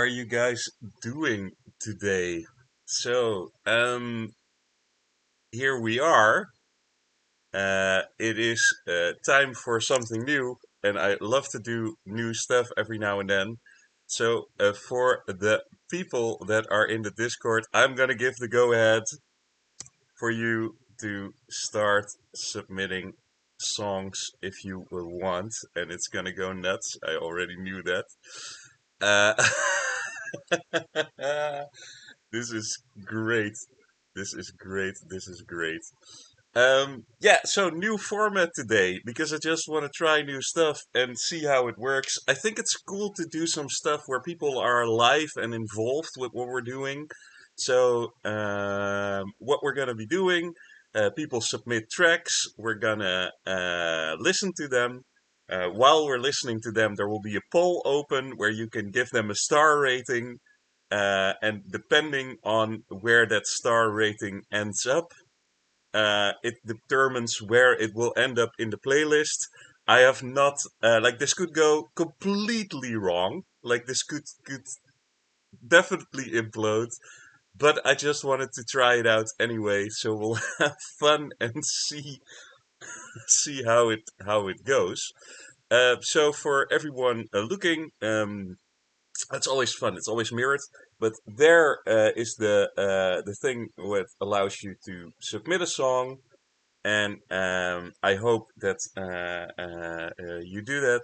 are you guys doing today? So, here we are. It is time for something new, and I love to do new stuff every now and then. So, for the people that are in the Discord, I'm gonna give the go ahead for you to start submitting songs if you will want, and it's gonna go nuts. I already knew that. Uh, this is great. This is great. This is great. Yeah, so new format today because I just want to try new stuff and see how it works. I think it's cool to do some stuff where people are live and involved with what we're doing. So, what we're gonna be doing, people submit tracks. We're gonna listen to them. While we're listening to them, there will be a poll open where you can give them a star rating, and depending on where that star rating ends up, it determines where it will end up in the playlist. I have not like this could go completely wrong. Like this could definitely implode. But I just wanted to try it out anyway, so we'll have fun and see how it goes. So for everyone looking, it's always fun. It's always mirrored. But there is the thing that allows you to submit a song, and I hope that you do that.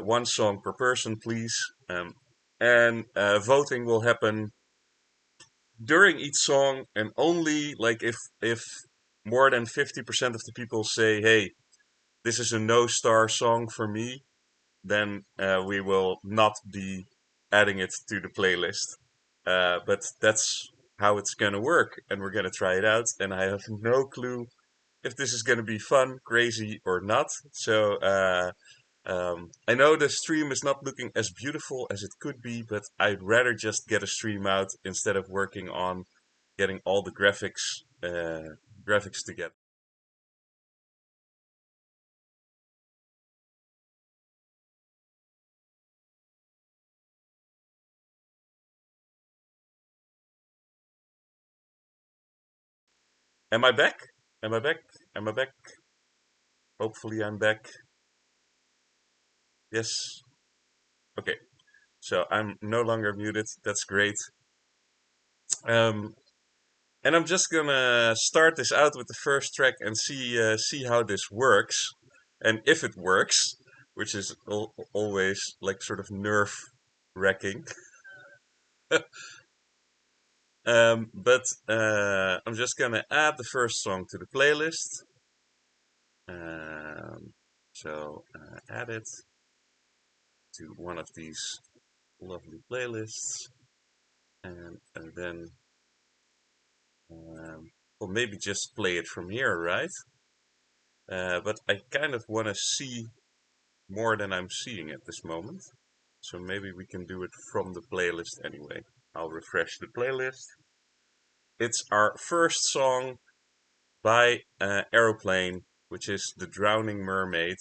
One song per person, please. And voting will happen during each song, and only like if more than 50% of the people say, "Hey, this is a no star song for me," then we will not be adding it to the playlist. But that's how it's gonna work, and we're gonna try it out. And I have no clue if this is gonna be fun, crazy, or not. So I know the stream is not looking as beautiful as it could be, but I'd rather just get a stream out instead of working on getting all the graphics together. Am I back? Am I back? Am I back? Hopefully I'm back. Yes. Okay. So I'm no longer muted. That's great. Um, and I'm just gonna start this out with the first track and see how this works, and if it works, which is always like sort of nerve wracking. But I'm just gonna add the first song to the playlist. Um, so add it to one of these lovely playlists, and then or maybe just play it from here, right? But I kind of want to see more than I'm seeing at this moment. So maybe we can do it from the playlist anyway. I'll refresh the playlist. It's our first song by Aeroplane, which is The Drowning Mermaid.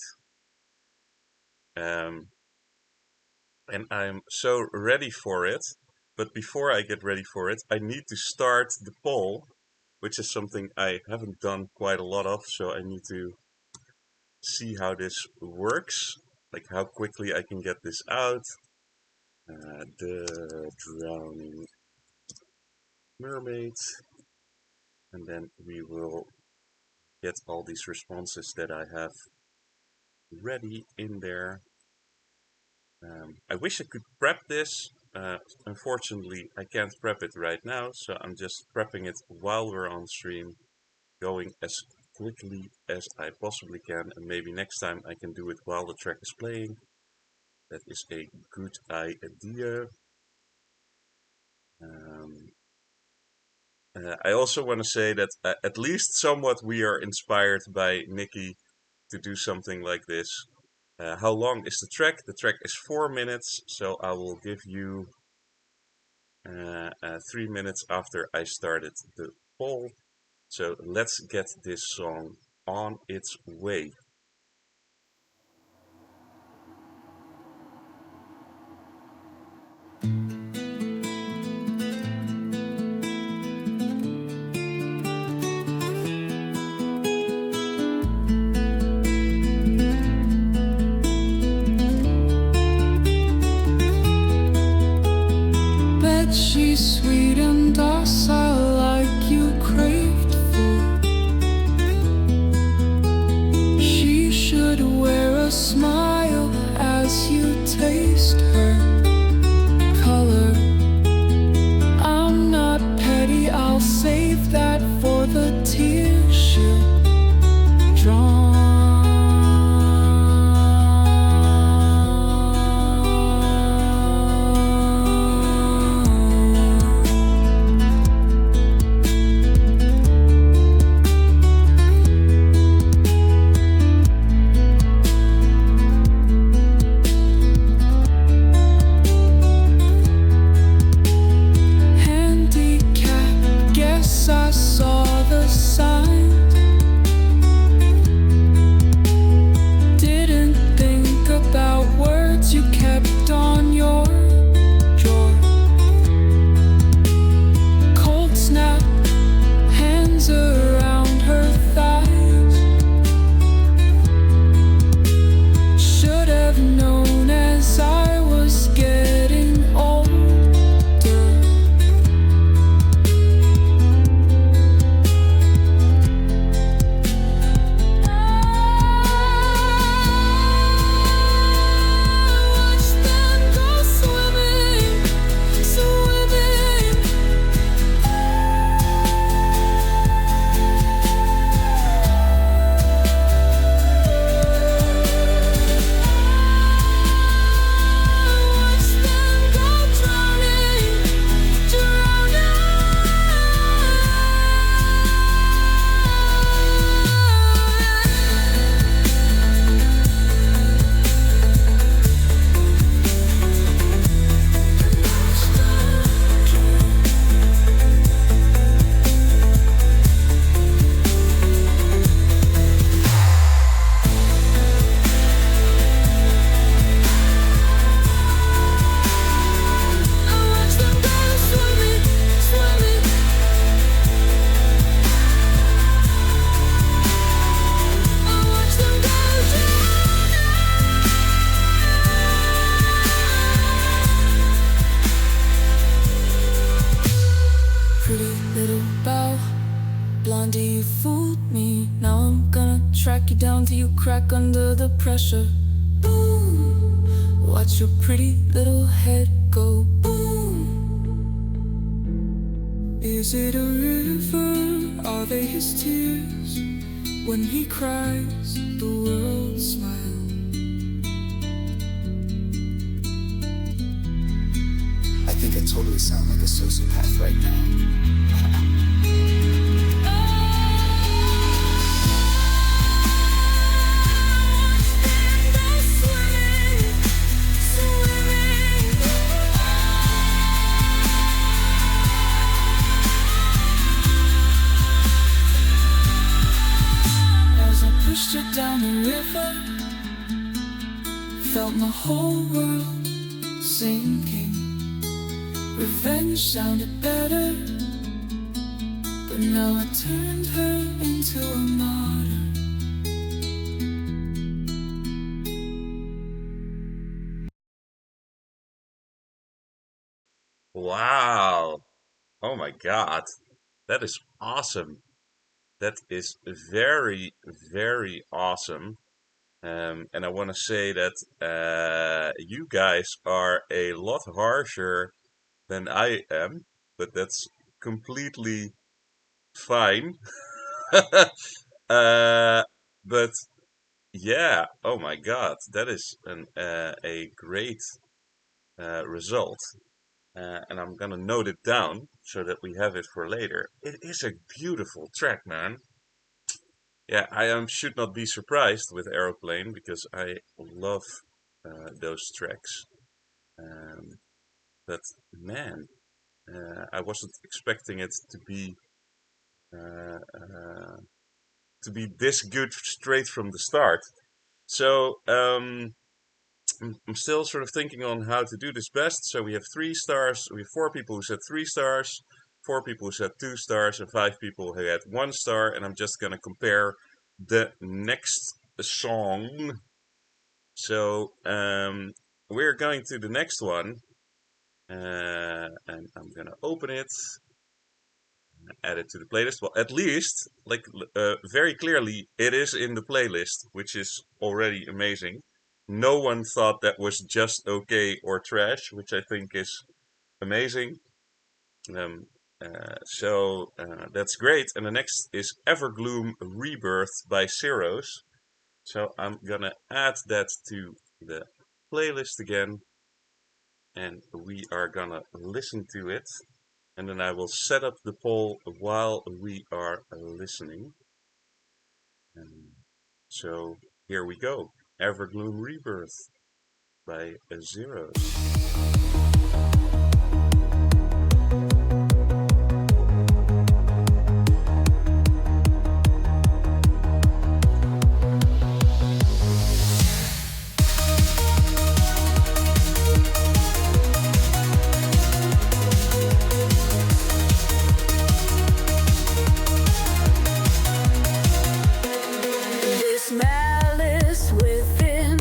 Um, and I'm so ready for it. But before I get ready for it, I need to start the poll, which is something I haven't done quite a lot of. So I need to see how this works, like how quickly I can get this out. The Drowning Mermaid. And then we will get all these responses that I have ready in there. I wish I could prep this. Unfortunately, I can't prep it right now, so I'm just prepping it while we're on stream, going as quickly as I possibly can, and maybe next time I can do it while the track is playing. That is a good idea. Um, I also want to say that at least somewhat we are inspired by Nikki to do something like this. How long is the track? The track is 4 minutes, so I will give you 3 minutes after I started the poll. So let's get this song on its way. little bow. Blondie, you fooled me. Now I'm gonna track you down till you crack under the pressure. Boom. Watch your pretty little head go boom. Is it a river? Are they his tears? When he cries, the world smiles. I think I totally sound like a sociopath right now. Pushed her down the river, felt my whole world sinking. Revenge sounded better, but now I turned her into a martyr. Wow. Oh my God. That is awesome. That is very, very awesome. And I want to say that you guys are a lot harsher than I am, but that's completely fine. But yeah, oh my God, that is a great result. And I'm gonna note it down so that we have it for later. It is a beautiful track, man. Yeah, I should not be surprised with Aeroplane because I love those tracks. Um, but man, I wasn't expecting it uh, uh, to be this good straight from the start. So I'm still sort of thinking on how to do this best. So we have 3 stars. We have 4 people who said 3 stars, 4 people who said 2 stars, and 5 people who had 1 star. And I'm just gonna compare the next song. So we're going to the next one, and I'm gonna open it, add it to the playlist. Well, at least, like very clearly, it is in the playlist, which is already amazing. No one thought that was just okay or trash, which I think is amazing. So that's great. And the next is Evergloom Rebirth by Ceros. So I'm gonna add that to the playlist again, and we are gonna listen to it. And then I will set up the poll while we are listening. So here we go. Evergloom Rebirth by Zeros. This malice within,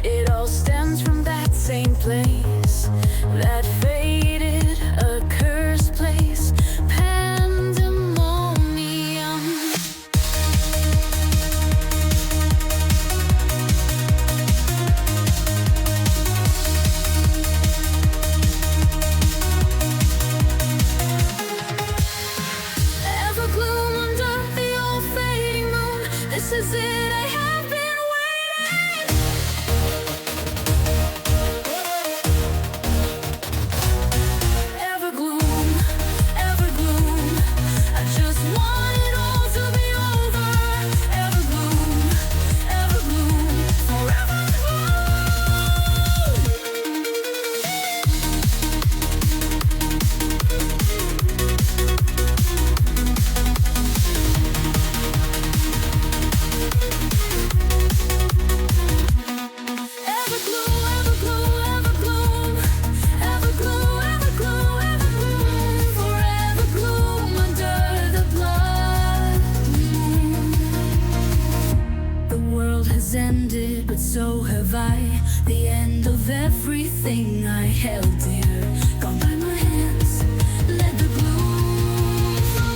it all stems from that same place, that faded, accursed place, pandemonium. Evergloom under the old fading moon. This is it, I have been waiting. Evergloom, evergloom, I just want it all to be over. Evergloom, evergloom, forever ended, but so have I. The end of everything I held dear, gone by my hands. Let the gloom flow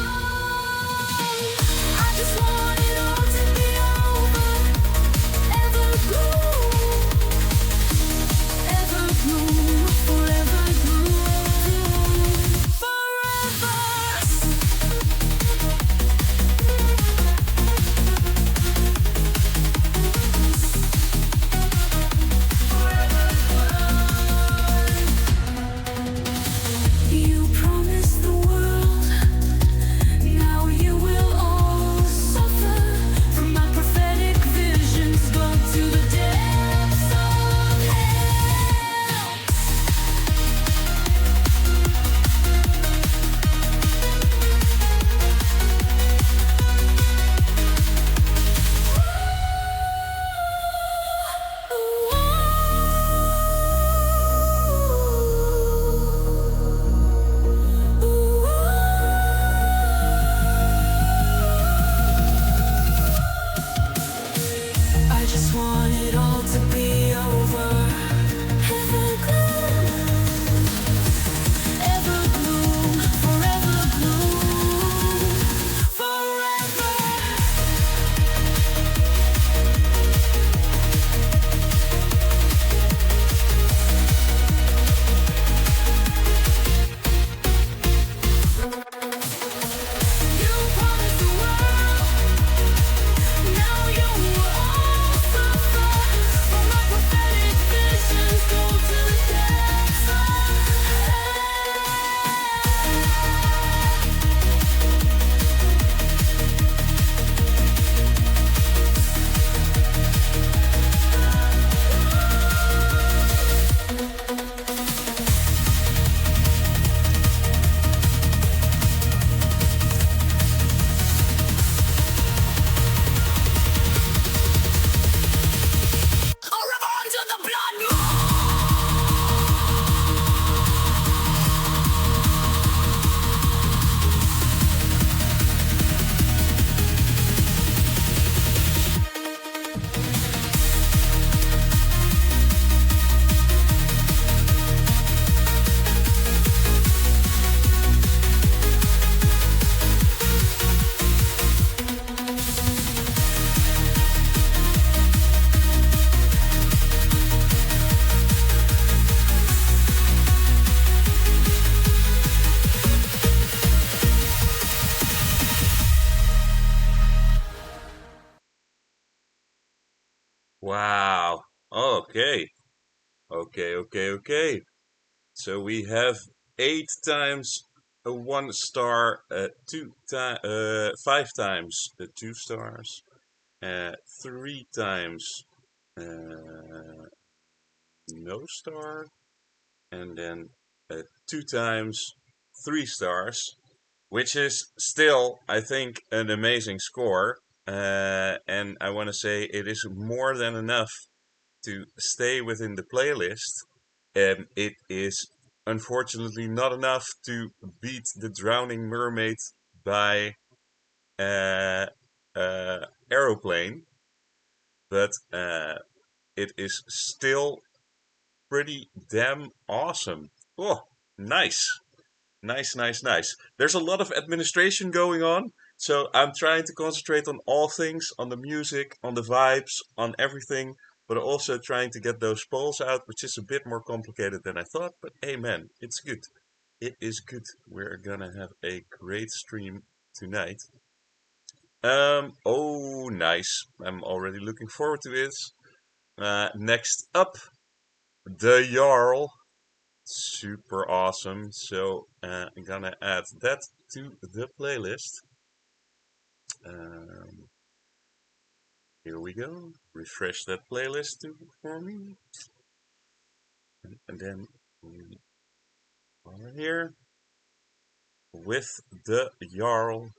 Wow. Okay. Okay. So we have 8 times a 1 star, 5 times 2 stars, 3 times no star, and then 2 times 3 stars, which is still, I think, an amazing score. And I want to say it is more than enough to stay within the playlist. It is unfortunately not enough to beat The Drowning Mermaid by Aeroplane, but it is still pretty damn awesome. Oh, nice. Nice. There's a lot of administration going on, so I'm trying to concentrate on all things, on the music, on the vibes, on everything, but also trying to get those polls out, which is a bit more complicated than I thought, but hey man, it's good. It is good. We're gonna have a great stream tonight. Oh, nice. I'm already looking forward to it. Next up, the Jarl. Super awesome. So I'm gonna add that to the playlist. Here we go. Refresh that playlist for me. And then we are here with the Jarl.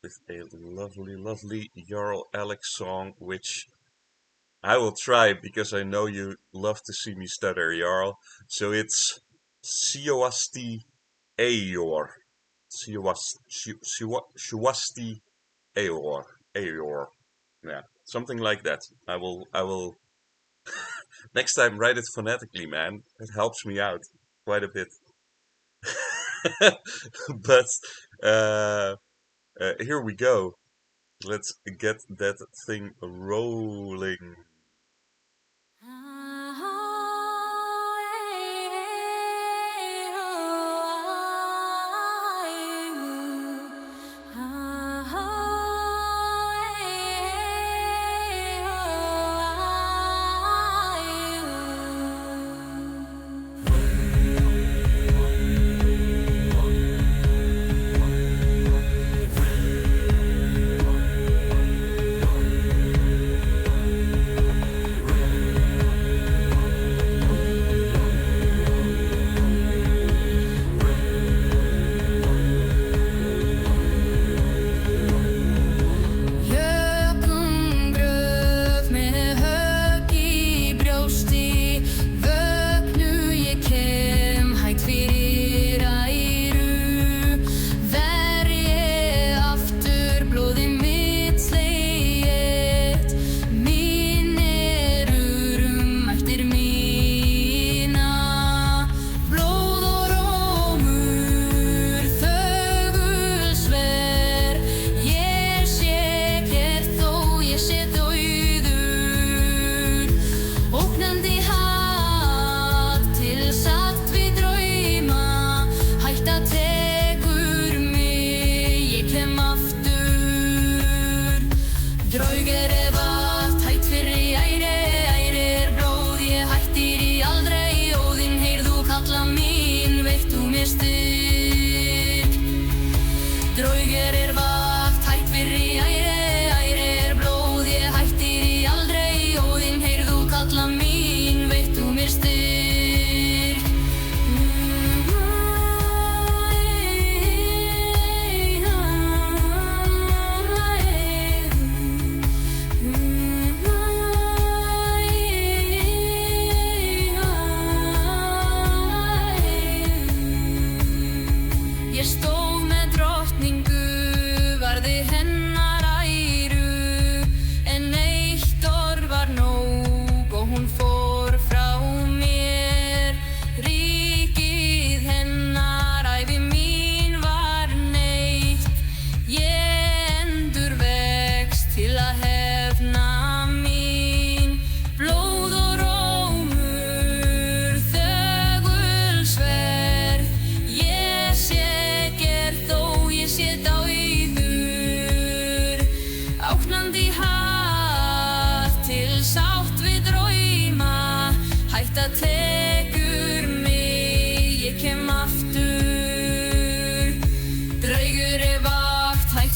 With a lovely Jarl Alex song, which I will try because I know you love to see me stutter, Jarl. So it's Siwasti Ayor. Siwasti Ayor. Yeah, something like that. I will next time write it phonetically, man. It helps me out quite a bit. But here we go. Let's get that thing rolling. Ég stóð með drottningu, varði hennar æ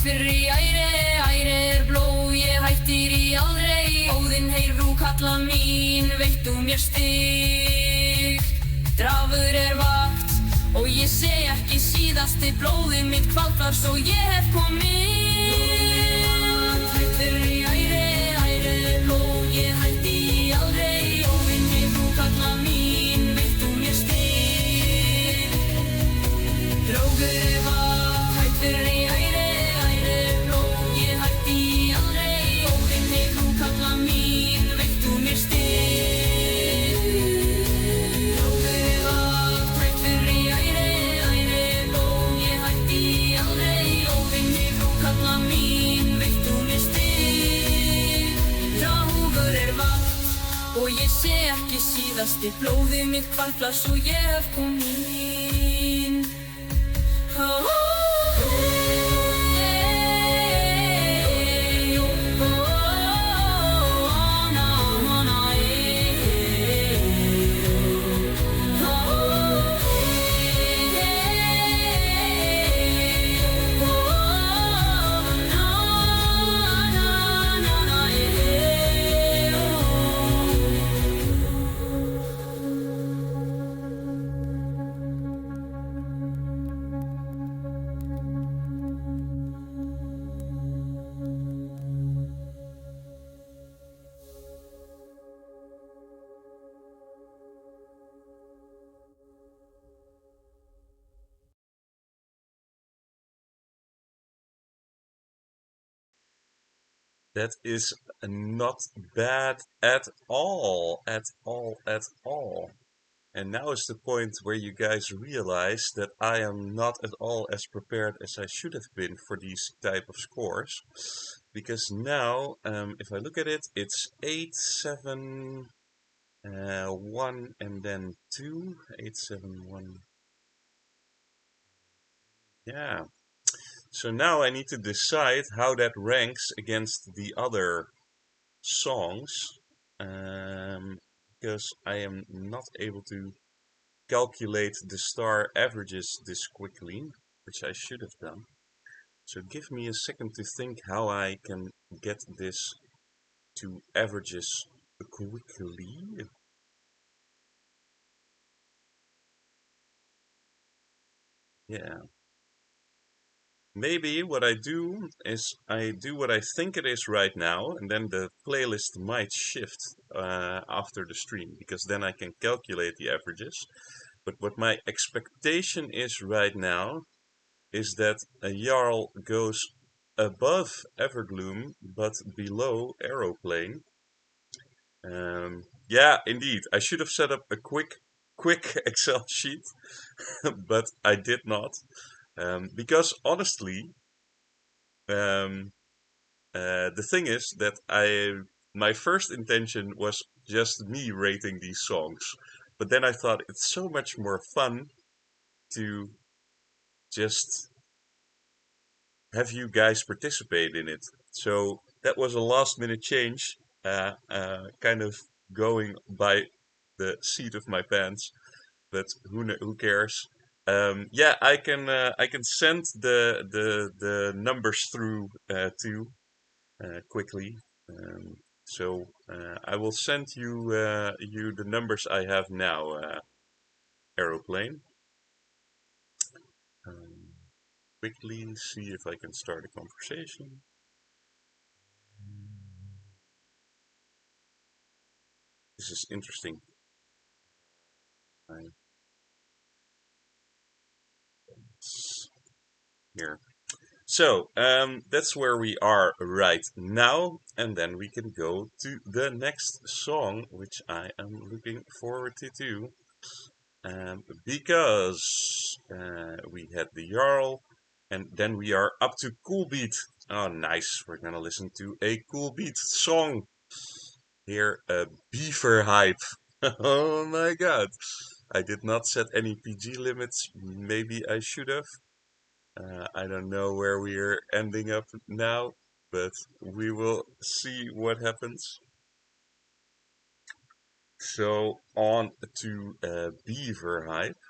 fyrir í æri er blóð, ég hættir í aldrei. Óðinn heyr þú kalla mín, veittu mér stig. Drafur er vakt og ég sé ekki síðasti. Blóðið mitt kvaltar svo ég hef komið. Hætt fyrir í æri er blóð, ég hætti í aldrei. Óðinn heyr þú kalla mín, veittu mér stig. Draugur er vakt, hætt fyrir í æri er blóð, ég hætti í aldrei. Óðinn heyr þú kalla mín, veittu mér stig. Draugur er vakt, hætt fyrir í æri er blóð, ég hætti í aldrei. Óðinn heyr þú kalla mín, veittu mér stig. Draugur er vakt og ég sé ekki síðasti. Blóðið mitt kvalflar svo ég hef komið. That is not bad at all, at all, at all. And now is the point where you guys realize that I am not at all as prepared as I should have been for these type of scores. Because now, if I look at it, it's 8, 7, 1, and then 2. 8, 7, 1. Yeah. So now I need to decide how that ranks against the other songs, because I am not able to calculate the star averages this quickly, which I should have done. So give me a second to think how I can get this to averages quickly. Yeah. Maybe what I do is I do what I think it is right now, and then the playlist might shift after the stream, because then I can calculate the averages. But what my expectation is right now is that a Jarl goes above Evergloom, but below Aeroplane. Yeah, indeed, I should have set up a quick Excel sheet, but I did not. Because honestly, the thing is that my first intention was just me rating these songs, but then I thought it's so much more fun to just have you guys participate in it. So that was a last minute change, kind of going by the seat of my pants, but who cares? Yeah, I can send the numbers through too quickly. So I will send you the numbers I have now, Aeroplane. Quickly see if I can start a conversation. This is interesting. Here. So, that's where we are right now, and then we can go to the next song, which I am looking forward to too. Because we had the Jarl, and then we are up to Cool Beat. Oh, nice. We're gonna listen to a Cool Beat song. Here, a Beaver Hype. Oh my god. I did not set any PG limits. Maybe I should have. I don't know where we are ending up now, but we will see what happens. So on to Beaver Hype.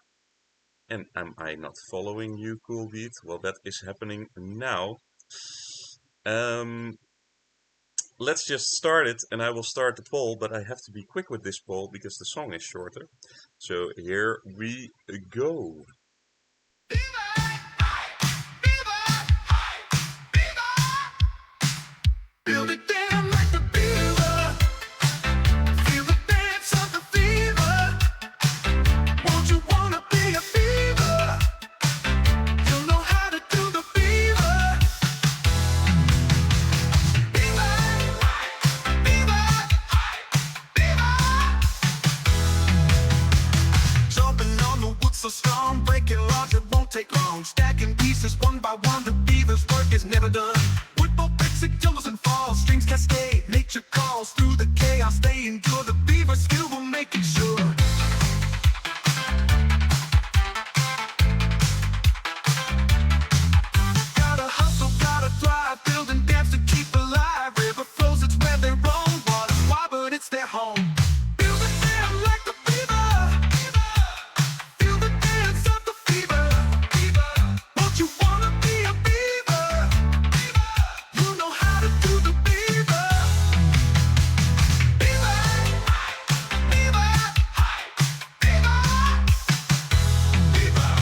And am I not following you, Cool Beat? Well, that is happening now. Um, let's just start it, and I will start the poll, but I have to be quick with this poll because the song is shorter. So here we go. Build it down like the beaver. Feel the dance of the fever. Won't you wanna be a beaver? You'll know how to do the beaver. Beaver, beaver, beaver. Jumping on the wood so strong, breaking logs, it won't take long. Stacking pieces one by one, the beaver's work is never done. Woodbow breaks, it tumbles and falls, strings cascade, nature calls through the chaos. They endure, the beaver skill will make it sure. Gotta hustle, gotta thrive, build and dance to keep alive. River flows, it's where they roam. Water's wide, but it's their home. Build a dam like the beaver. Feel the dance of the fever. Won't you wanna be a beaver? You know how to do the beaver. Beaver, beaver, beaver, beaver.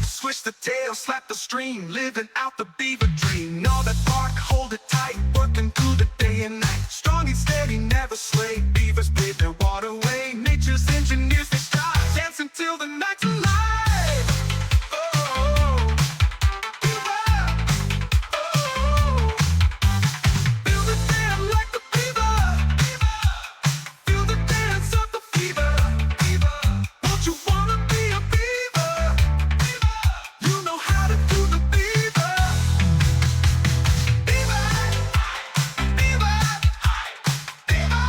Switch the tail, slap the stream, living out the beaver dream. Gnaw that bark, hold it tight, working through the day and night. Strong and steady, never sway. Beavers pave their waterway. Nature's engineers, they strive, dance until the night's alive. Oh, beaver, oh. Build a dam like the beaver. Feel the dance of the fever. Won't you wanna be a beaver? You know how to do the beaver. Beaver, beaver, beaver,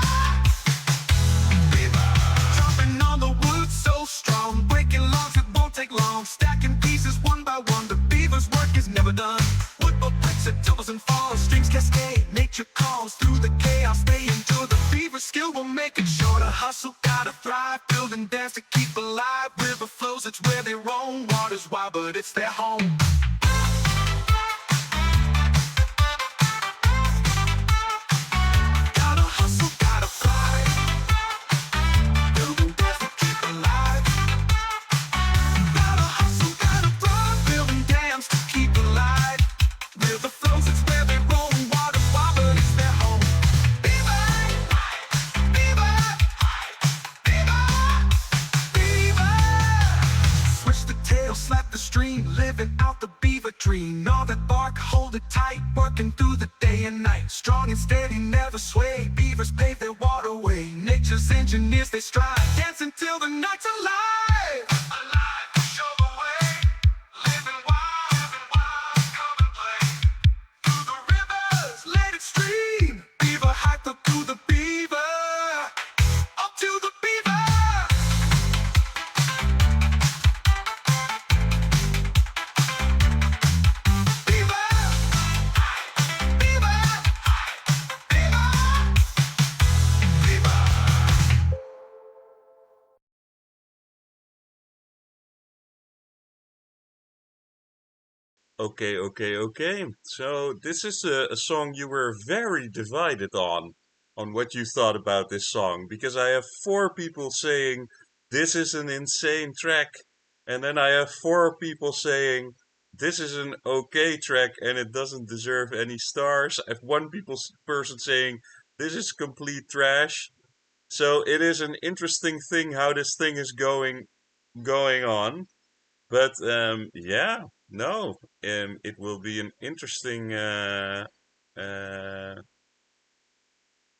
beaver. Chopping on the wood so strong, breaking logs, it won't take long. Stacking pieces one by one, the beaver's work is never done. Woodbow breaks, it tumbles and falls, strings cascade, nature calls through the chaos. They endure, the beaver skill will make it sure. To hustle, gotta thrive, build and dance to keep alive. River flows, it's where they roam. Water's wide, but it's their home. Gotta hustle, gotta fly, build and dance to keep alive. Gotta hustle, gotta thrive, build and dance to keep alive. River flows, it's where they roam. Water's wide, but it's their home. Beaver, beaver, beaver, beaver. Switch the tail, slap the stream, living out the beaver dream. Gnaw that bark, hold it tight, working through the day and night. Strong and steady, never sway. Beavers pave their waterway. Nature's engineers, they strive, dance until the night's alive. Alive to show the way. Living wild, come and play. Through the rivers, let it stream. Beaver hike up to the beaver. Up to the beaver. Beaver, beaver, beaver, beaver. Okay. So this is a song you were very divided on what you thought about this song, because I have four people saying this is an insane track, and then I have four people saying this is an okay track and it doesn't deserve any stars. I have person saying this is complete trash. So it is an interesting thing how this thing is going on. But yeah, no, it will be an uh,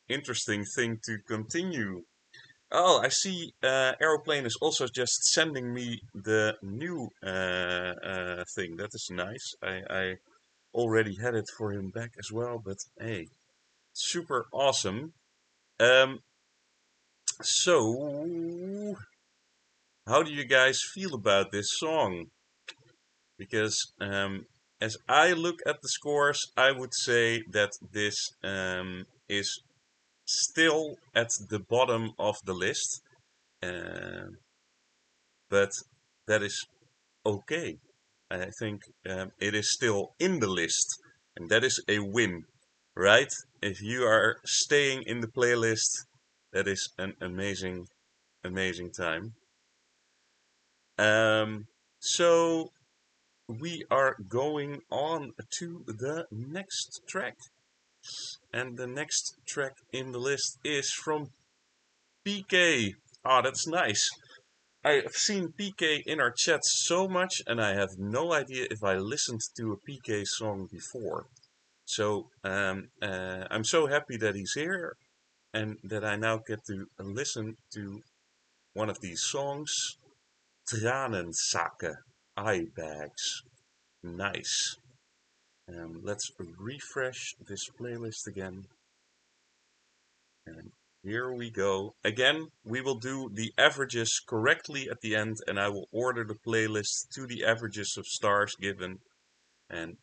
interesting thing to continue. Oh, I see. Aeroplane is also just sending me the new thing. That is nice. I already had it for him back as well, but hey, super awesome. Um, so how do you guys feel about this song? Because as I look at the scores, I would say that this is still at the bottom of the list. Um but that is okay. I think it is still in the list, and that is a win, right? If you are staying in the playlist, that is an amazing, amazing time. So we are going on to the next track. And the next track in the list is from PK. Ah, that's nice. I've seen PK in our chat so much, and I have no idea if I listened to a PK song before. So I'm so happy that he's here, and that I now get to listen to one of these songs. Tranenzakken, eye bags. Nice. Let's refresh this playlist again. And here we go. Again, we will do the averages correctly at the end, and I will order the playlist to the averages of stars given, and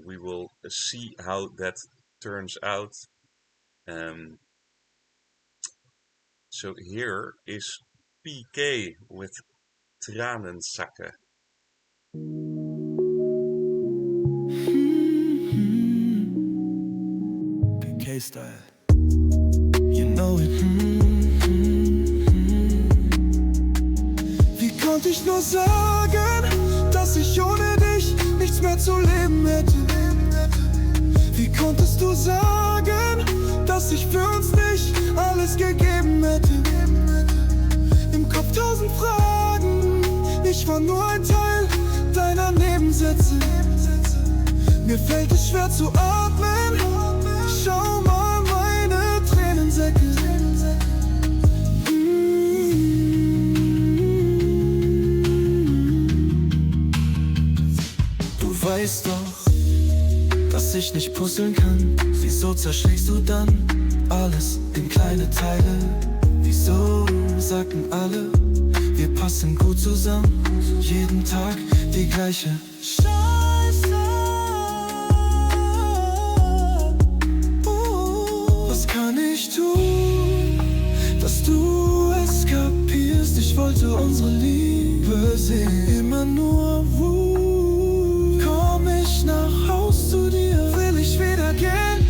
we will see how that turns out. So here is PK with Tranenzakken. PK style. You know it. Wie konnte ich nur sagen, dass ich ohne dich nichts mehr zu leben hätte? Wie konntest du sagen, dass ich für uns nicht alles gegeben hätte? Im Kopf 1000 Fragen, ich war nur ein Teil deiner Nebensätze. Mir fällt es schwer zu atmen, schau mal meine Tränensäcke. Du weißt doch, dass ich nicht puzzeln kann. Wieso zerschlägst du dann alles in kleine Teile? Wieso sagten alle, wir passen gut zusammen? Jeden Tag die gleiche Scheiße. Was kann ich tun, dass du es kapierst? Ich wollte unsere Liebe sehen, immer nur Wut. Komm ich nach Haus zu dir, will ich wieder gehen.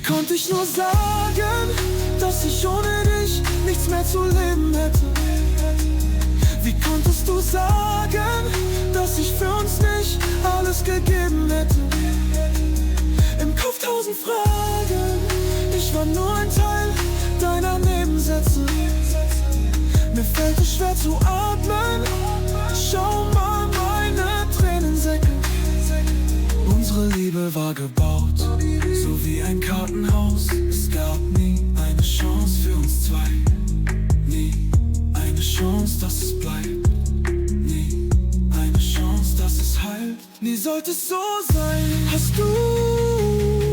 Konnte ich nur sagen, dass ich ohne dich nichts mehr zu leben hätte? Wie konntest du sagen, dass ich für uns nicht alles gegeben hätte? Im Kopf 1000 Fragen, ich war nur ein Teil deiner Nebensätze. Mir fällt es schwer zu atmen, schau mal meine Tränensäcke. Unsere Liebe war gebaut, so wie ein Kartenhaus. Es gab nie eine Chance für uns zwei. Nie eine Chance, dass es bleibt. Nie eine Chance, dass es heilt. Nie sollte es so sein. Hast du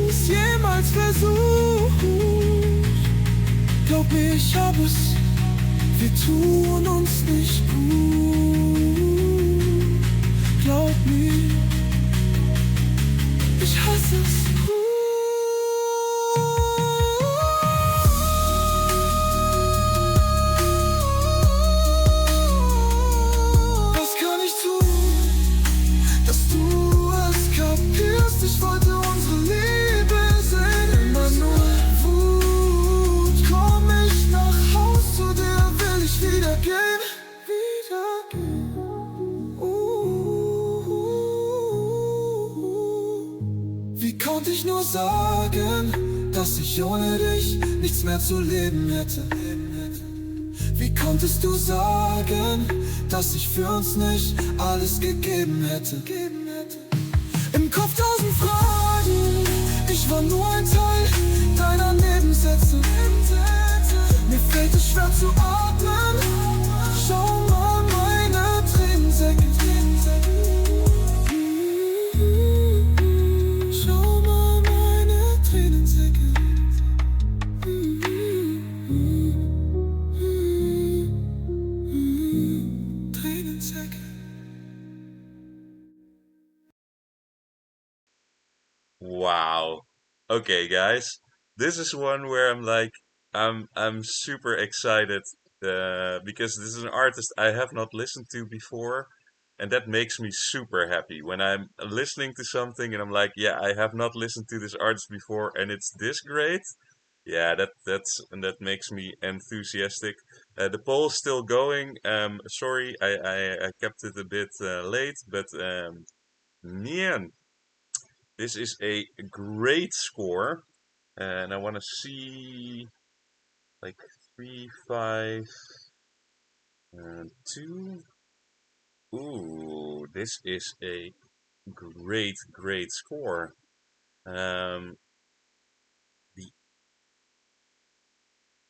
es jemals versucht? Glaub mir, ich hab es. Wir tun uns nicht gut. Glaub mir, ich hasse es. Was kann ich tun, dass du es kapierst? Ich wollte unsere Liebe sehen, immer nur Wut. Komm ich nach Haus zu dir, will ich wieder gehen, wieder gehen. Wie konnte ich nur sagen, dass ich ohne dich nichts mehr zu leben hätte? Wie konntest du sagen, dass ich für uns nicht alles gegeben hätte? Im Kopf 1000 Fragen, ich war nur ein Teil deiner Nebensätze. Mir fällt es schwer zu atmen, schau mal meine Tränensäcke. Schau mal meine Tränensäcke. Tränensäcke. Wow. Okay, guys. This is one where I'm like, I'm super excited because this is an artist I have not listened to before, and that makes me super happy when I'm listening to something and I'm like, yeah, I have not listened to this artist before, and it's this great. Yeah, that makes me enthusiastic. The poll's still going. Sorry, I kept it a bit late, but man, this is a great score, and I want to see like 3, 5, 2. Ooh, this is a great score. Um, the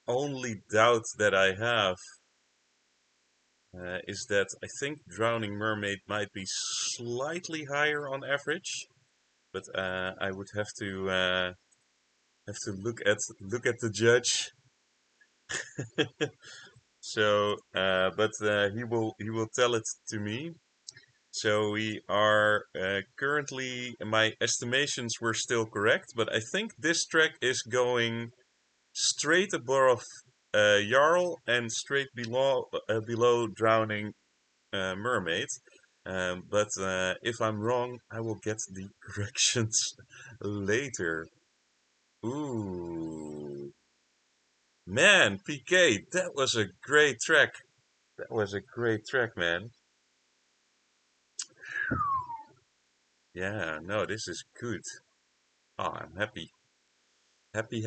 only doubt that I have is that I think Drowning Mermaid might be slightly higher on average, but I would have to look at the judge. So, but he will tell it to me. So we are currently, my estimations were still correct, but I think this track is going straight above Jarl and straight below Drowning Mermaid. But if I'm wrong, I will get the corrections later. Ooh. Man, PK, that was a great track. That was a great track, man. Yeah, no, this is good. Oh, I'm happy. Happy.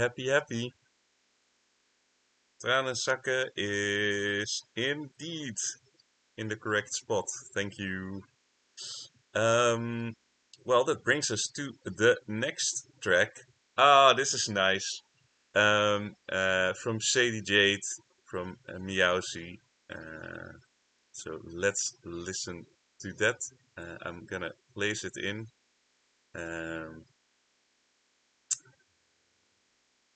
Tranenzakken is indeed in the correct spot. Thank you. Um, well, that brings us to the next track. Ah, this is nice. From Sadie Jade, from Meowsy. So let's listen to that. I'm gonna place it in. Um,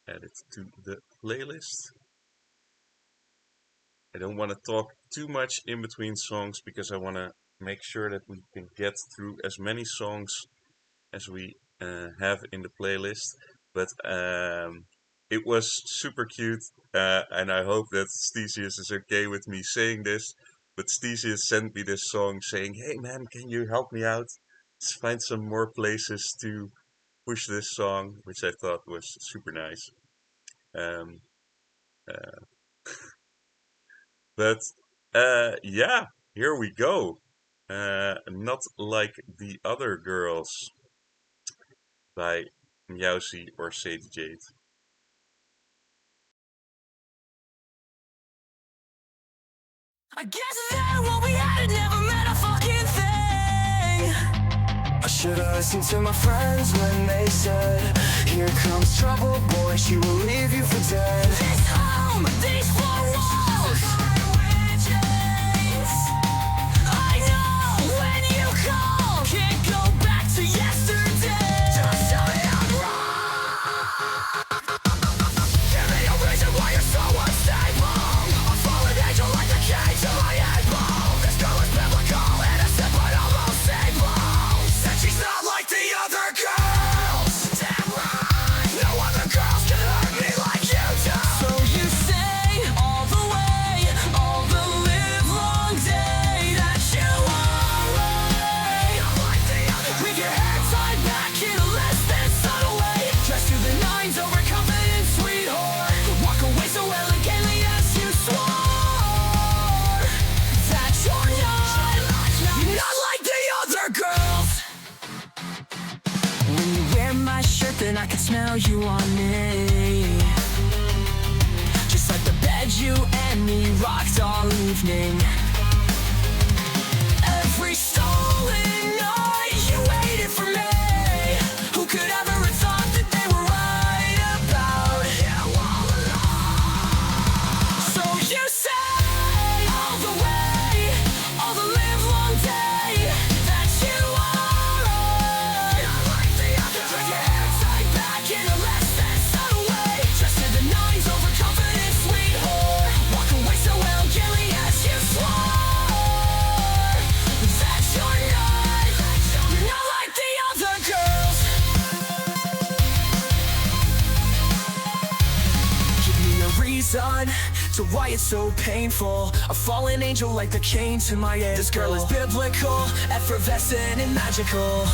add it to the playlist. I don't want to talk too much in between songs because I want to make sure that we can get through as many songs as we have in the playlist. But it was super cute, and I hope that Stesius is okay with me saying this. But Stesius sent me this song saying, "Hey man, can you help me out? Let's find some more places to push this song," which I thought was super nice. Um, uh, but yeah, here we go. Not Like the Other Girls by Meowsy or Sadie Jade. I guess that what we had never meant a fucking thing. I should've listened to my friends when they said, here comes trouble, boy, she will leave you for dead. This home, these four walls, I know when you call, can't go back to yesterday. Just tell me I'm wrong. Give me a reason why you're so unstable. A fallen angel like the key to my elbow. This girl is biblical, innocent but almost able. Said she's not like the other girls. Damn right. No other girls can hurt me like you do. So you say all the way, all the live long day that you are right. Not like the other With your hair tied back in a less than subtle way, dressed to the nines, overconfident sweetheart. Walk away so elegantly as you swore that you're not like the other girls. When you wear my shirt, then I can smell you on me. Just like the bed you and me rocked all evening. Every stolen night you waited for me. Who could ever have thought that they were right about you all along? So you say all the way, all the live long day that you are right. Not like the other With your hair tied back in a less than subtle way, dressed to the nines, overconfident sweetheart. Walk away so elegantly as you swore to why it's so painful. A fallen angel like the cane to my ankle. This girl is biblical, effervescent and magical.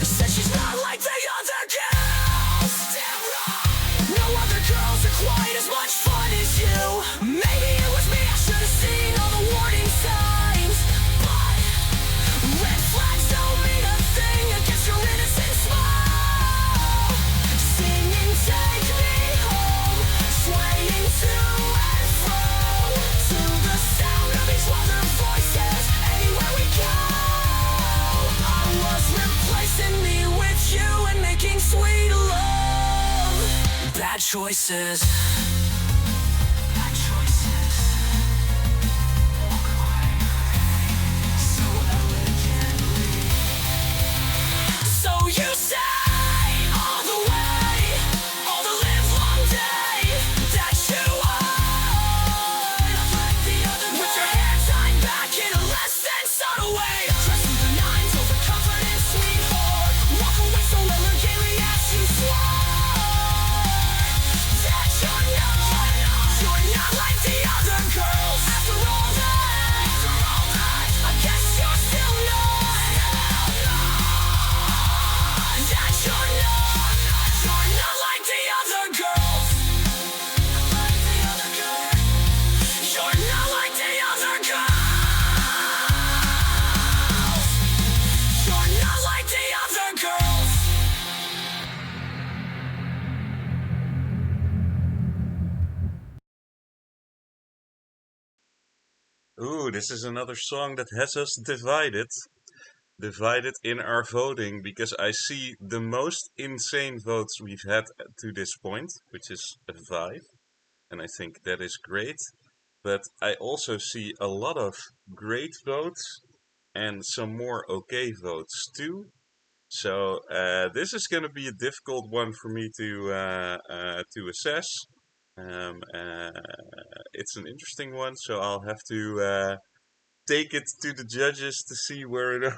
Said she's not like the other girls. Damn right. No other girls are quite as much fun as you. Maybe it was me, I should have seen all the warning signs. But red flags don't mean a thing against your innocent smile. Singing take me home, swaying to and fro, to the sound of each other voices anywhere we go. I was replacing me with you and making sweet love. Bad choices. Bad choices. Walk away so elegantly. So you say all the way, all the live long day, that you would let the other with your hair tied back in a less than subtle way. Dress through the nines over comfort and sweetheart. Walk away so elegantly as you swore that you're not like the other girls. After all that, I guess you're still not. That you're not like the other girls. Like the other girls. You're not like the other girls. You're not like the other girls. Ooh, this is another song that has us divided. Divided in our voting because I see the most insane votes we've had to this point, which is a 5. And I think that is great. But I also see a lot of great votes and some more okay votes too. So this is going to be a difficult one for me to assess. It's an interesting one, so I'll have to take it to the judges to see where it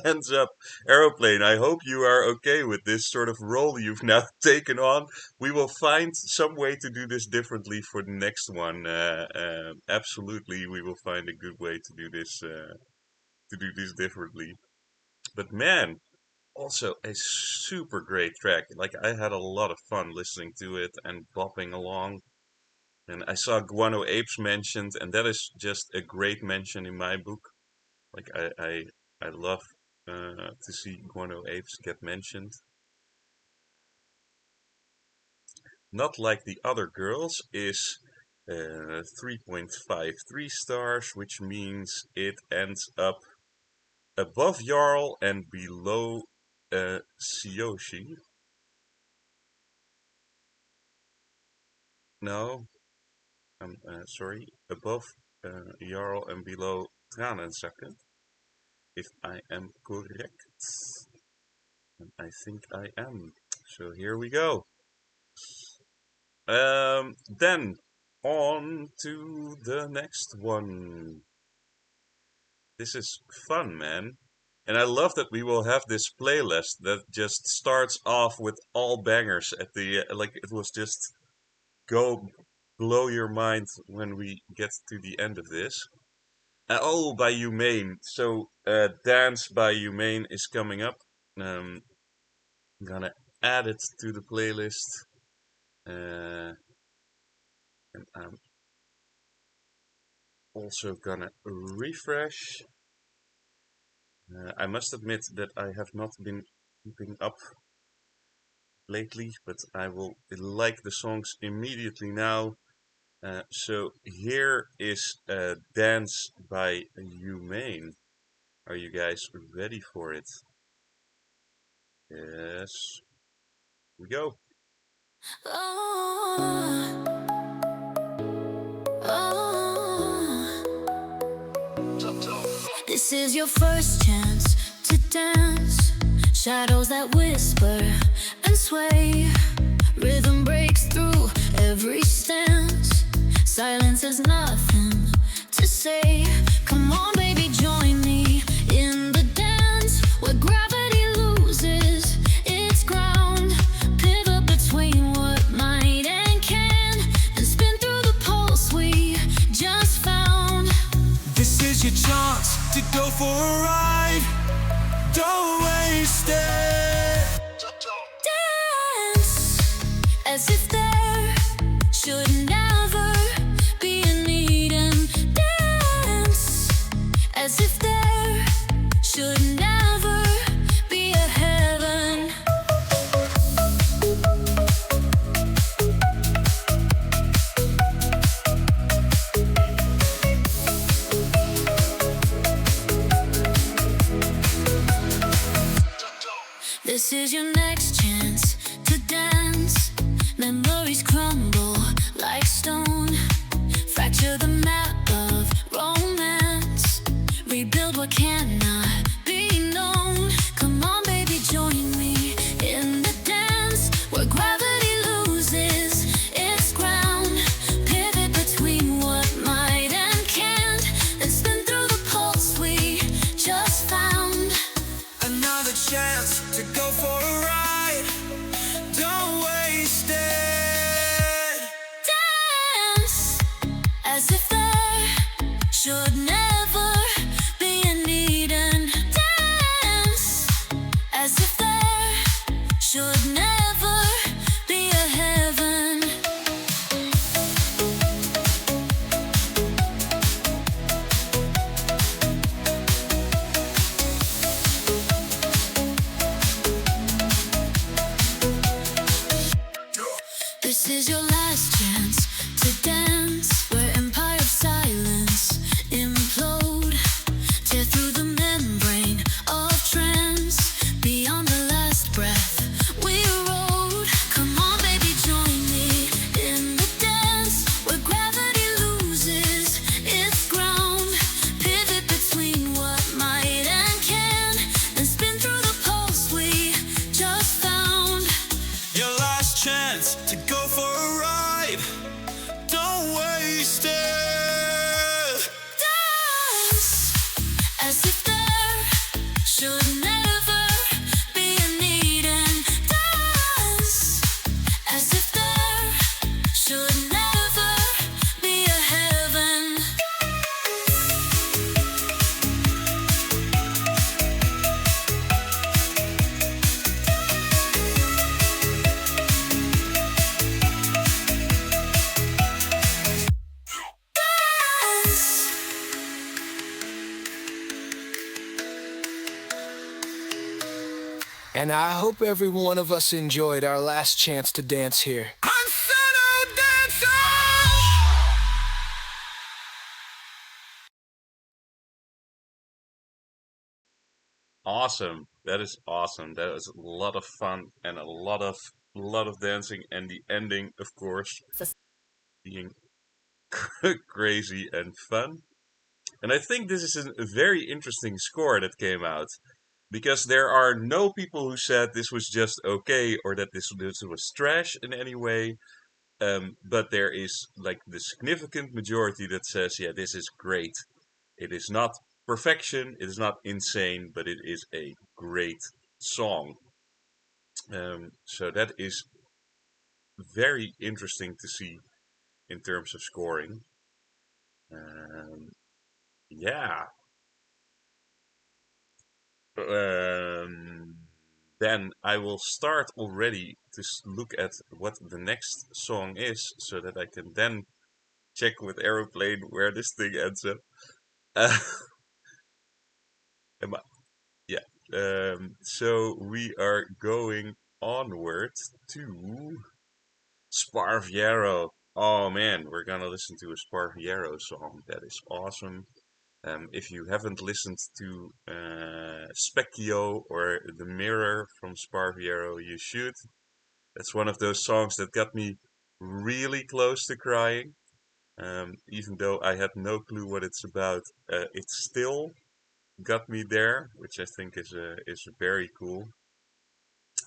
ends up. Aeroplane, I hope you are okay with this sort of role you've now taken on. We will find some way to do this differently for the next one. Absolutely, we will find a good way to do this differently. But man, also a super great track. Like, I had a lot of fun listening to it and bopping along. And I saw Guano Apes mentioned, and that is just a great mention in my book. Like, I love to see Guano Apes get mentioned. Not Like the Other Girls is 3.53 stars, which means it ends up above Jarl and below Tsuyoshi. No, I'm sorry, above Jarl and below Tranenzakken, if I am correct. And I think I am. So here we go. Then on to the next one. This is fun, man. And I love that we will have this playlist that just starts off with all bangers at the like it was just go blow your mind when we get to the end of this. Oh, by Humane. So Dance by Humane is coming up. I'm gonna add it to the playlist. And I'm also gonna refresh. I must admit that I have not been keeping up lately, but I will like the songs immediately now. So here is Dance by Humane. Are you guys ready for it? Yes. Here we go. This is your first chance to dance. Shadows that whisper and sway. Rhythm breaks through every stance. Silence has nothing to say. Come on, baby, join me in the dance where gravity loses its ground. Pivot between what might and can, and spin through the pulse we a ride. Don't waste it. Dance as if there should never be a need, and dance as if there should never be a heaven. This is your next chance to dance. Memories crumble like stone. Fracture the map of romance. Rebuild what cannot be known. Come on, baby, join me in the dance where gravity loses its ground. Pivot between what might and can't, and spin through the pulse we just found. Another chance to go for a ride. Don't waste it. Dance as if there should never be a need, and dance as if there should never be a heaven. This is your last chance to dance where empire of silence implode. Tear through the membrane of trance. Beyond the last breath we rode. Come on, baby, join me in the dance where gravity loses its ground. Pivot between what might and can, and spin through the pulse we just found. Your last chance to go for a ride. Don't waste it. Dance as if there should never be a need, and dance as if there should never be a heaven. Dance. And I hope every one of us enjoyed our last chance to dance here. Unsettled dancer! Awesome. That is awesome. That was a lot of fun and a lot of dancing, and the ending, of course, being crazy and fun. And I think this is a very interesting score that came out, because there are no people who said this was just okay or that this was trash in any way. But there is like the significant majority that says, yeah, this is great. It is not perfection, it is not insane, but it is a great song. So that is very interesting to see in terms of scoring. Um, yeah. Then I will start already to look at what the next song is, so that I can then check with Aeroplane where this thing ends up. Uh, am I- yeah. So we are going onward to Sparviero. Oh man, we're gonna listen to a Sparviero song. That is awesome. If you haven't listened to Specchio or The Mirror from Sparviero, you should. That's one of those songs that got me really close to crying. Even though I had no clue what it's about, it still got me there, which I think is very cool.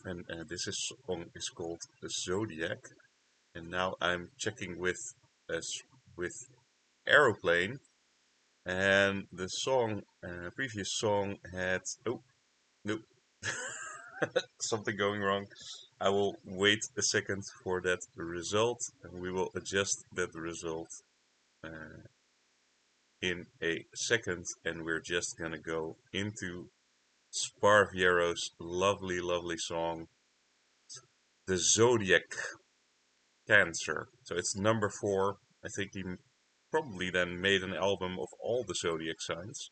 And song is called Zodiac. And now I'm checking with Aeroplane, and the song, previous song had nope, something going wrong. I will wait a second for that result, and we will adjust that result. Uh, in a second, and we're just gonna go into Sparviero's lovely, lovely song, The Zodiac Cancer. So it's number 4. I think he probably then made an album of all the zodiac signs.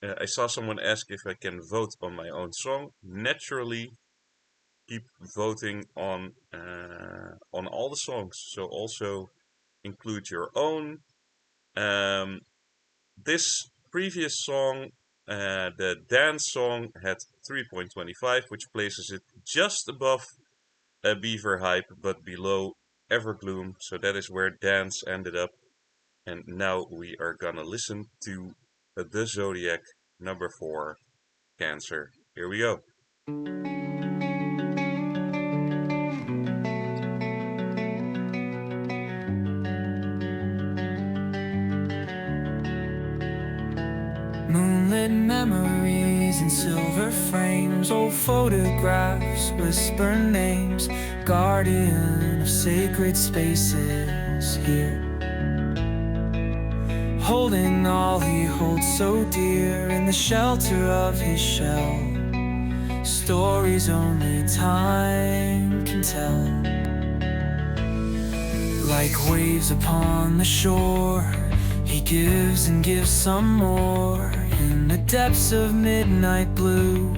I saw someone ask if I can vote on my own song. Naturally, keep voting on all the songs. So also include your own. This previous song, the dance song, had 3.25, which places it just above Beaver Hype, but below Evergloom. So that is where dance ended up. And now we are gonna listen to The Zodiac, number 4, Cancer. Here we go. Moonlit memories in silver frames, old photographs, whisper names, guardian of sacred spaces here. Holding all he holds so dear in the shelter of his shell. Stories only time can tell. Like waves upon the shore, he gives and gives some more. In the depths of midnight blue,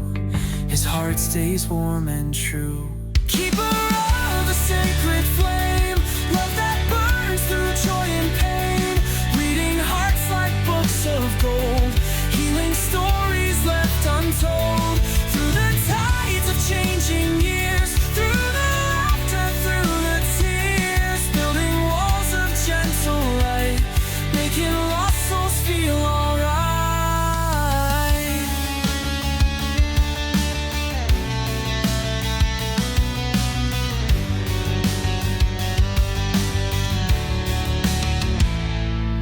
his heart stays warm and true. Keeper of a sacred flame, love that burns through joy and pain. Reading hearts like books of gold, healing stories left untold. Through the tides of changing years, through the laughter, through the tears, building walls of gentle light, making lost souls feel alright.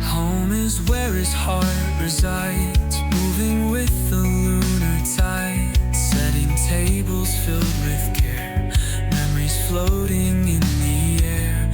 Home is where his heart resides, moving with the lunar tide, setting tables filled with care, memories floating in the air.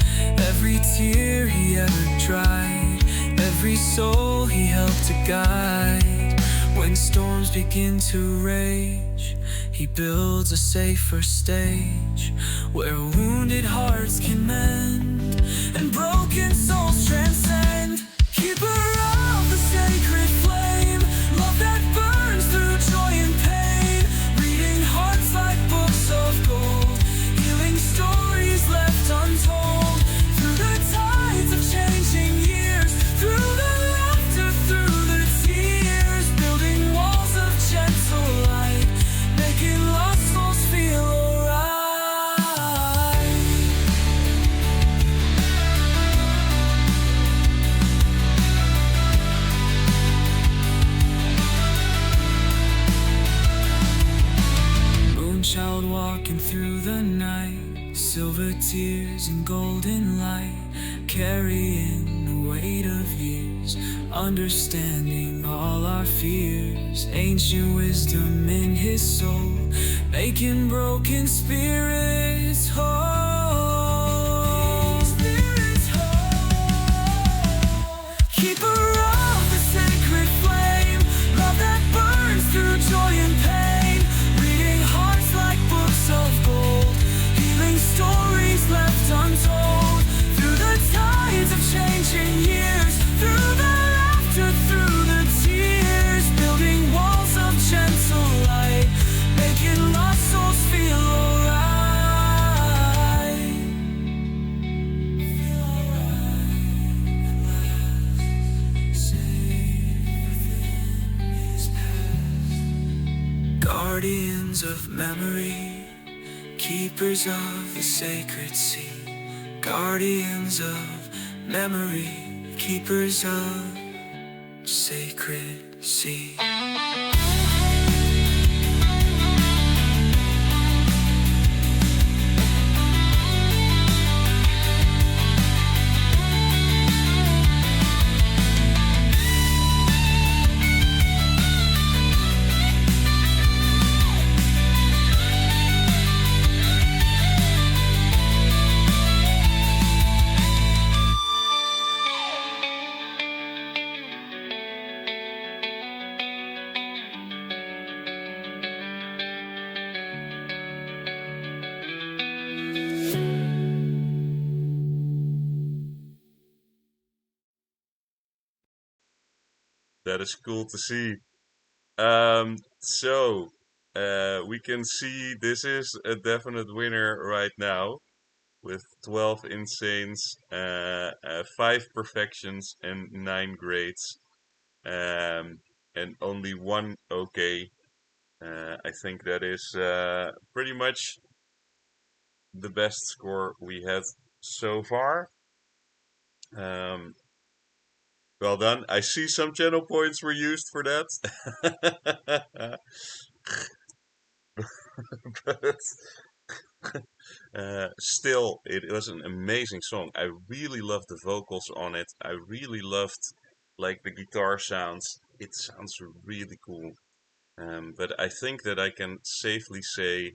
Every tear he ever dried, every soul he helped to guide. When storms begin to rage, he builds a safer stage, where wounded hearts can mend and broken souls transcend. Keeper of the sacred flame, love that burns through joy and pain. Reading hearts like books of gold, healing stories left untold. Through the tides of changing years, through the laughter, through the tears, building walls of gentle light, making lost souls feel alright. Moonchild walking through the night, silver tears and golden light, carrying the weight of years, understanding all our fears. Ancient wisdom in his soul, making broken spirits whole. Keeper of the sacred flame, love that burns through joy and pain. Reading hearts like books of gold, healing stories left untold. Through the tides of changing years, through the laughter, through the tears, building walls of gentle light, making lost souls feel alright. Feel alright, safe within his past. Guardians of memory, keepers of the sacred sea. Guardians of memory, keepers of sacred sea. That is cool to see. So we can see this is a definite winner right now with 12 insanes, 5 perfections, and 9 grades, and only 1 okay. I think that is pretty much the best score we had so far. Well done. I see some channel points were used for that. But still, it was an amazing song. I really loved the vocals on it. I really loved like the guitar sounds. It sounds really cool. But I think that I can safely say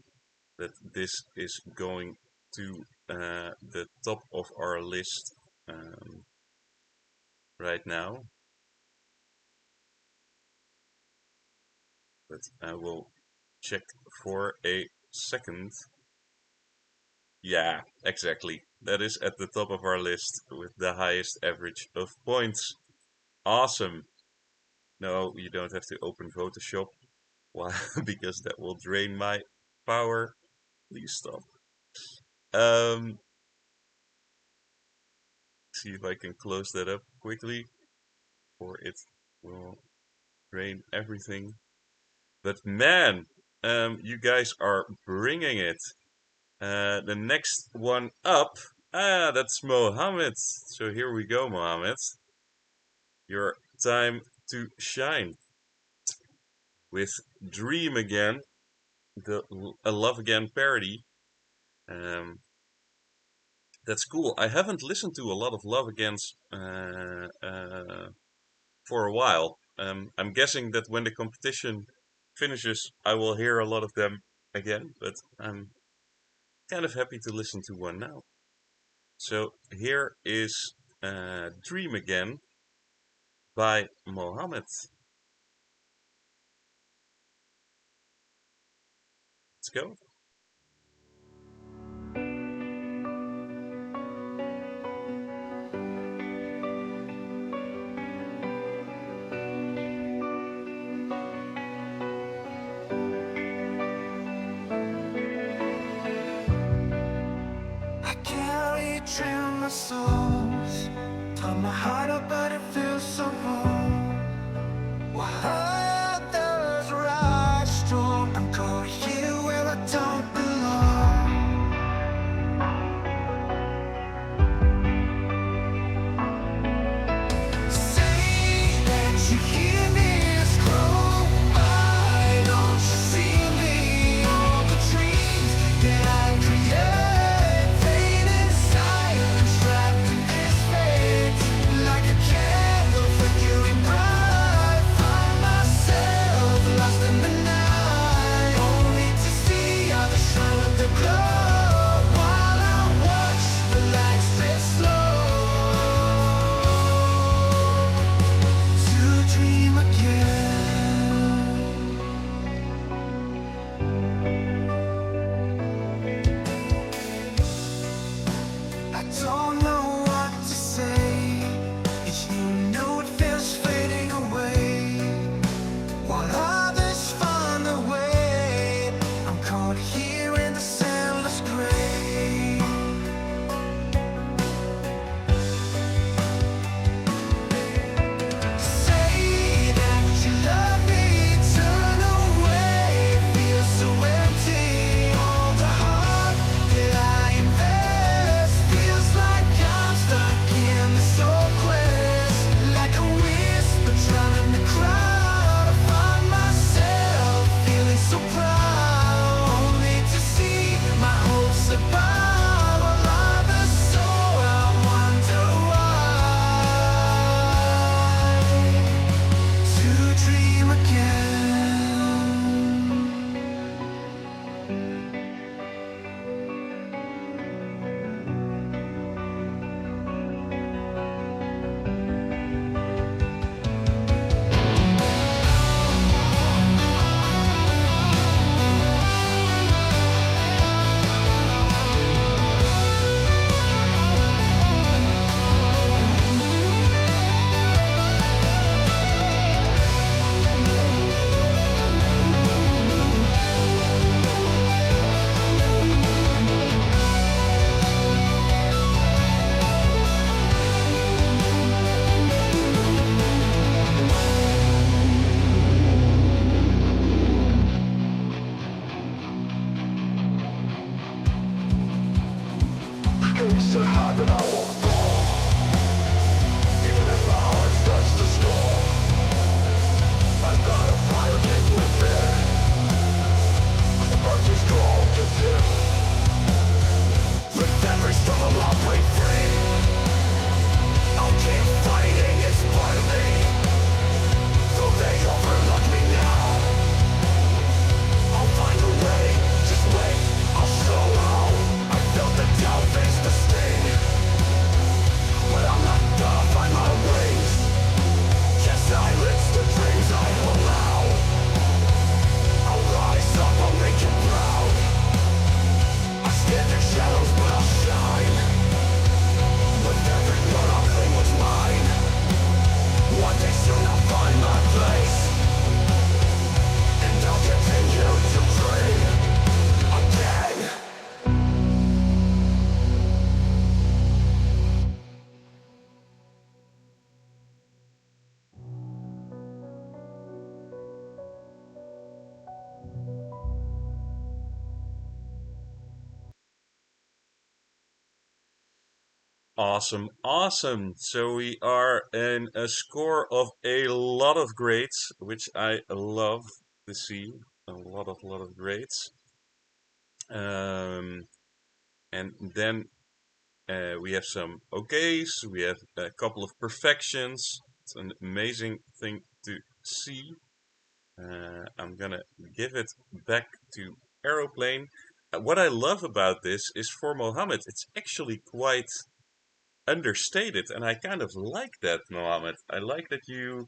that this is going to the top of our list right now. But I will check for a second. Yeah, exactly. That is at the top of our list with the highest average of points. Awesome. No, you don't have to open Photoshop. Why? Because that will drain my power. Please stop. See if I can close that up quickly, or it will drain everything. But man, you guys are bringing it. The next one up, that's Mohammed. So here we go, Mohammed. Your time to shine with Dream Again, the a Love Again parody. That's cool. I haven't listened to a lot of Love Again's for a while. I'm guessing that when the competition finishes, I will hear a lot of them again, but I'm kind of happy to listen to one now. So here is Dream Again by Mohammed. Let's go. I carry trim my souls, turn my heart up, but it feels so wrong. While others ride strong, I'm caught here where I don't belong. Say that you hear me scroll by, don't you see me? All the dreams that I create, fade in silence, trapped in this fate. Like a candle flickering bright, find my Awesome, awesome. So we are in a score of a lot of greats, which I love to see. A lot of greats. Um, and then we have some okays, we have a couple of perfections. It's an amazing thing to see. I'm gonna give it back to Aeroplane. What I love about this is for Mohammed, it's actually quite understated, and I kind of like that, Mohammed. I like that you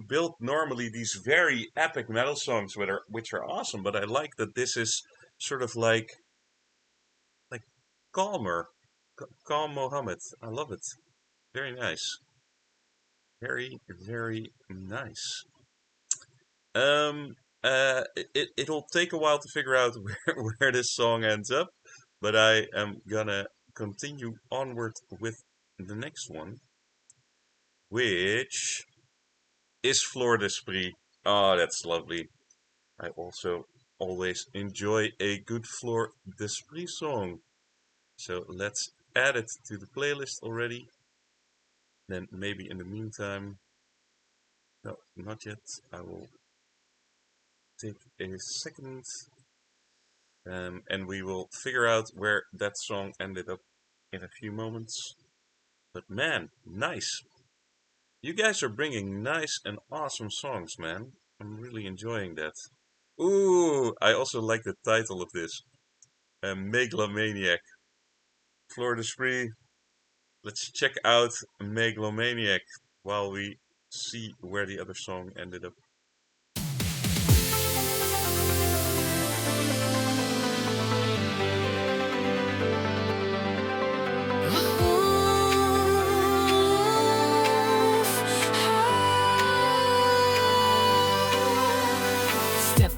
build normally these very epic metal songs which are awesome, but I like that this is sort of like calmer, calm Mohammed. I love it. Very nice. Very, very nice. Um, it'll take a while to figure out where this song ends up, but I am gonna continue onward with the next one, which is Flor d'Esprit. Oh, that's lovely. I also always enjoy a good Flor d'Esprit song. So let's add it to the playlist already. Then maybe in the meantime, no, not yet. I will take a second, and we will figure out where that song ended up in a few moments. But man, nice. You guys are bringing nice and awesome songs, man. I'm really enjoying that. Ooh, I also like the title of this. Megalomaniac. Flor d'Esprit. Let's check out Megalomaniac while we see where the other song ended up.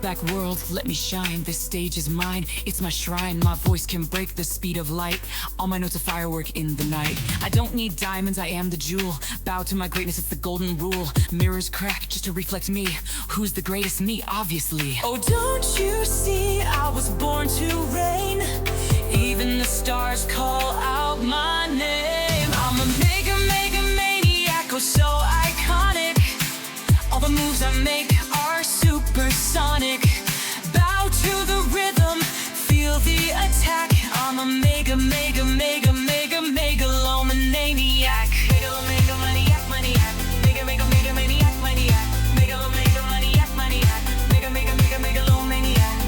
Back world, let me shine. This stage is mine, it's my shrine. My voice can break the speed of light. All my notes are firework in the night. I don't need diamonds, I am the jewel. Bow to my greatness, it's the golden rule. Mirrors crack just to reflect me. Who's the greatest? Me, obviously. Oh, don't you see I was born to reign? Even the stars call out my name. I'm a mega, mega maniac, oh so iconic. All the moves I make are supersonic. Bow to the rhythm, feel the attack. I'm a mega, mega, mega, mega, megalomaniac. Megalomaniac, maniac. Mega, mega, mega, maniac, maniac. Megalomaniac, maniac. Mega, mega, mega, megalomaniac.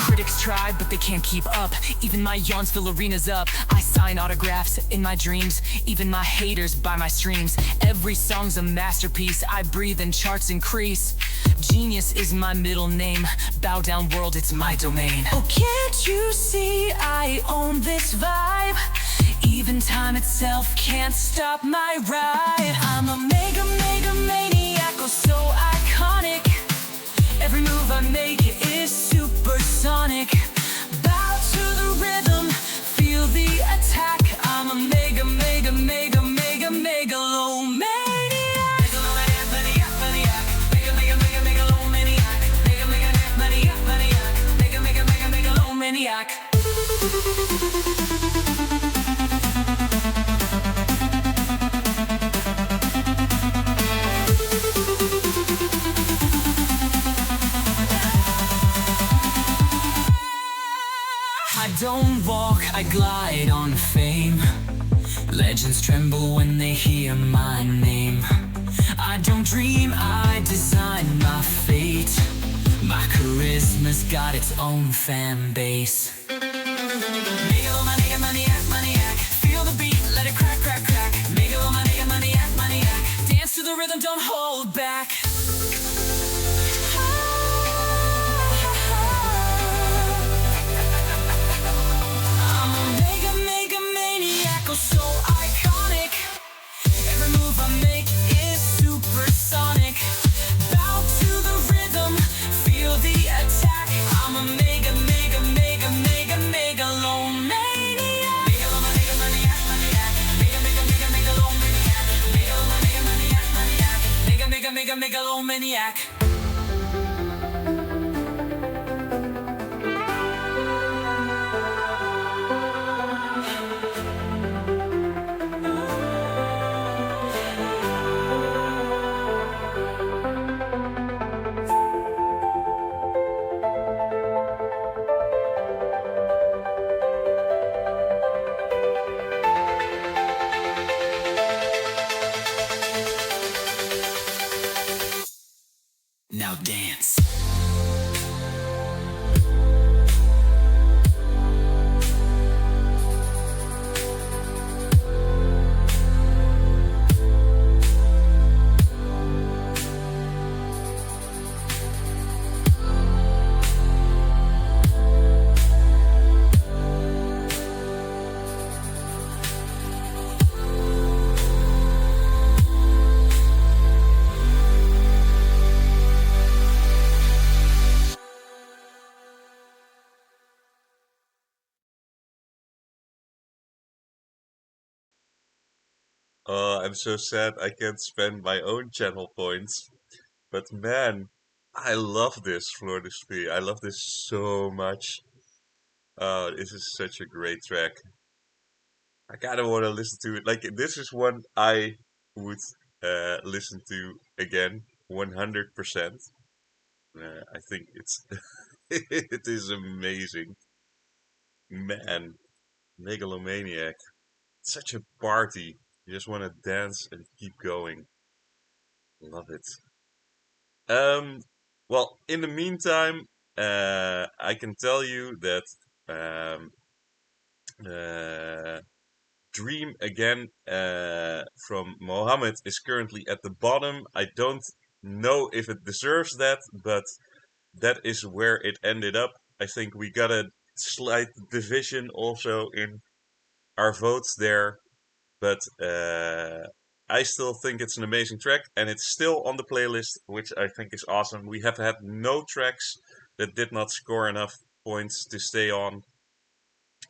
Critics try, but they can't keep up. Even my yawns fill arenas up. I sign autographs in my dreams. Even my haters buy my streams. Every song's a masterpiece. I breathe and charts increase. Genius is my middle name. Bow down world, it's my domain. Oh, can't you see I own this vibe? Even time itself can't stop my ride. I'm a mega, mega maniac, oh so iconic. Every move I make is supersonic. Bow to the rhythm, feel the attack. I'm a mega, mega, mega, mega, megalomaniac. Megalomaniac, maniac, maniac. Mega, mega, mega, megalomaniac. Mega, mega, maniac, maniac. Mega, mega, mega, megalomaniac. I don't walk, I glide on fame. Legends tremble when they hear my name. I don't dream, I design my fate. My charisma's got its own fan base. Megalomaniac, maniac, maniac. Feel the beat, let it crack, crack, crack. Megalomaniac, maniac, maniac. Dance to the rhythm, don't hold back. So iconic. Every move I make is supersonic. Bow to the rhythm, feel the attack. I'm a mega, mega, mega, mega, megalomaniac. Megalomaniac, maniac, maniac. Mega, mega, mega, megalomaniac. Megalomaniac, maniac, maniac. Mega, mega, mega, megalomaniac. Oh, I'm so sad I can't spend my own channel points. But man, I love this Fleur de Spee. I love this so much. Oh, this is such a great track. I kind of want to listen to it. Like, this is one I would listen to again, 100%. I think it's it is amazing. Man, Megalomaniac. Such a party. You just want to dance and keep going. Love it. Um, well, in the meantime, I can tell you that um, uh, Dream again from Mohammed is currently at the bottom. I don't know if it deserves that, but that is where it ended up. I think we got a slight division also in our votes there, but I still think it's an amazing track, and it's still on the playlist, which I think is awesome. We have had no tracks that did not score enough points to stay on,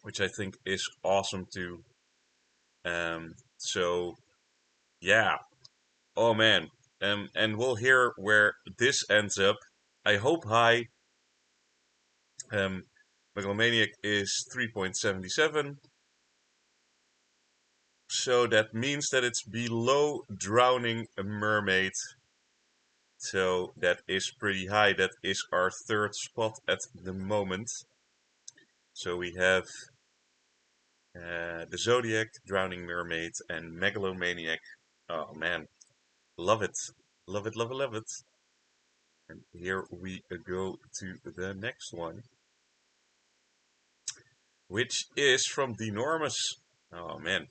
which I think is awesome too. So yeah, oh man, and we'll hear where this ends up. I hope high. Megalomaniac is 3.77. So that means that it's below Drowning a Mermaid. So that is pretty high. That is our third spot at the moment. So we have the Zodiac, Drowning Mermaid, and Megalomaniac. Oh man, love it. Love it, love it, love it. And here we go to the next one, which is from Denormous. Oh man,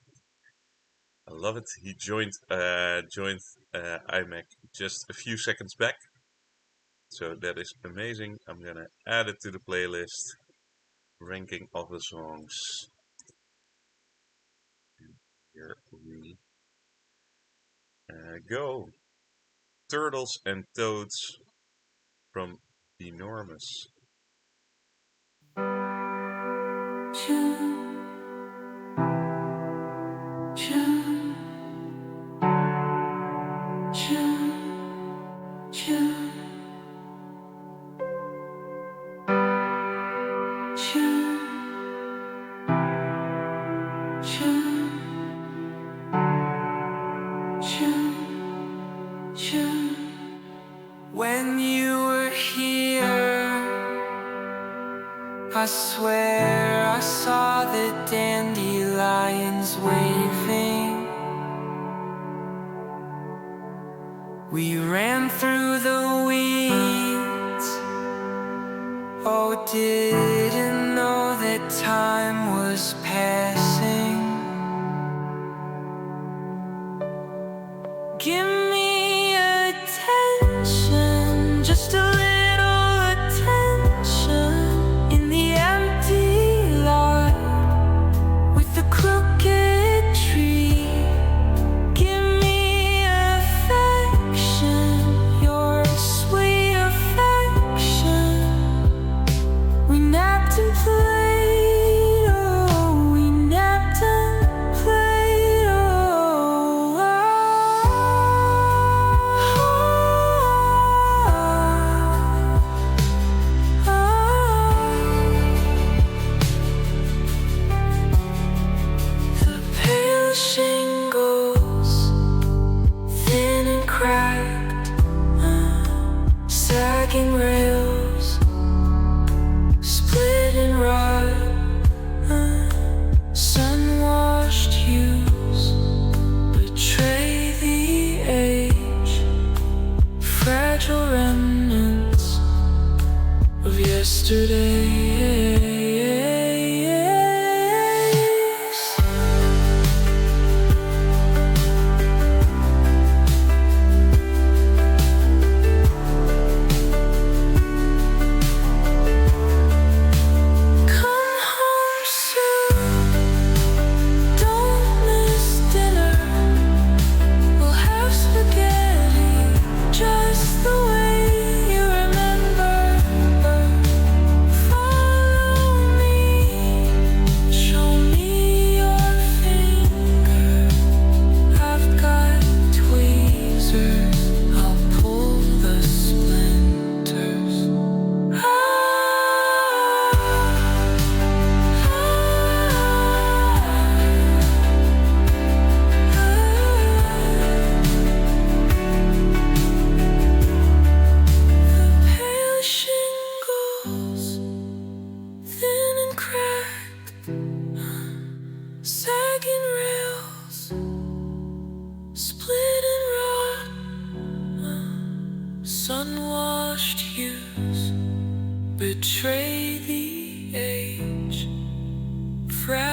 I love it. He joined IMAC just a few seconds back, so that is amazing. I'm gonna add it to the playlist. Ranking of the songs. And here we go. Turtles and Toads from Enormous. When you were here, I swear I saw the dandelions waving. We ran through the weeds. Oh, didn't know that time was passing. Give me attention, just a little attention in the empty lot with the crooked tree. Give me affection, your sweet affection. We napped and played, oh, we napped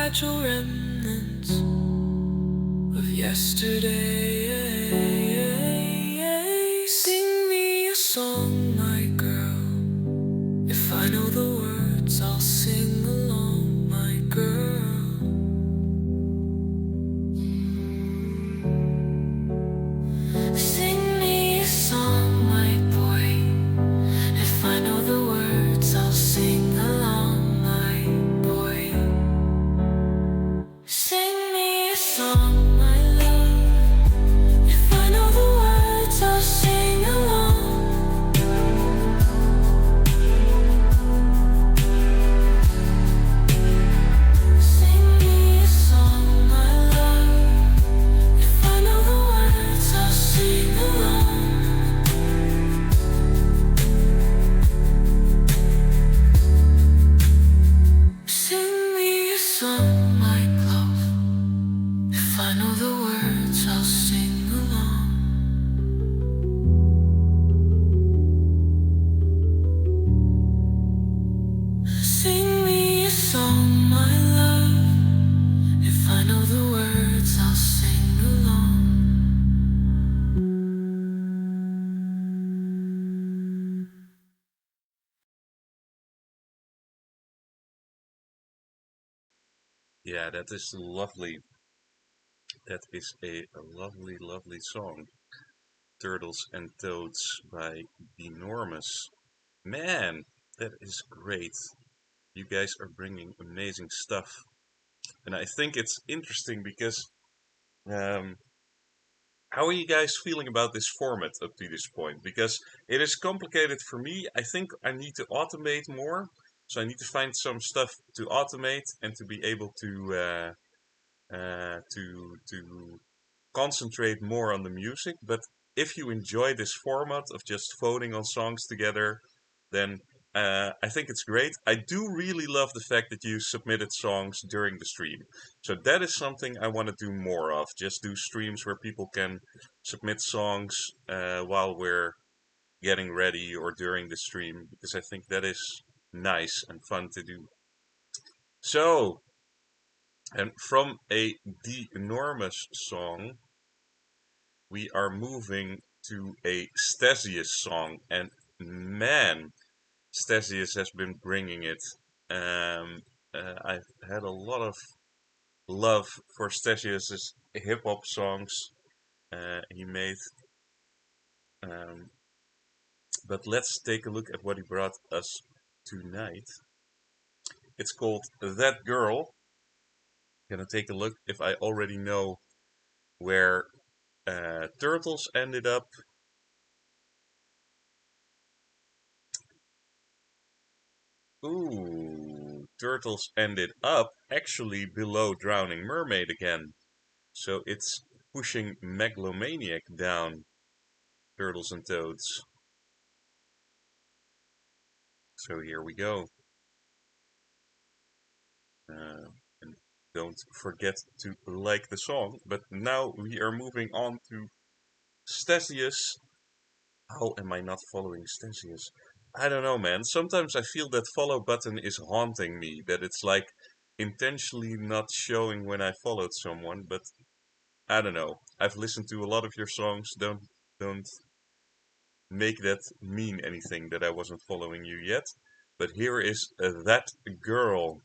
fragile remnants of yesterday. Sing me a song, my girl. If I know the words, I'll sing along, my girl. Sing me a song, my boy. If I know the words, I'll sing along, my boy. Sing me a song, my love. If I know the words, I'll sing along. Sing me a song, my love. If I know the words, I'll sing along. Sing me a song, my love. If I know the words, I'll sing along. Sing me a song, my love. If I know the words, I'll sing along. Yeah, that is lovely. That is a lovely, lovely song. Turtles and Toads by Enormous. Man, that is great. You guys are bringing amazing stuff. And I think it's interesting because um, how are you guys feeling about this format up to this point? Because it is complicated for me. I think I need to automate more. So I need to find some stuff to automate and to be able to concentrate more on the music. But if you enjoy this format of just voting on songs together, then I think it's great. I do really love the fact that you submitted songs during the stream. So that is something I want to do more of. Just do streams where people can submit songs while we're getting ready or during the stream, because I think that is nice and fun to do. So, and from a The Enormous song, we are moving to a Stasius song, and man, Stasius has been bringing it. I've had a lot of love for Stasius's hip hop songs he made. But let's take a look at what he brought us tonight. It's called That Girl. Gonna take a look if I already know where Turtles ended up. Ooh, Turtles ended up actually below Drowning Mermaid again. So it's pushing Megalomaniac down, Turtles and Toads. So here we go. And don't forget to like the song. But now we are moving on to Stasius. How am I not following Stasius? I don't know, man. Sometimes I feel that follow button is haunting me. That it's like intentionally not showing when I followed someone. But I don't know. I've listened to a lot of your songs. Don't make that mean anything that I wasn't following you yet. But here is That Girl.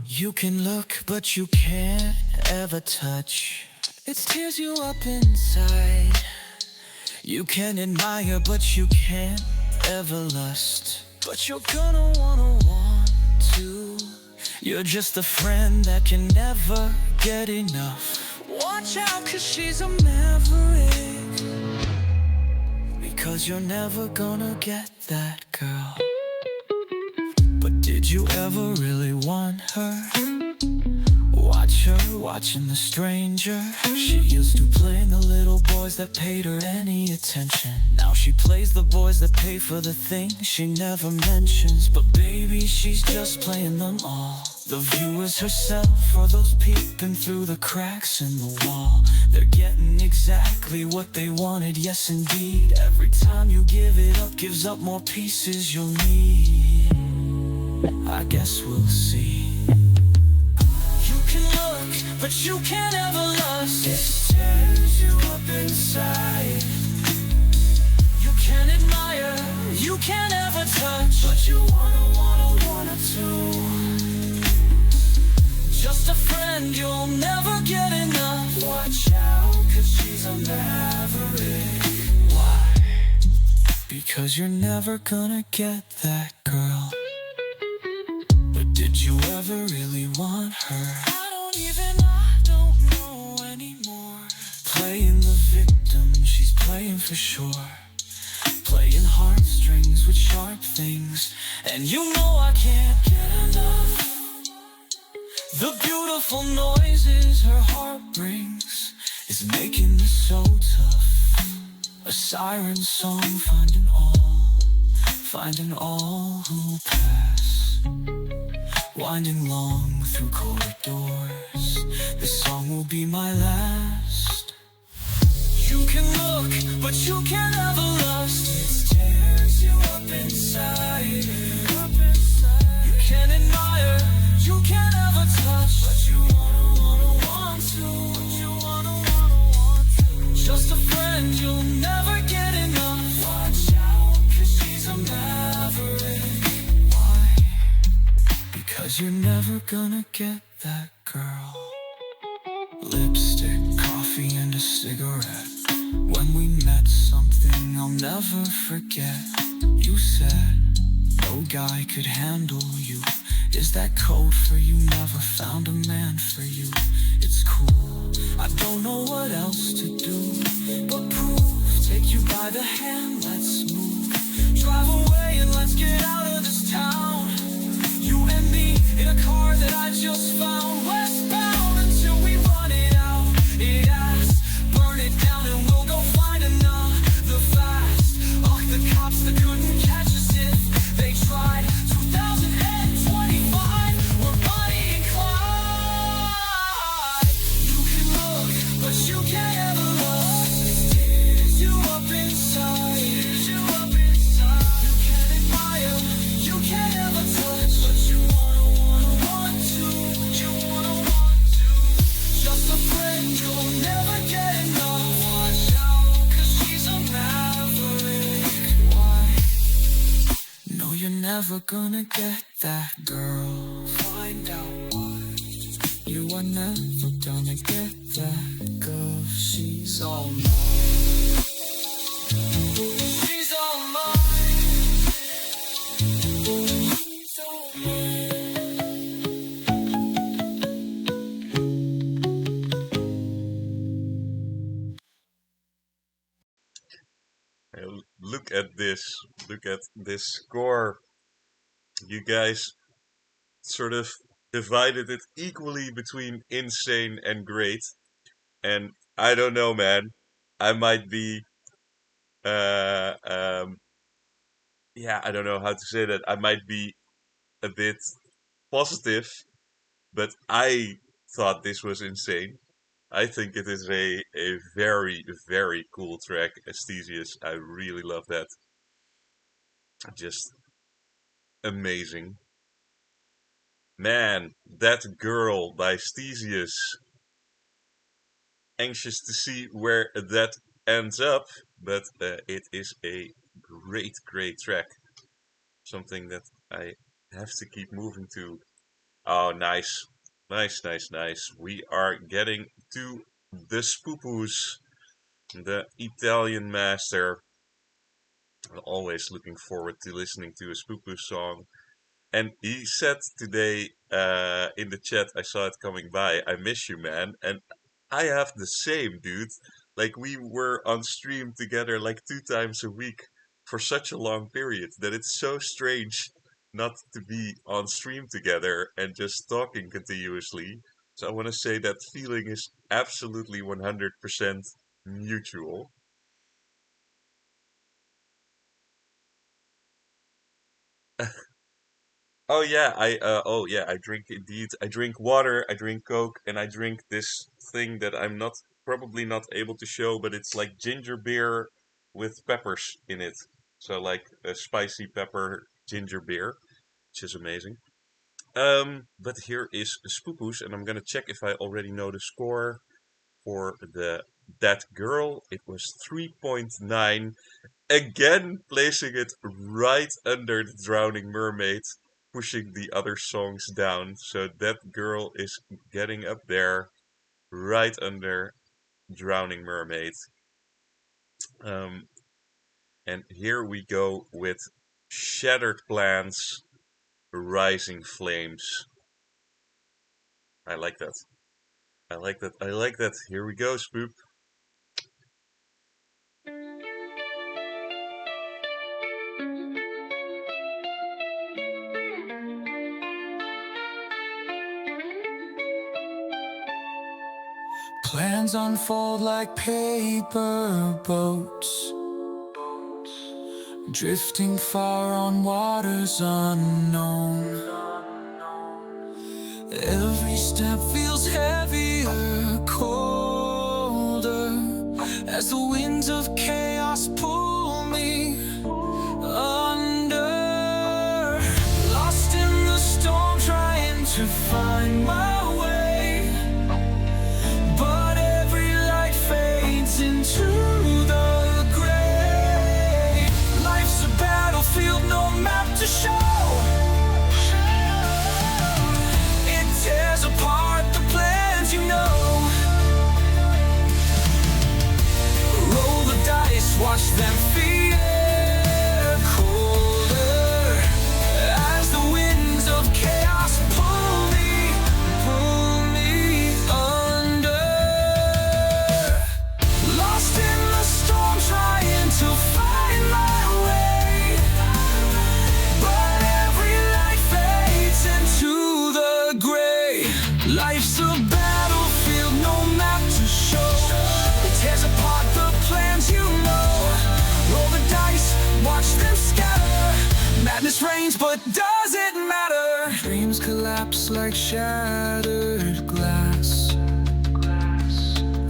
You can look, but you can't ever touch. It tears you up inside. You can admire, but you can't ever lust. But you're gonna want to. You're just a friend that can never get enough. Watch out, 'cause she's a maverick. Because you're never gonna get that girl. But did you ever really want her? Watch her watching The Stranger. She used to play the little boys that paid her any attention. Now she plays the boys that pay for the things she never mentions. But baby, she's just playing them all. The viewers herself, or those peeping through the cracks in the wall. They're getting exactly what they wanted, yes indeed. Every time you give it up gives up more pieces you'll need. I guess we'll see. You can look, but you can't ever lust. It tears you up inside. You can admire, you can't ever touch, but you wanna to. Just a friend, you'll never get enough. Watch out, cause she's a maverick. Why? Because you're never gonna get that girl. But did you ever really want her? I don't know anymore. Playing the victim, she's playing for sure. Playing heartstrings with sharp things. And you know I can't get enough. The beautiful noises her heart brings is making this so tough. A siren song finding all who pass. Winding long through corridors, this song will be my last. You can look, but you can't ever lust. It tears you up inside. You can admire, you can't ever touch, but you want to. Just a friend, you'll never get enough. Watch out, cause she's a maverick. Why? Because you're never gonna get that girl. Lipstick, coffee, and a cigarette. When we met, something I'll never forget. You said, no guy could handle you. Is that code for you? Never found a man for you. It's cool, I don't know what else to do but prove. Take you by the hand, let's move. Drive away and let's get out of this town. You and me in a car that I just found. Westbound until we run it out. It asks, burn it down and we'll go find another fast. Ugh, the cops that couldn't catch us if they tried. 2025, we're Bonnie and Clyde. You can look, but you can't ever lust. It tears you up inside. You can admire, you can't ever touch, but you want to. Just a friend, you'll never get enough. Watch out, cause she's a maverick. Why? No, you're never gonna get that girl. Find out why. You are never gonna get that girl. She's all mine. She's all mine. She's all mine. Look at this. Look at this score. You guys sort of divided it equally between insane and great. And I don't know, man. I might be, uh, um, yeah, I don't know how to say that. I might be a bit positive, but I thought this was insane. I think it is a very, very cool track, Aesthesius. I really love that. Just amazing. Man, That Girl by Aesthesius. Anxious to see where that ends up, but it is a great, great track. Something that I have to keep moving to. Oh, nice. Nice, nice, nice. We are getting to the Spoopus, the Italian master. I'm always looking forward to listening to a Spoopus song. And he said today in the chat, I saw it coming by, I miss you, man. And I have the same, dude. Like, we were on stream together like 2 times a week for such a long period that it's so strange not to be on stream together and just talking continuously. So I want to say that feeling is absolutely 100% mutual. Oh yeah, I drink indeed. I drink water, I drink Coke, and I drink this thing that I'm not probably not able to show, but it's like ginger beer with peppers in it. So like a spicy pepper ginger beer, which is amazing. But here is Spoopoo's, and I'm gonna check if I already know the score for the That Girl. It was 3.9, again placing it right under the Drowning Mermaid, pushing the other songs down. So That Girl is getting up there, right under Drowning Mermaid. Um, and here we go with Shattered Plans, Rising Flames. I like that. I like that. I like that. Here we go, Spoop. Plans unfold like paper boats, drifting far on waters unknown. Every step feels heavier, colder, as the winds of chaos pull me under. Lost in the storm, trying to find my way, but every light fades into the gray. Life's a battlefield, no map to show. It tears apart the plans you know. Roll the dice, watch them fear colder, as the winds of chaos pull me under. Lost in the storm, trying to find my way, but every light fades into the gray. Life's a battlefield, no map to show. It tears apart the plans you know. Roll the dice, watch them scatter. Madness reigns, but does it matter? Dreams collapse like shattered glass,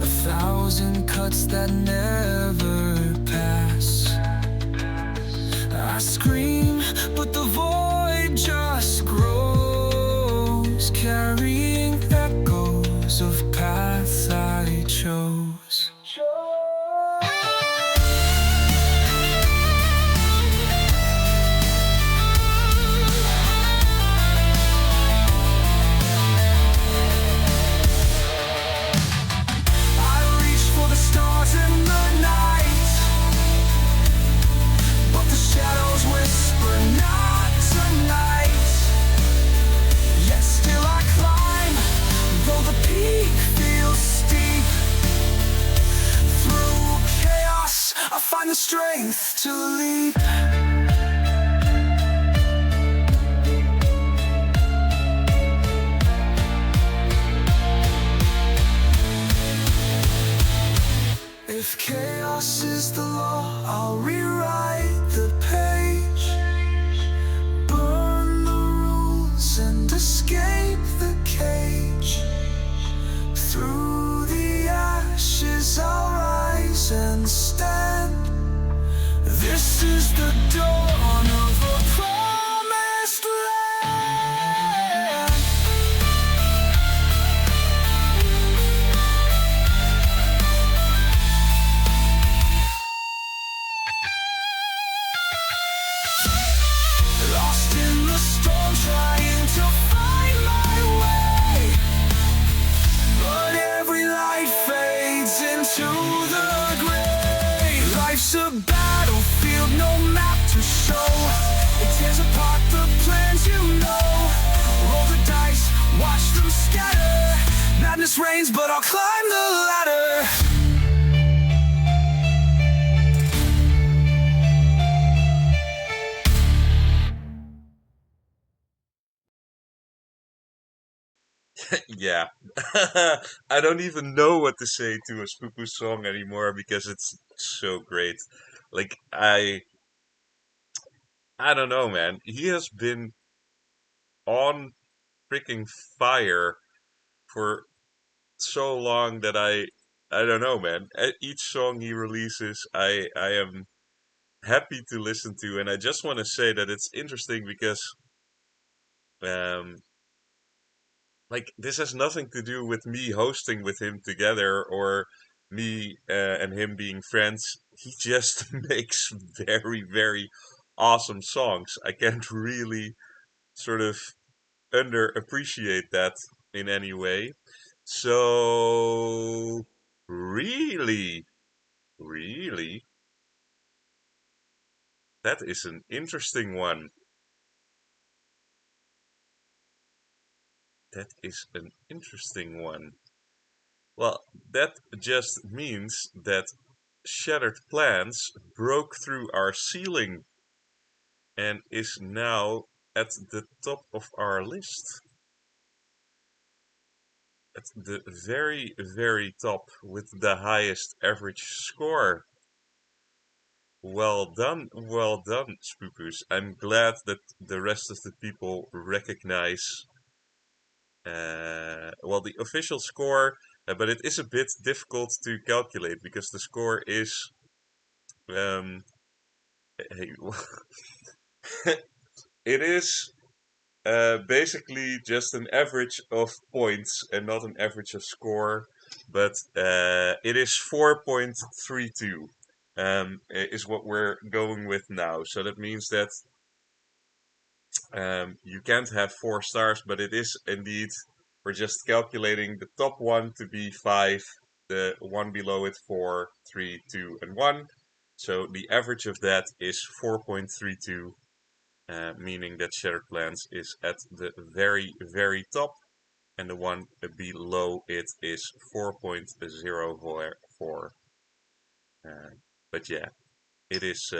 a thousand cuts that never pass. I scream, but the void just grows, carrying echoes of paths I chose. I reach for the stars in the night, but the shadows whisper, not tonight. Yet still I climb, though the peak feels steep. Through chaos, I find the strength to leap. If chaos is the law, I'll rewrite the page, burn the rules and escape the cage. Through the ashes I'll rise and stand. This is the dawn of a promised land. Lost in the storm, trying to find my way, but every light fades into the gray. Life's a battlefield, no map to show. It tears apart the plans you know. Roll the dice, watch them scatter. Madness reigns, but I'll climb the ladder. Yeah. I don't even know what to say to a Spoopoo song anymore because it's so great. Like I don't know, man. He has been on freaking fire for so long that I don't know, man. Each song he releases, I am happy to listen to. And I just want to say that it's interesting because, um, like, this has nothing to do with me hosting with him together or me and him being friends. He just makes very, very awesome songs. I can't really sort of underappreciate that in any way. So, really, really, that is an interesting one. That is an interesting one. Well, that just means that Shattered Plans broke through our ceiling and is now at the top of our list. At the very, very top with the highest average score. Well done, Spoopus. I'm glad that the rest of the people recognize, well, the official score, but it is a bit difficult to calculate because the score is, hey, it is basically just an average of points and not an average of score, but it is 4.32 is what we're going with now. So that means that you can't have 4 stars, but it is indeed, we're just calculating the top one to be 5, the one below it 4, 3, 2, and 1. So the average of that is 4.32. Meaning that Shattered Plans is at the very, very top, and the one below it is 4.04. But yeah, it is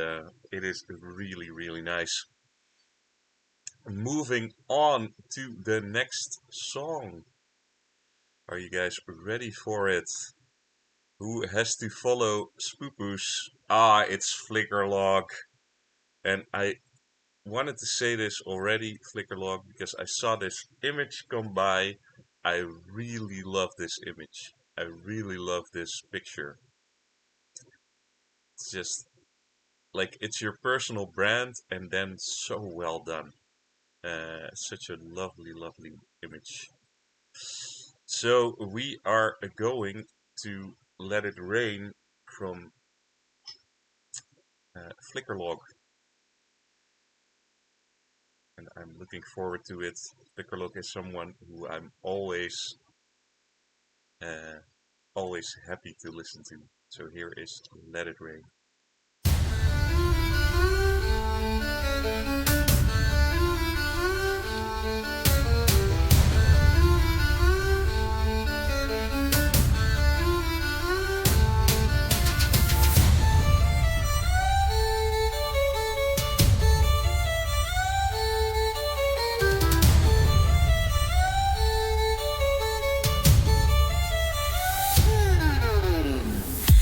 really, really nice. Moving on to the next song. Are you guys ready for it? Who has to follow Spoopus? It's Flickerlog. And I wanted to say this already, Flickerlog, because I saw this image come by. I really love this image. I really love this picture. It's just like it's your personal brand and then so well done. Such a lovely, lovely image. So we are going to Let It Rain from Flickerlog. And I'm looking forward to it. Flickerlog is someone who I'm always happy to listen to. So here is Let It Rain.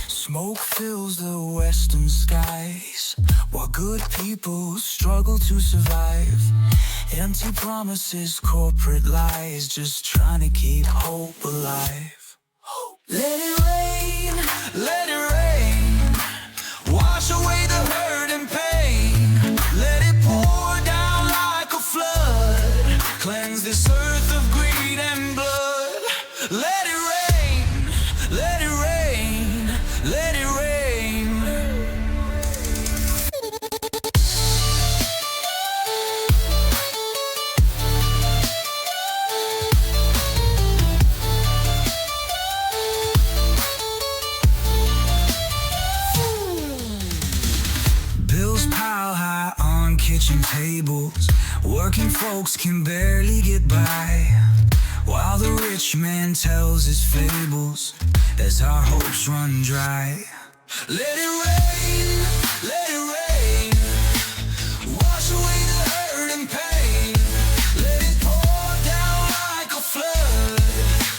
Smoke fills the western skies while good people struggle to survive. Empty promises, corporate lies, just trying to keep hope alive. Let it rain, let it rain. Wash away the hurt and pain. Let it pour down like a flood. Cleanse this earth of greed and blood. Let it rain, let it rain, let it rain. Bills pile high on kitchen tables. Working folks can barely get by, while the rich man tells his fables as our hopes run dry. Let it rain, let it rain. Wash away the hurt and pain. Let it pour down like a flood.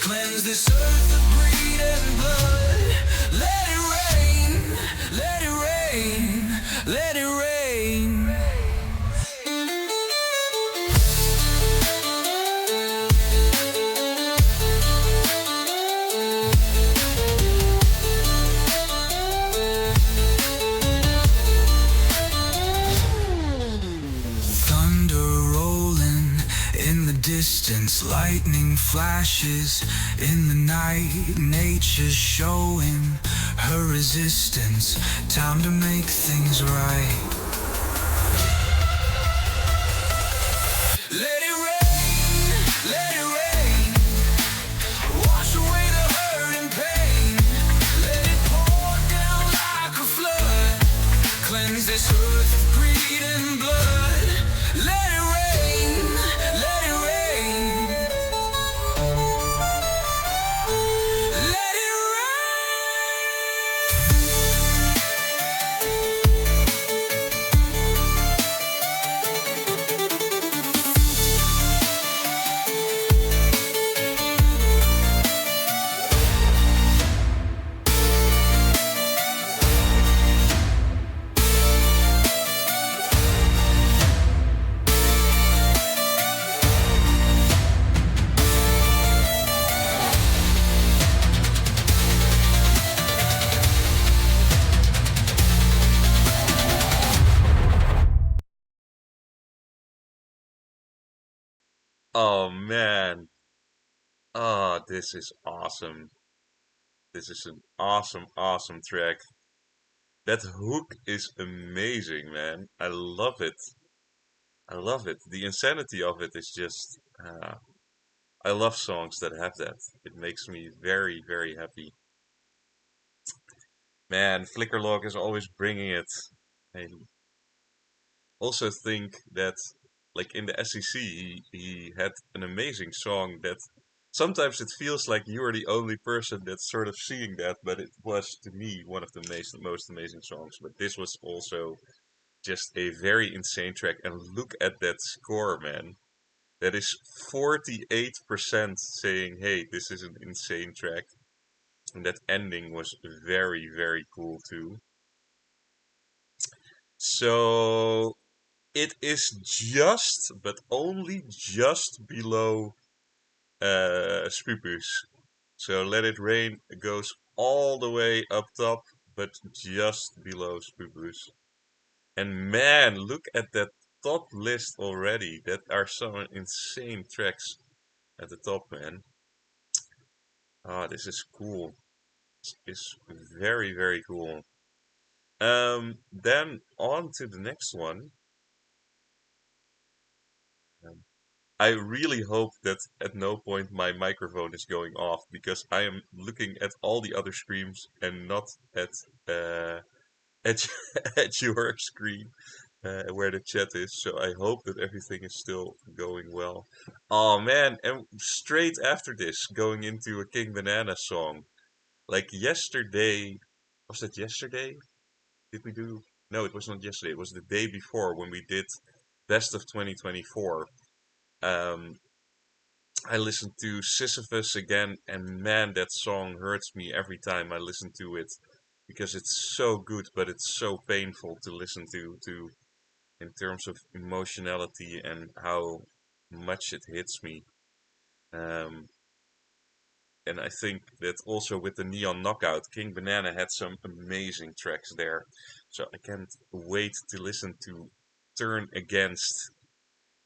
Cleanse this earth of greed and blood. Let it rain, let it rain, let it rain. distance, lightning flashes in the night. Nature's showing her resistance. Time to make things right. Let it rain, let it rain. Wash away the hurt and pain. Let it pour down like a flood. Cleanse this earth of greed and blood. Let it rain, let it rain. Let it Oh man. Oh, this is awesome. This is an awesome, awesome track. That hook is amazing, man. I love it. I love it. The insanity of it is just. I love songs that have that. It makes me very, very happy. Man, Flickerlog is always bringing it. I also think that, like in the SEC, he had an amazing song that sometimes it feels like you are the only person that's sort of seeing that, but it was to me one of the most amazing songs. But this was also just a very insane track. And look at that score, man. That is 48% saying, hey, this is an insane track. And that ending was very, very cool too. So it is just, but only just below Spupus. So Let It Rain goes all the way up top, but just below Spupus. And man, look at that top list already. That are some insane tracks at the top, man. Ah, this is cool. This is very, very cool. Then on to the next one. I really hope that at no point my microphone is going off because I am looking at all the other streams and not at at, at your screen where the chat is. So I hope that everything is still going well. Oh man, and straight after this, going into a King Banana song. Like yesterday, was that yesterday? Did we do? No, it was not yesterday. It was the day before when we did Best of 2024. I listened to Sisyphus again, and man, that song hurts me every time I listen to it because it's so good, but it's so painful to listen to in terms of emotionality and how much it hits me. And I think that also with the Neon Knockout, King Banana had some amazing tracks there. So I can't wait to listen to Turn Against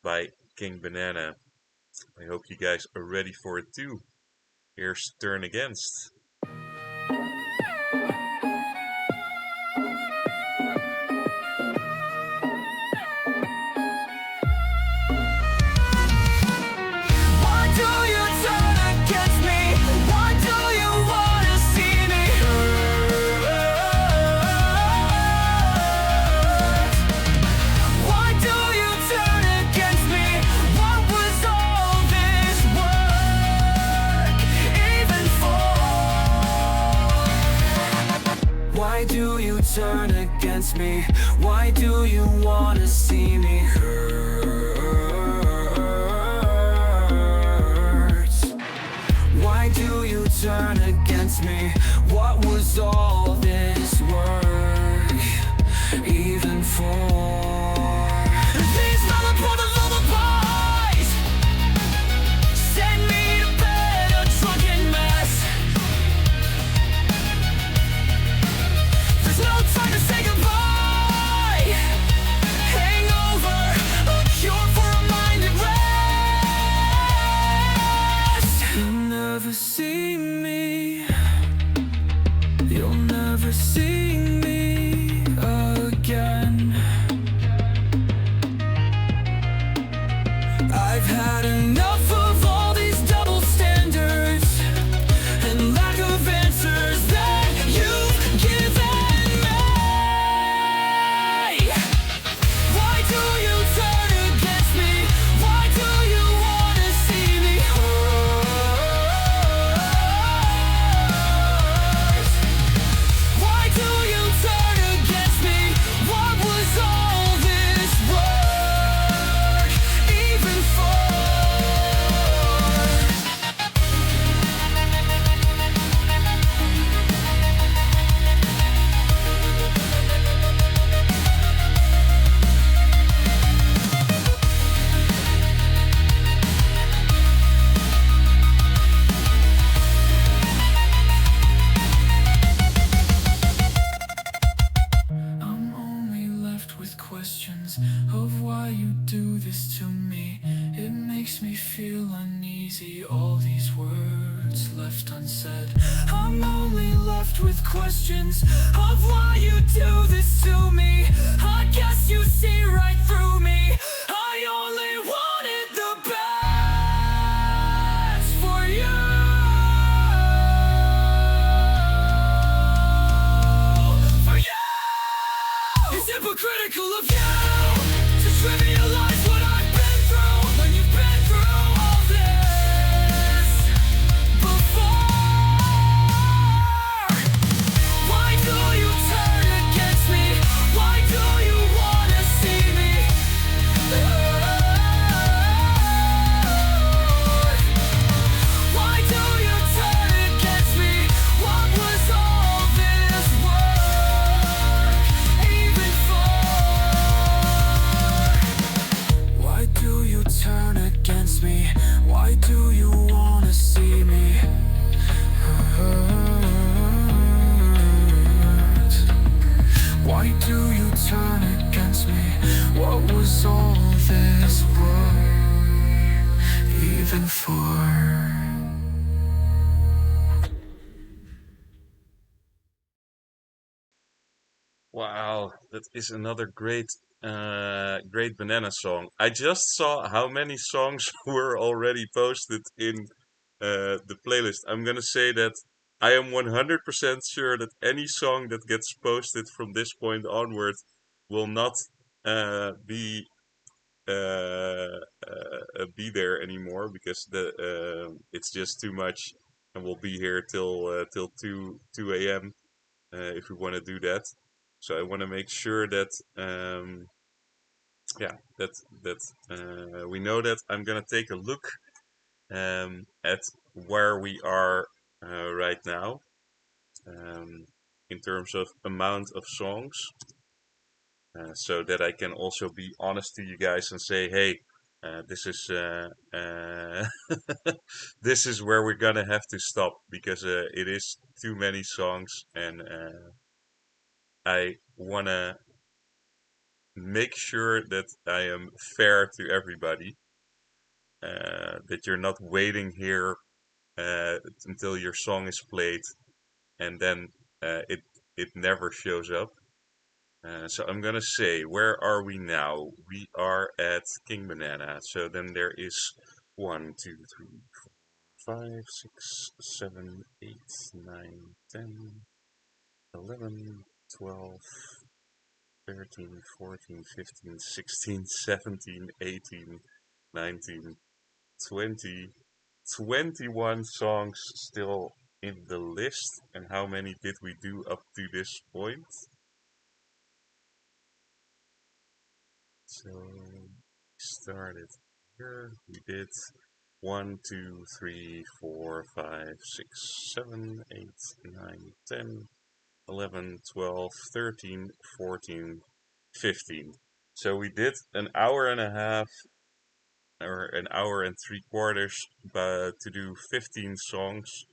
by King Banana. I hope you guys are ready for it too. Here's Turn Against. Turn against me. Why do you wanna see me hurt? Why do you turn against me? What was all this work even for? These melancholy lullabies send me to bed a drunken mess. No time to say goodbye. Hangover, a cure for a mind at rest. had enough of all these double standards and lack of answers that you've given me. Why do you turn against me? Why do you wanna see me hurt? Why do you turn against me? What was all this work even for? I'm only left with questions of why you do this to me. It makes me feel uneasy, all these words left unsaid. I'm only left with questions of why you do this to me. I guess you see right through me. I only wanted the best for you. For you. It's hypocritical of you to trivialize what I've been through when you've been through all this before. Why do you turn against me? Why do you wanna see me hurt? Why do you turn against me? What was all this work even for? Why do you turn against me? Why do you wanna see me hurt? Why do you turn against me? What was all this work even for? Wow, that is another great Banana song. I just saw how many songs were already posted in the playlist. I'm gonna say that I am 100% sure that any song that gets posted from this point onward will not be be there anymore because it's just too much, and we'll be here till 2 a.m. If we want to do that. So I want to make sure that yeah that we know that. I'm gonna take a look at where we are right now in terms of amount of songs, so that I can also be honest to you guys and say, hey, this is this is where we're gonna have to stop because it is too many songs, and I wanna make sure that I am fair to everybody. That you're not waiting here until your song is played and then it never shows up. So I'm gonna say, where are we now? We are at King Banana. So then there is 1, 2, 3, 4, 5, 6, 7, 8, 9, 10, 11, 12, 13, 14, 15, 16, 17, 18, 19, 20, 21 songs still in the list. And how many did we do up to this point? So we started here. We did 1, 2, 3, 4, 5, 6, 7, 8, 9, 10, 11, 12, 13, 14, 15. So we did an hour and a half or an hour and 3/4 to do 15 songs.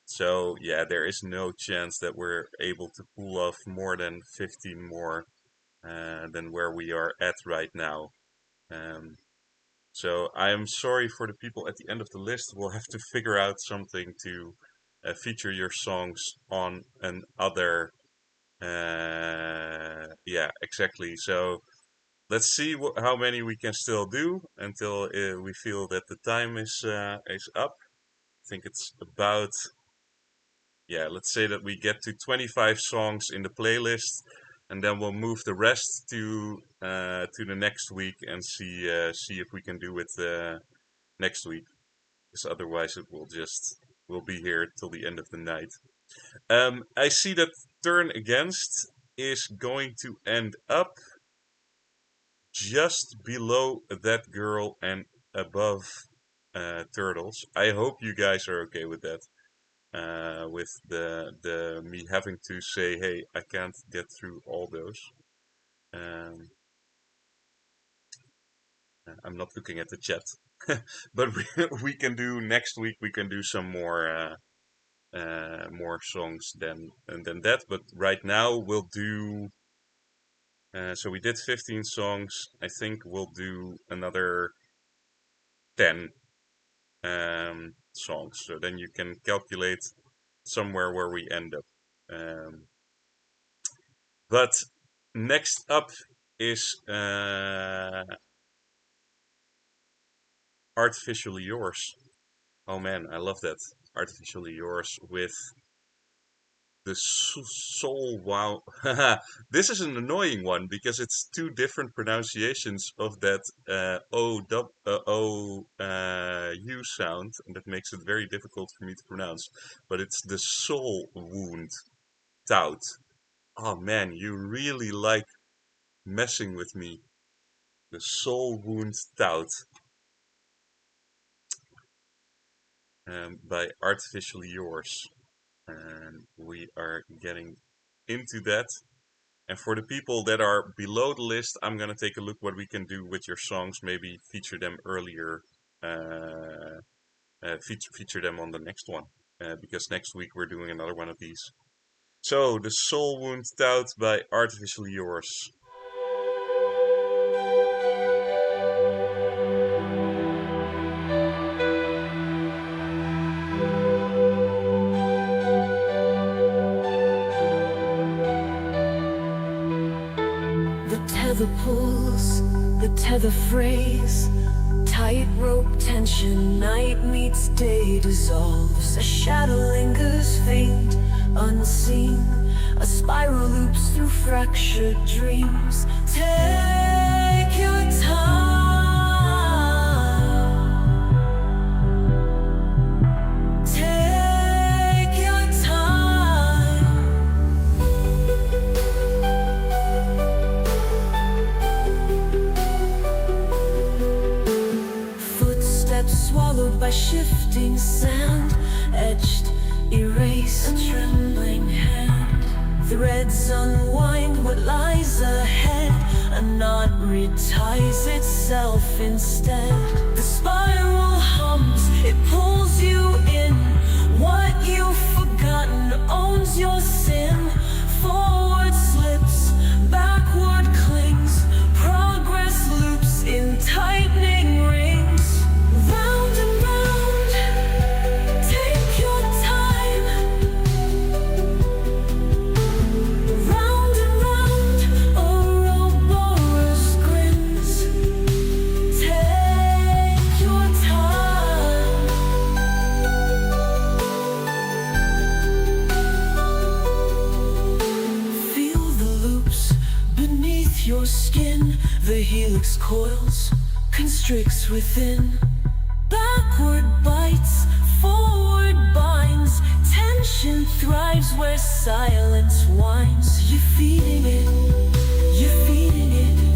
So yeah, there is no chance that we're able to pull off more than 15 more than where we are at right now. Um, so I am sorry for the people at the end of the list. We'll have to figure out something to feature your songs on another. Yeah, exactly. So let's see how many we can still do until we feel that the time is up. I think it's about, yeah, let's say that we get to 25 songs in the playlist, and then we'll move the rest to the next week and see if we can do it next week. Because otherwise it will be here till the end of the night. I see that Turn Against is going to end up just below That Girl and above Turtles. I hope you guys are okay with that. With the me having to say, hey, I can't get through all those. I'm not looking at the chat, but we can do next week. We can do some more songs than that. But right now we'll do. So we did 15 songs. I think we'll do another 10 songs. So then you can calculate somewhere where we end up. But next up is Artificially Yours. Oh man, I love that. Artificially Yours with the soul. Wow. This is an annoying one because it's two different pronunciations of that U sound, and that makes it very difficult for me to pronounce. But it's the Soul Wound Tout. Oh man, you really like messing with me. The Soul Wound Tout. By Artificially Yours. And we are getting into that. And for the people that are below the list, I'm going to take a look what we can do with your songs. Maybe feature them earlier. Feature them on the next one. Because next week we're doing another one of these. So, The Soul Wound Tout by Artificially Yours. The pulls, the tether phrase, tightrope tension, night meets day dissolves. A shadow lingers faint, unseen. A spiral loops through fractured dreams. Take your time. Take your time. Footsteps swallowed by shifting sand, etched, erased, a trembling hand. Threads unwind what lies ahead. A knot reties itself instead. The spiral hums, it pulls you in. What you've forgotten owns your sin. Forward slips, backward clings. Progress loops in tightening rings. Round and round, take your time. Round and round, Ouroboros grins. Take your time. Feel the loops beneath your skin. The helix coils, constricts within. Backward bites, forward binds. Tension thrives where silence winds. You're feeding it,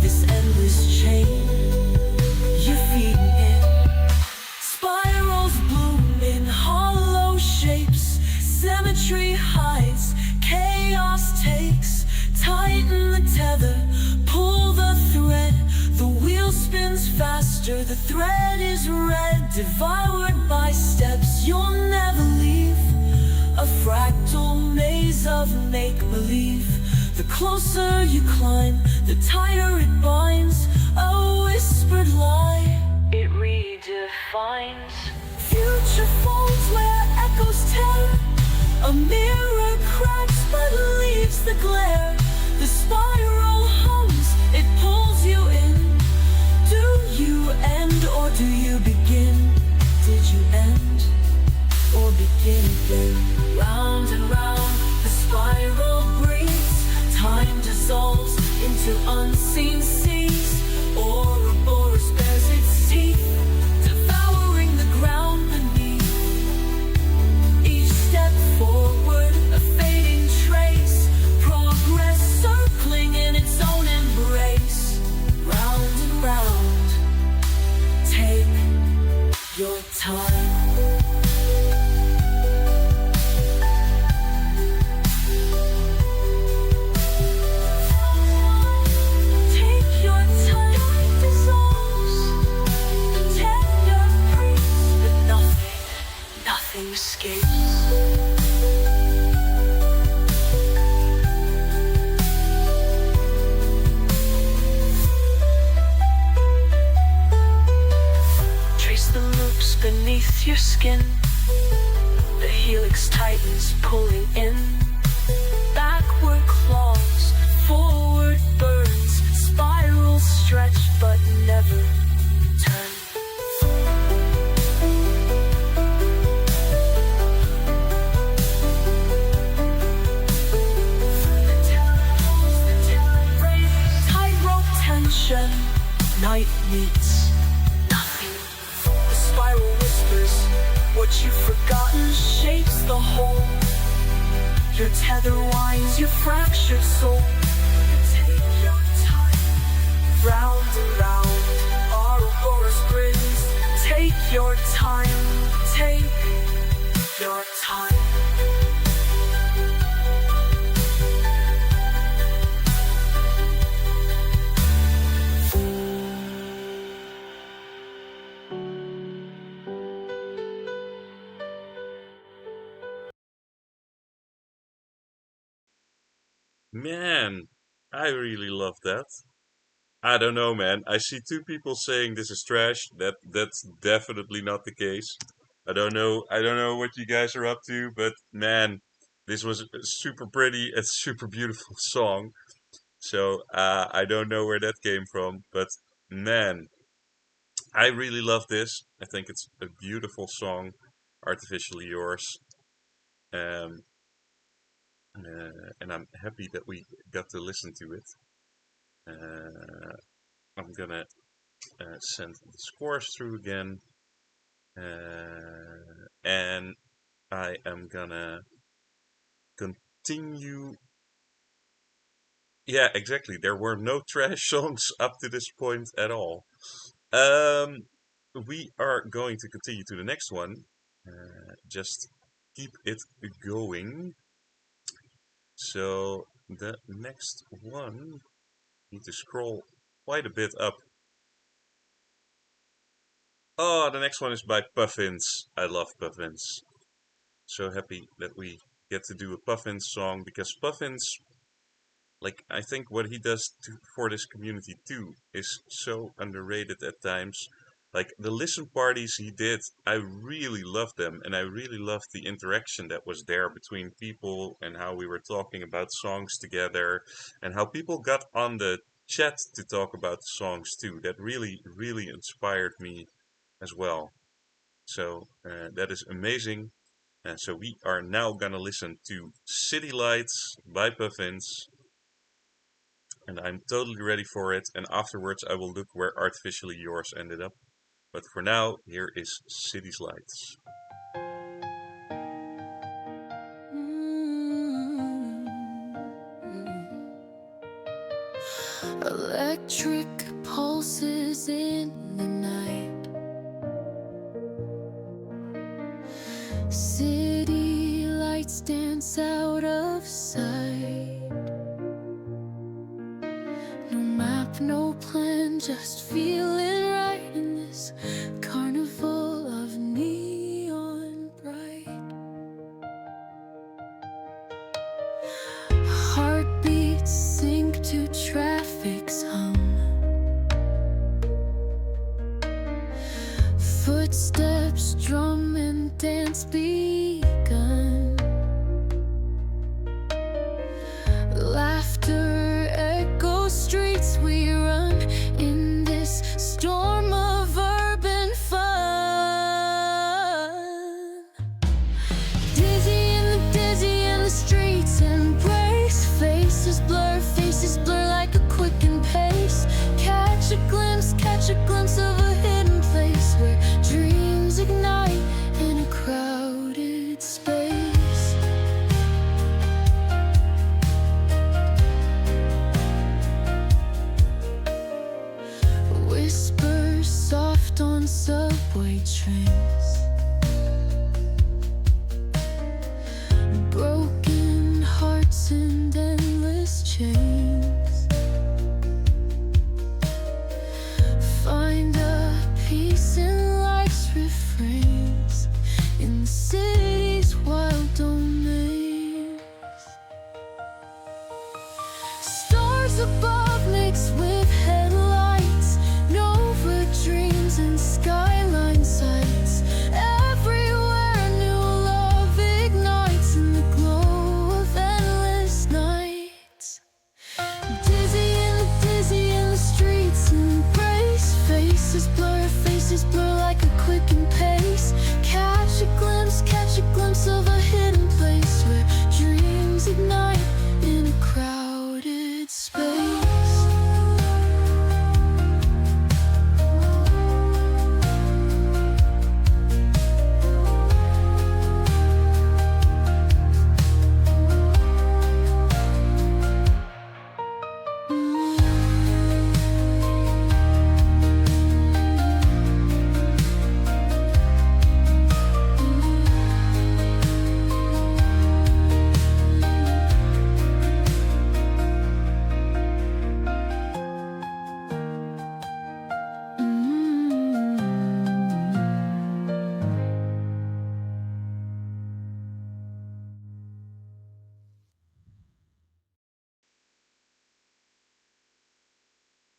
this endless chain. You're feeding it. Spirals bloom in hollow shapes. Symmetry hides, chaos takes. Tighten the tether, pull the thread. The wheel spins faster, the thread is red. Devoured by steps you'll never leave. A fractal maze of make-believe. The closer you climb, the tighter it binds. A whispered lie, it redefines. Future folds where echoes tear. A mirror cracks but leaves the glare. The spiral hums, it pulls you in. you end or begin again? Round and round the spiral breathes. Time dissolves into unseen seas. Ouroboros bears its teeth, devouring the ground beneath. Each step forward, a fading trace. Progress circling in its own embrace. Round and round, take your time. Take your time, life dissolves. The tender breeze, but nothing escapes. Trace the loops beneath your skin. The helix tightens, pulling in. Backward claws, forward burns. Spirals stretch but never turn. Tightrope tension, night meets nothing. The spiral whispers, what you've forgotten shapes the whole. Your tether winds your fractured soul. Take your time, round and round, Ouroboros grins. Take your time, take your time. Man, I really love that. I don't know, man. I see two people saying this is trash. That's definitely not the case. I don't know. I don't know what you guys are up to, but man, this was a super pretty and super beautiful song. So I don't know where that came from, but man, I really love this. I think it's a beautiful song, "Artificially Yours," um, and I'm happy that we got to listen to it. Uh, I'm gonna send the scores through again, and I am gonna continue. Yeah, exactly. There were no trash songs up to this point at all. Um, we are going to continue to the next one. Just keep it going. So the next one, need to scroll quite a bit up. Oh, the next one is by Puffins. I love Puffins. So happy that we get to do a Puffins song because Puffins, like, I think what he does for this community too is so underrated at times. Like the listen parties he did, I really loved them, and I really loved the interaction that was there between people and how we were talking about songs together, and how people got on the chat to talk about the songs too. That really, really inspired me as well. So that is amazing. And so we are now gonna listen to City Lights by Puffins, and I'm totally ready for it. And afterwards, I will look where Artificially Yours ended up. But for now, here is City's Lights. Electric pulses in the night. City lights dance out of sight. No map, no plan, just feeling right in this carnival of neon bright. Heartbeats sync to traffic's hum. Footsteps drum and dance begun. Laughter echoes streets we run in this storm of urban fun. subway trains. Broken hearts and endless chains. Find a peace in life's refrains, in the city's wild domains. Stars above mixed with headlights, Nova dreams and skyline sights. Everywhere new love ignites in the glow of endless nights. Dizzy in the streets, embrace faces blur like a quickened pace. Catch a glimpse of a hidden place where dreams ignite in a crowded space.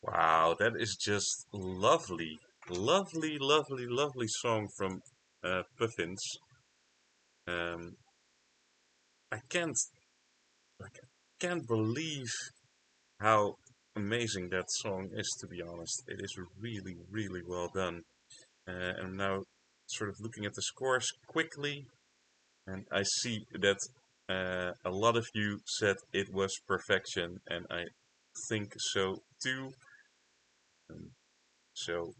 Wow, that is just lovely. Lovely, lovely, lovely song from Puffins. Um, I can't, like, I can't believe how amazing that song is, to be honest. It is really, really well done. And I'm now sort of looking at the scores quickly, and I see that a lot of you said it was perfection, and I think so too. So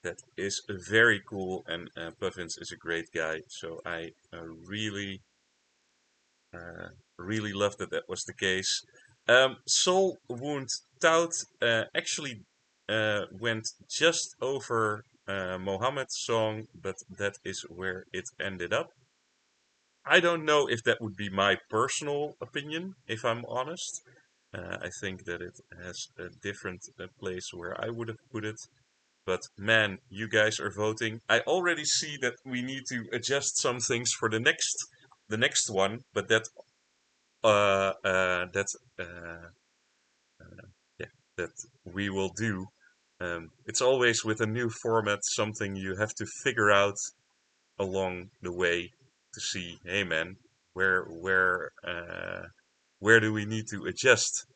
that is very cool, and Puffins is a great guy. So I really, really love that that was the case. Soul Wound Tout actually went just over Mohammed's song, but that is where it ended up. I don't know if that would be my personal opinion, if I'm honest. I think that it has a different place where I would have put it. But man, you guys are voting. I already see that we need to adjust some things for the next one, but that uh uh that uh, yeah, that we will do. It's always with a new format something you have to figure out along the way to see, hey man, where do we need to adjust?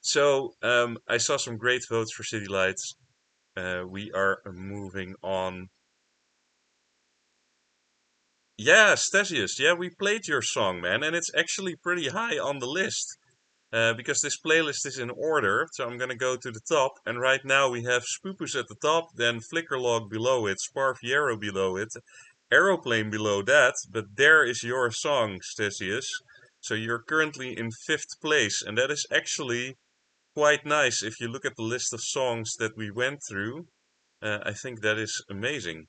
So I saw some great votes for City Lights. We are moving on. Yeah, Stasius, yeah, we played your song, man, and it's actually pretty high on the list. Because this playlist is in order, so I'm gonna go to the top, and right now we have Spoopus at the top, then Flickerlog below it, Sparfiero below it, Aeroplane below that, but there is your song, Stasius. So you're currently in 5th place, and that is actually quite nice if you look at the list of songs that we went through. I think that is amazing.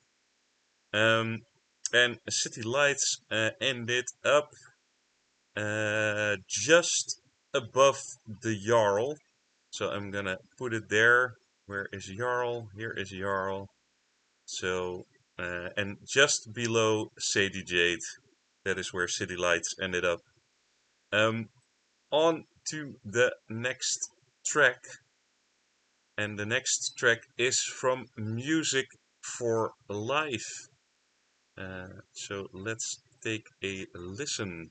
And City Lights ended up just above the Jarl. So I'm gonna put it there. Where is Jarl? Here is Jarl. So, and just below Sadie Jade. That is where City Lights ended up. On to the next track. And the next track is from Music for Life. So let's take a listen.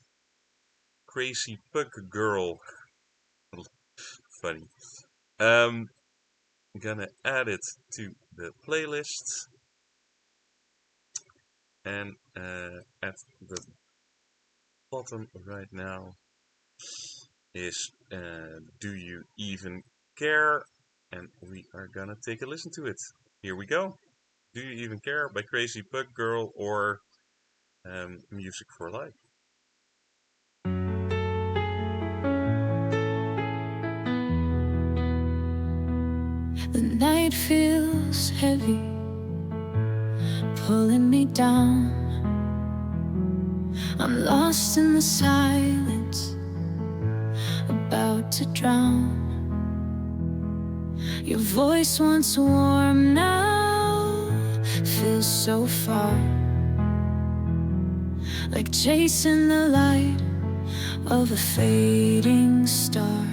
Crazy Pug Girl. Funny. I'm gonna add it to the playlist. And at the bottom right now is Do You Even Care? And we are gonna take a listen to it. Here we go. Do You Even Care by Crazy Pug Girl or Music for Life. The night feels heavy, pulling me down. I'm lost in the silence, about to drown. Your voice once warm now feels so far, like chasing the light of a fading star.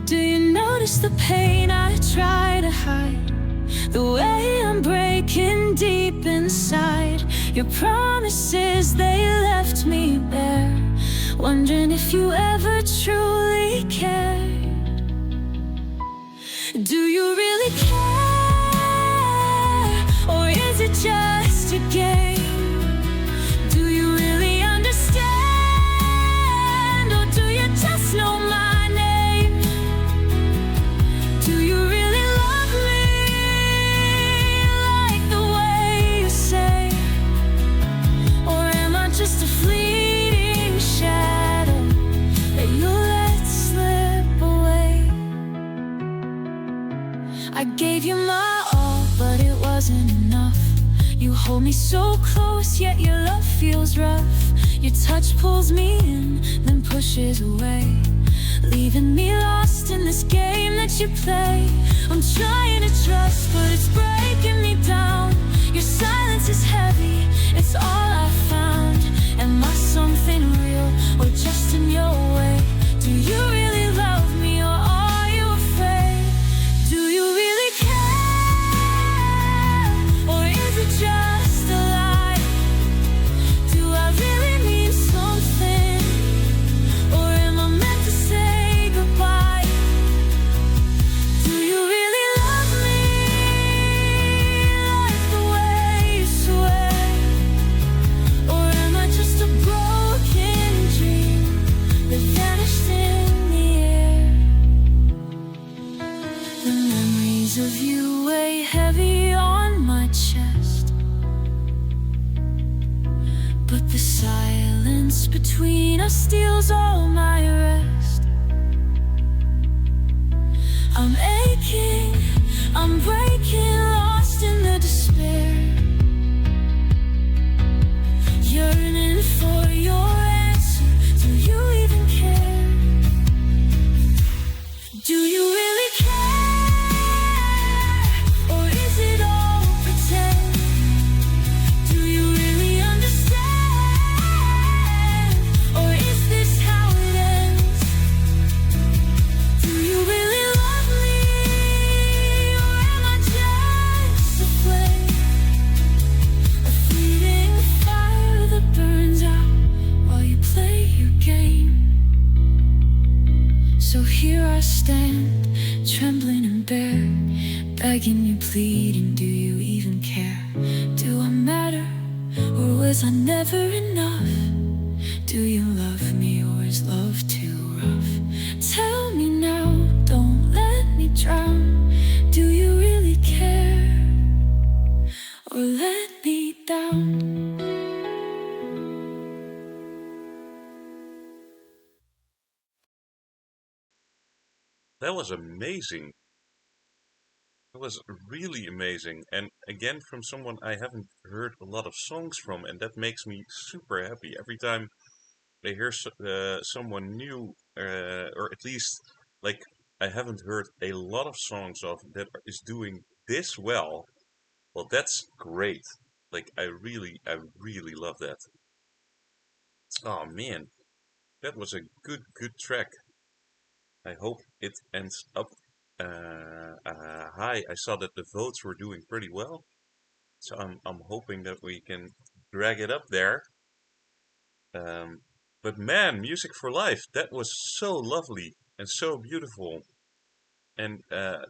Do you notice the pain I try to hide? The way I'm breaking deep inside. Your promises, they left me bare, wondering if you ever truly cared. Do you really care? Or is it just a game? Do you really understand? Or do you just know my name? Do you really love me like the way you say? Or am I just a fleeting shadow that you let slip away? I gave you my all, but it wasn't enough. You hold me so close, yet your love feels rough. Your touch pulls me in, then pushes away, leaving me lost in this game that you play. I'm trying to trust, but it's breaking me down. Your silence is heavy, it's all I found. Am I something real, or just in your way? Do you really love me, or are you afraid? Do you really care? Or is it just a lie? Do I really mean something? Or am I meant to say goodbye? Do you really love me like the way you swear? Or am I just a broken dream that vanished in the air? The memories of you weigh heavy on my chest, but the silence between us steals all my rest. I'm aching, I'm breaking, lost in the despair, yearning for your answer. Do you even care? Do you really care? Or is it all pretend? Do you really understand? Or is this how it ends? Do you really love me? Or am I just a flame? A fleeting fire that burns out while you play your game. So here I stand, trembling and bare, begging you, pleading, do you even care? Do I matter, or was I never enough? Do you love me, or is love too rough? Tell me now, don't let me drown. Do you really care, or let me down? That was amazing. It was really amazing. And again, from someone I haven't heard a lot of songs from, and that makes me super happy. Every time I hear someone new, or at least like I haven't heard a lot of songs of that is doing this well. Well, that's great. Like I really love that. Oh man, that was a good track. I hope it ends up high. I saw that the votes were doing pretty well, so I'm hoping that we can drag it up there. Um, but man, Music for Life, that was so lovely and so beautiful, and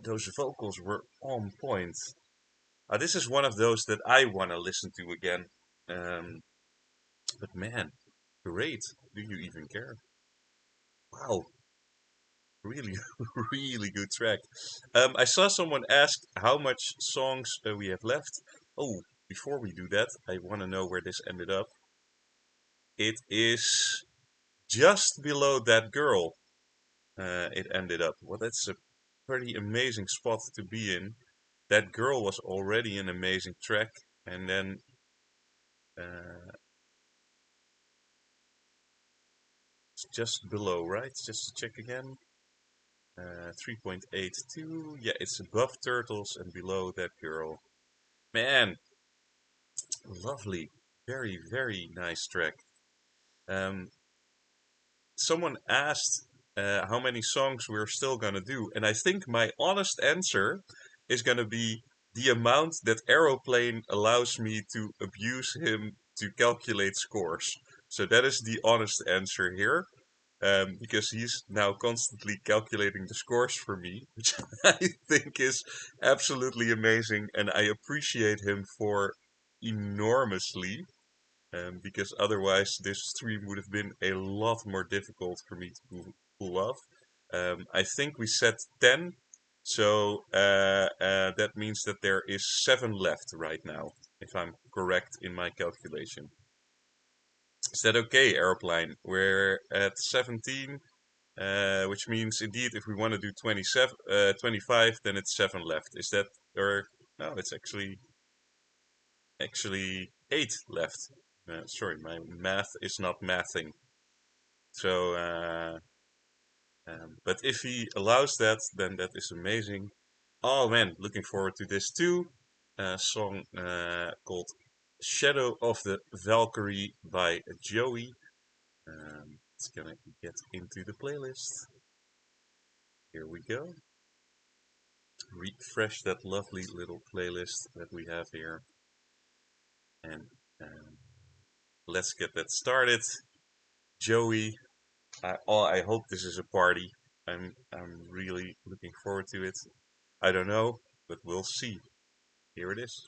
those vocals were on point. This is one of those that I want to listen to again. Um, but man, great. Do you even care? Wow, really, really good track. I saw someone ask how much songs we have left. Oh, before we do that, I want to know where this ended up. It is just below That Girl. It ended up. Well, that's a pretty amazing spot to be in. That Girl was already an amazing track, and then it's just below, right? Just check again. 3.82. Yeah, it's above Turtles and below That Girl. Man, lovely. Very, very nice track. Someone asked how many songs we're still gonna do, and I think my honest answer is gonna be the amount that Aeroplane allows me to abuse him to calculate scores. So that is the honest answer here, because he's now constantly calculating the scores for me, which I think is absolutely amazing, and I appreciate him for enormously. Because otherwise this stream would have been a lot more difficult for me to pull off. I think we set 10, so that means that there is 7 left right now, if I'm correct in my calculation. Is that okay, Airplane? We're at 17, which means indeed if we want to do 25, then it's 7 left. Is that, or no, it's actually 8 left. Sorry, my math is not mathing. So, but if he allows that, then that is amazing. Oh man, looking forward to this too. Song called Shadow of the Valkyrie by Joey. It's gonna get into the playlist. Here we go. Refresh that lovely little playlist that we have here. And let's get that started. Joey, I hope this is a party. I'm really looking forward to it. I don't know, but we'll see. Here it is.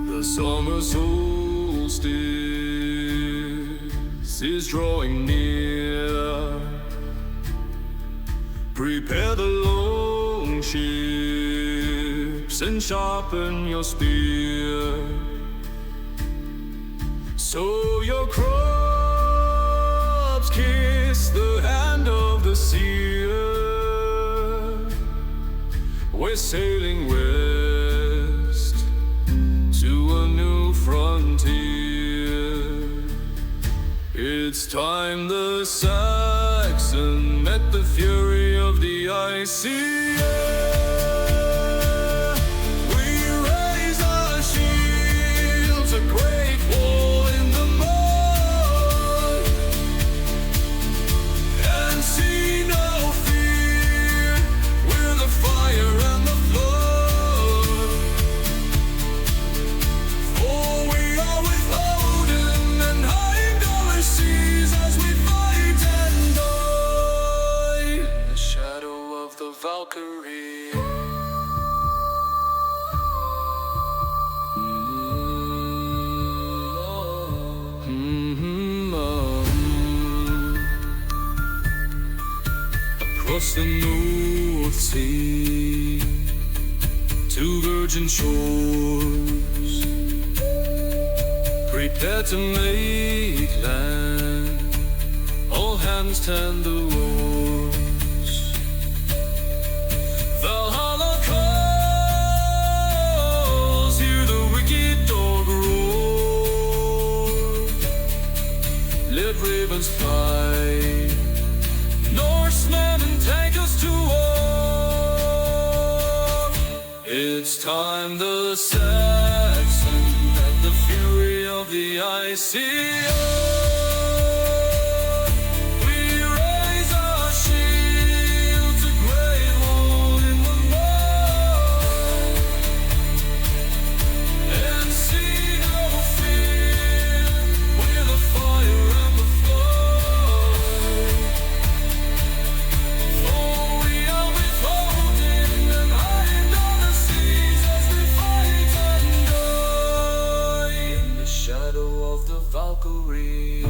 The summer solstice is drawing near. Prepare the long ships and sharpen your spear. Sow your crops, kiss the hand of the seer. We're sailing west to a new frontier. It's time the Saxon met the fury of the icy air. We raise our shields, a great war in the mud, and see no fear with the fire and the flood. For we are with Odin and Heimdall seas as we fight and die in the shadow of the Valkyrie. Across the North Sea, to virgin shores, prepare to make land. All hands tend the oars. Valhalla calls, hear the wicked dog roar. Let ravens fly, Norsemen take us to war. It's time the Saxon met the fury of the icy air. We raise our shields, a great wall in the mud, and see no fear with the fire and the flood. For we are with Odin and Heimdall the seas as we fight and die. Valkyrie.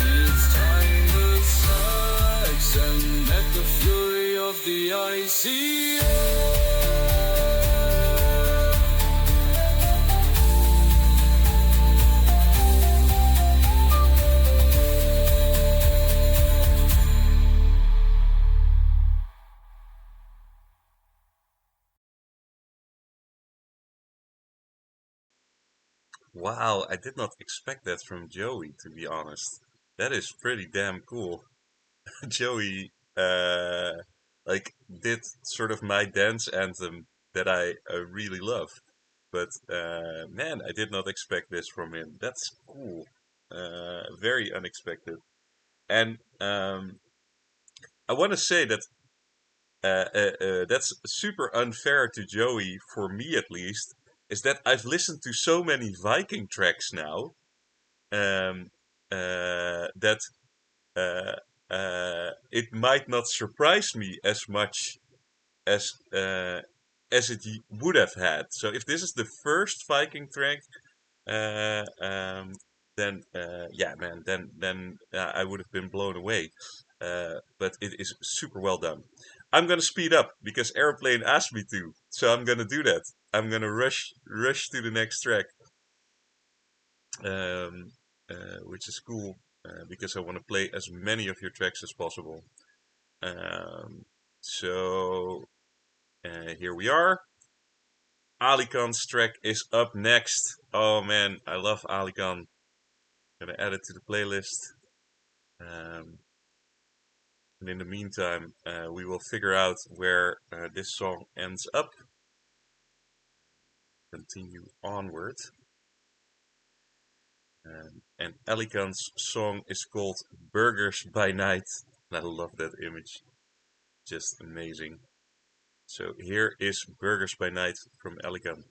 It's time to touch and let the fury of the icy Wow, I did not expect that from Joey, to be honest. That is pretty damn cool. Joey, did sort of my dance anthem that I really love. But man, I did not expect this from him. That's cool. Very unexpected. And I want to say that that's super unfair to Joey, for me at least, is that I've listened to so many Viking tracks now that it might not surprise me as much as would have had. So if this is the first Viking track, then yeah, man, then I would have been blown away. But it is super well done. I'm gonna speed up because Airplane asked me to, so I'm gonna do that. I'm gonna rush to the next track, which is cool because I want to play as many of your tracks as possible. So here we are. Alican's track is up next. Oh man, I love Alican. Gonna add it to the playlist. And in the meantime, we will figure out where this song ends up. Continue onward. And Alican's song is called Burgers by Night. And I love that image. Just amazing. So here is Burgers by Night from Alican.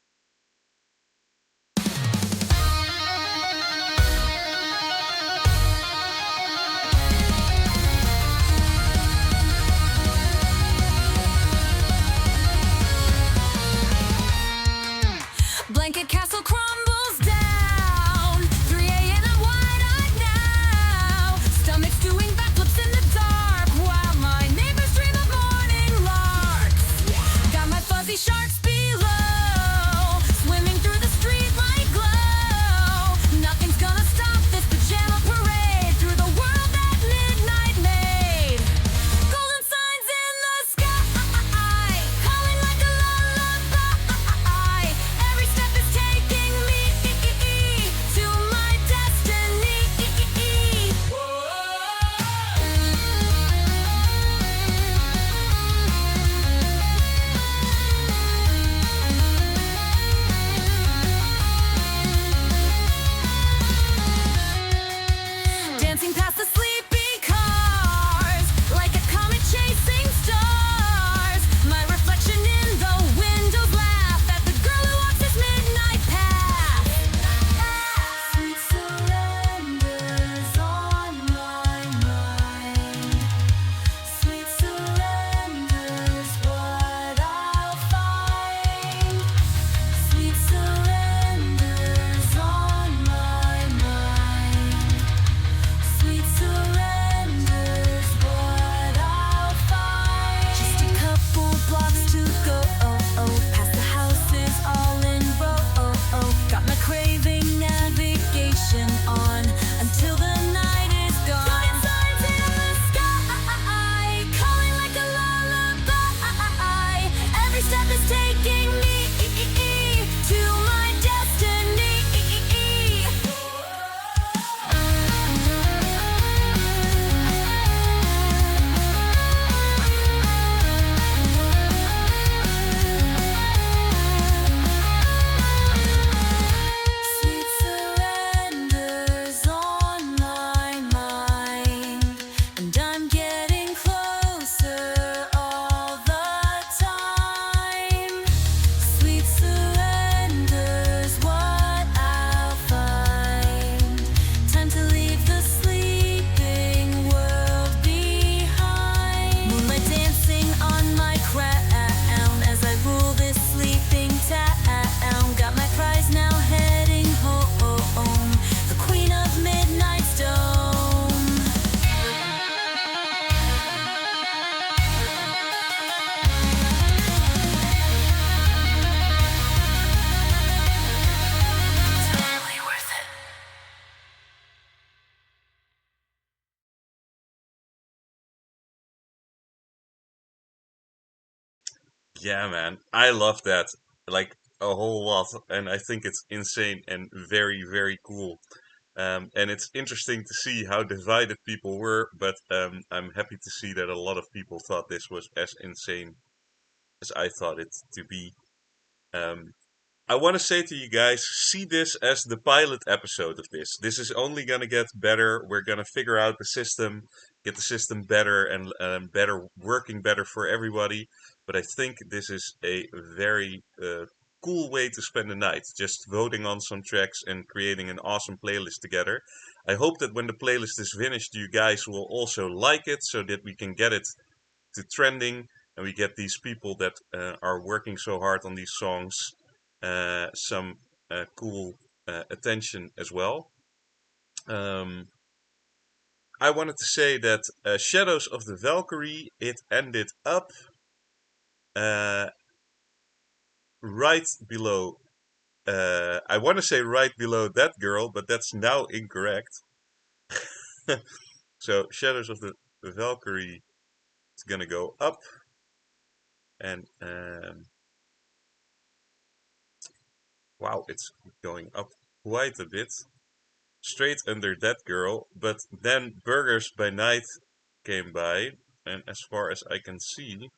Blanket castle crumbles down. 3 a.m. and wide-eyed now. Stomachs doing backflips in the dark while my neighbors dream of morning larks. Got my fuzzy sharks below. Yeah, man. I love that. Like a whole lot. And I think it's insane and very, very cool. And it's interesting to see how divided people were, but I'm happy to see that a lot of people thought this was as insane as I thought it to be. Um, I want to say to you guys, see this as the pilot episode of this. This is only going to get better. We're going to figure out the system, get the system better and better, working better for everybody. But I think this is a very cool way to spend the night, just voting on some tracks and creating an awesome playlist together. I hope that when the playlist is finished, you guys will also like it so that we can get it to trending and we get these people that are working so hard on these songs some cool attention as well. I wanted to say that Shadows of the Valkyrie, it ended up right below, I want to say right below That Girl, but that's now incorrect. So Shadows of the Valkyrie is gonna go up, and wow, it's going up quite a bit, straight under That Girl, but then Burgers by Night came by, and as far as I can see,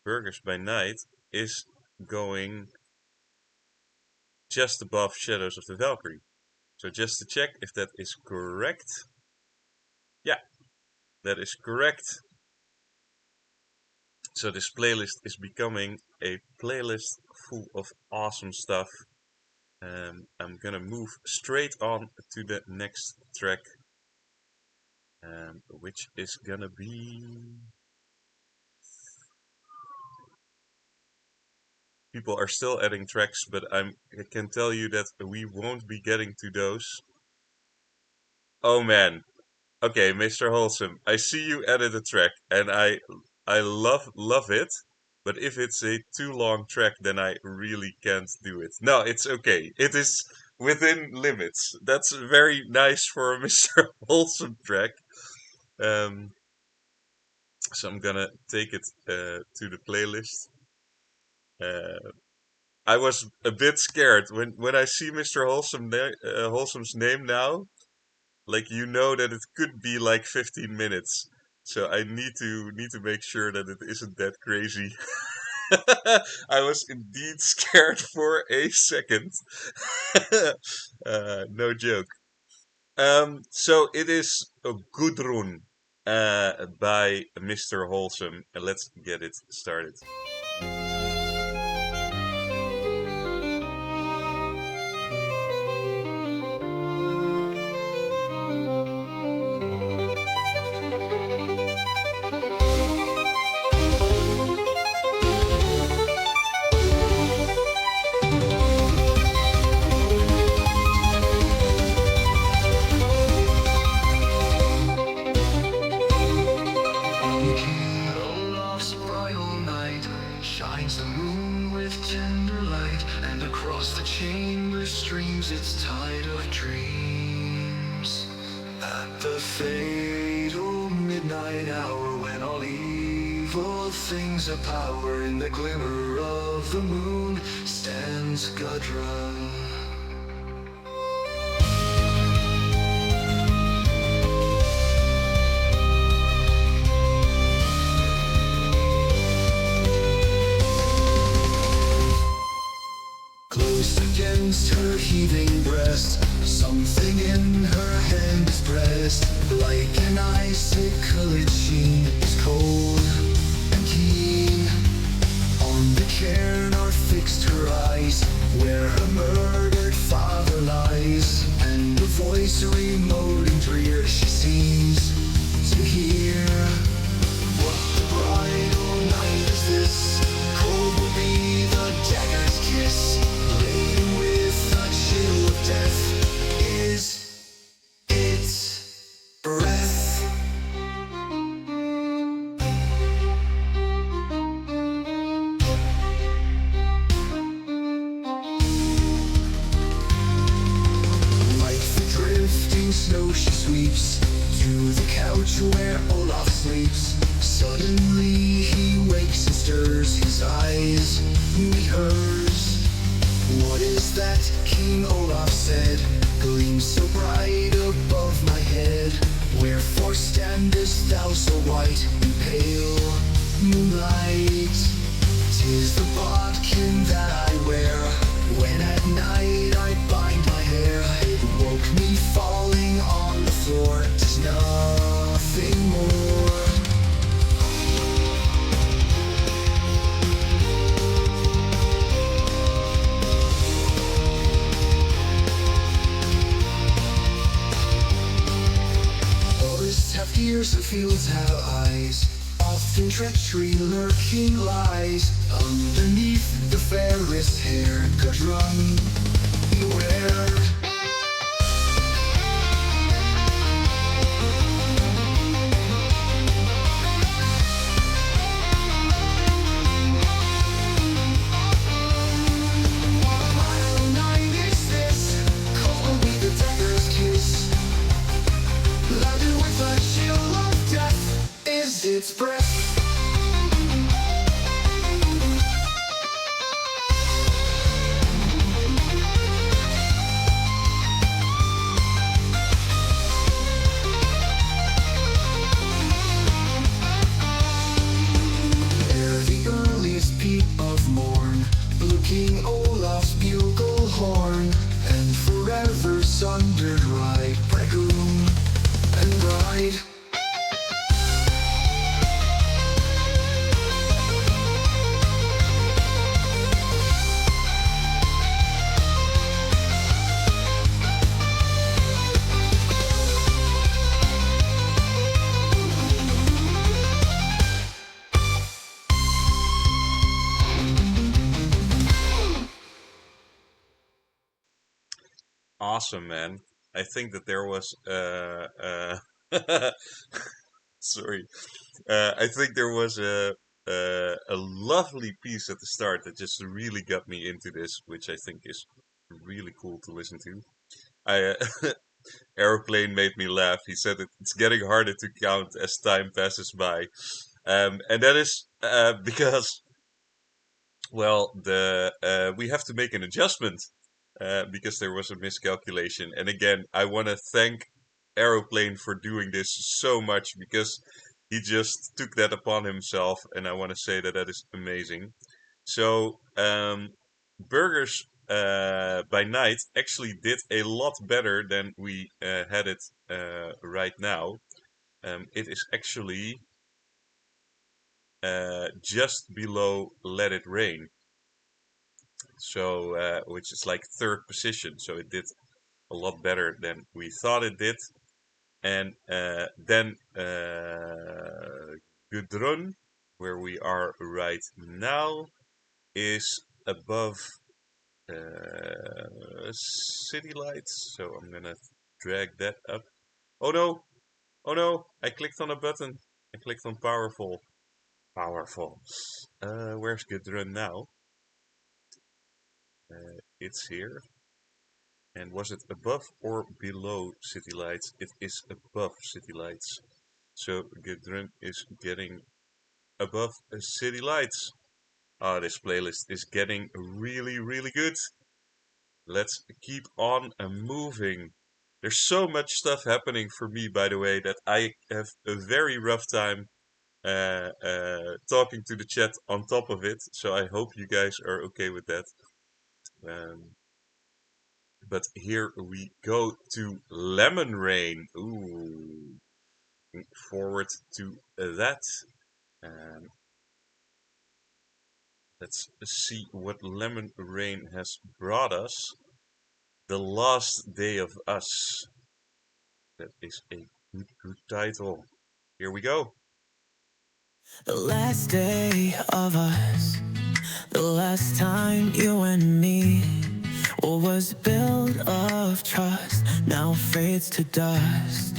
Burgers by Night is going just above Shadows of the Valkyrie. So just to check if that is correct. Yeah, that is correct. So this playlist is becoming a playlist full of awesome stuff. I'm gonna move straight on to the next track, which is gonna be... People are still adding tracks, but I can tell you that we won't be getting to those. Oh man. Okay, Mr. Wholesome, I see you added a track, and I love it. But if it's a too long track, then I really can't do it. No, it's okay. It is within limits. That's very nice for a Mr. Wholesome track. So I'm gonna take it to the playlist. I was a bit scared when I see Mr. Wholesome's name now. Like, you know that it could be like 15 minutes. So I need to make sure that it isn't that crazy. I was indeed scared for a second. No joke. So it is Gudrun by Mr. Wholesome. And let's get it started. Olaf's bridal night shines the moon with tender light, and across the chamber streams its tide of dreams. At the fatal midnight hour, when all evil things are power, in the glimmer of the moon stands Gudrun. Close against her heaving breast, something in her hand is pressed. Like an icicle its sheen is cold and keen. On the cairn are fixed her eyes, where her murdered father lies. And a voice remote and drear she seems to hear. What the bridal night is this? Cold will be the dagger's kiss. Laden with the chill of death is its breath. Like the drifting snow she sweeps to the couch where Olaf sleeps. Suddenly he wakes shakes and stirs his eyes meet hers. What is that? King Olaf said, gleams so bright above my head. Wherefore standest thou so white and pale, moonlight? 'Tis the bodkin that I wear when at night I bind my hair. It woke me falling on the floor, 'tis nothing more. Forests have ears and fields have eyes. Often treachery lurking lies underneath the fairest hair. Gudrun, beware. Mile 9 is this, call me the dagger's kiss. Loaded with a chill of death is its breath. Ere the earliest peep of morn blew King Olaf's bugle horn, and forever sundered ride bridegroom and bride. Awesome, man. I think that there was sorry. I think there was a lovely piece at the start that just really got me into this, which I think is really cool to listen to. I Aeroplane made me laugh. He said that it's getting harder to count as time passes by, and that is because, well, we have to make an adjustment because there was a miscalculation. And again, I want to thank Aeroplane for doing this so much, because he just took that upon himself, and I want to say that that is amazing. So, Burgers by Night actually did a lot better than we had it right now. It is actually just below Let It Rain. So, which is like third position. So it did a lot better than we thought it did. And then Gudrun, where we are right now, is above City Lights. So I'm gonna drag that up. Oh no! Oh no! I clicked on a button. I clicked on Powerful. Powerful. Where's Gudrun now? It's here. And was it above or below City Lights? It is above City Lights. So Gudrun is getting above City Lights. Ah, this playlist is getting really, really good. Let's keep on moving. There's so much stuff happening for me, by the way, that I have a very rough time talking to the chat on top of it. So I hope you guys are okay with that. But here we go to Lemon Rain. Ooh, looking forward to that. Let's see what Lemon Rain has brought us. The Last Day of Us. That is a good title. Here we go. The last day of us, the last time you and me, what was built of trust now fades to dust.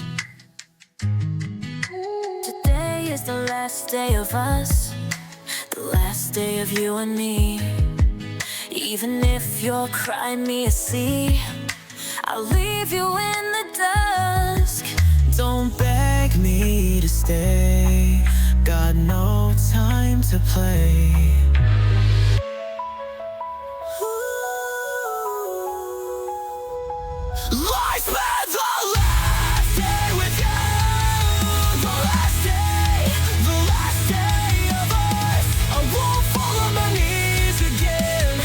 Today is the last day of us, the last day of you and me. Even if you're crying me a sea, I'll leave you in the dusk. Don't beg me to stay, got no time to play. I spent the last day with you. The last day of us. I won't fall on my knees again.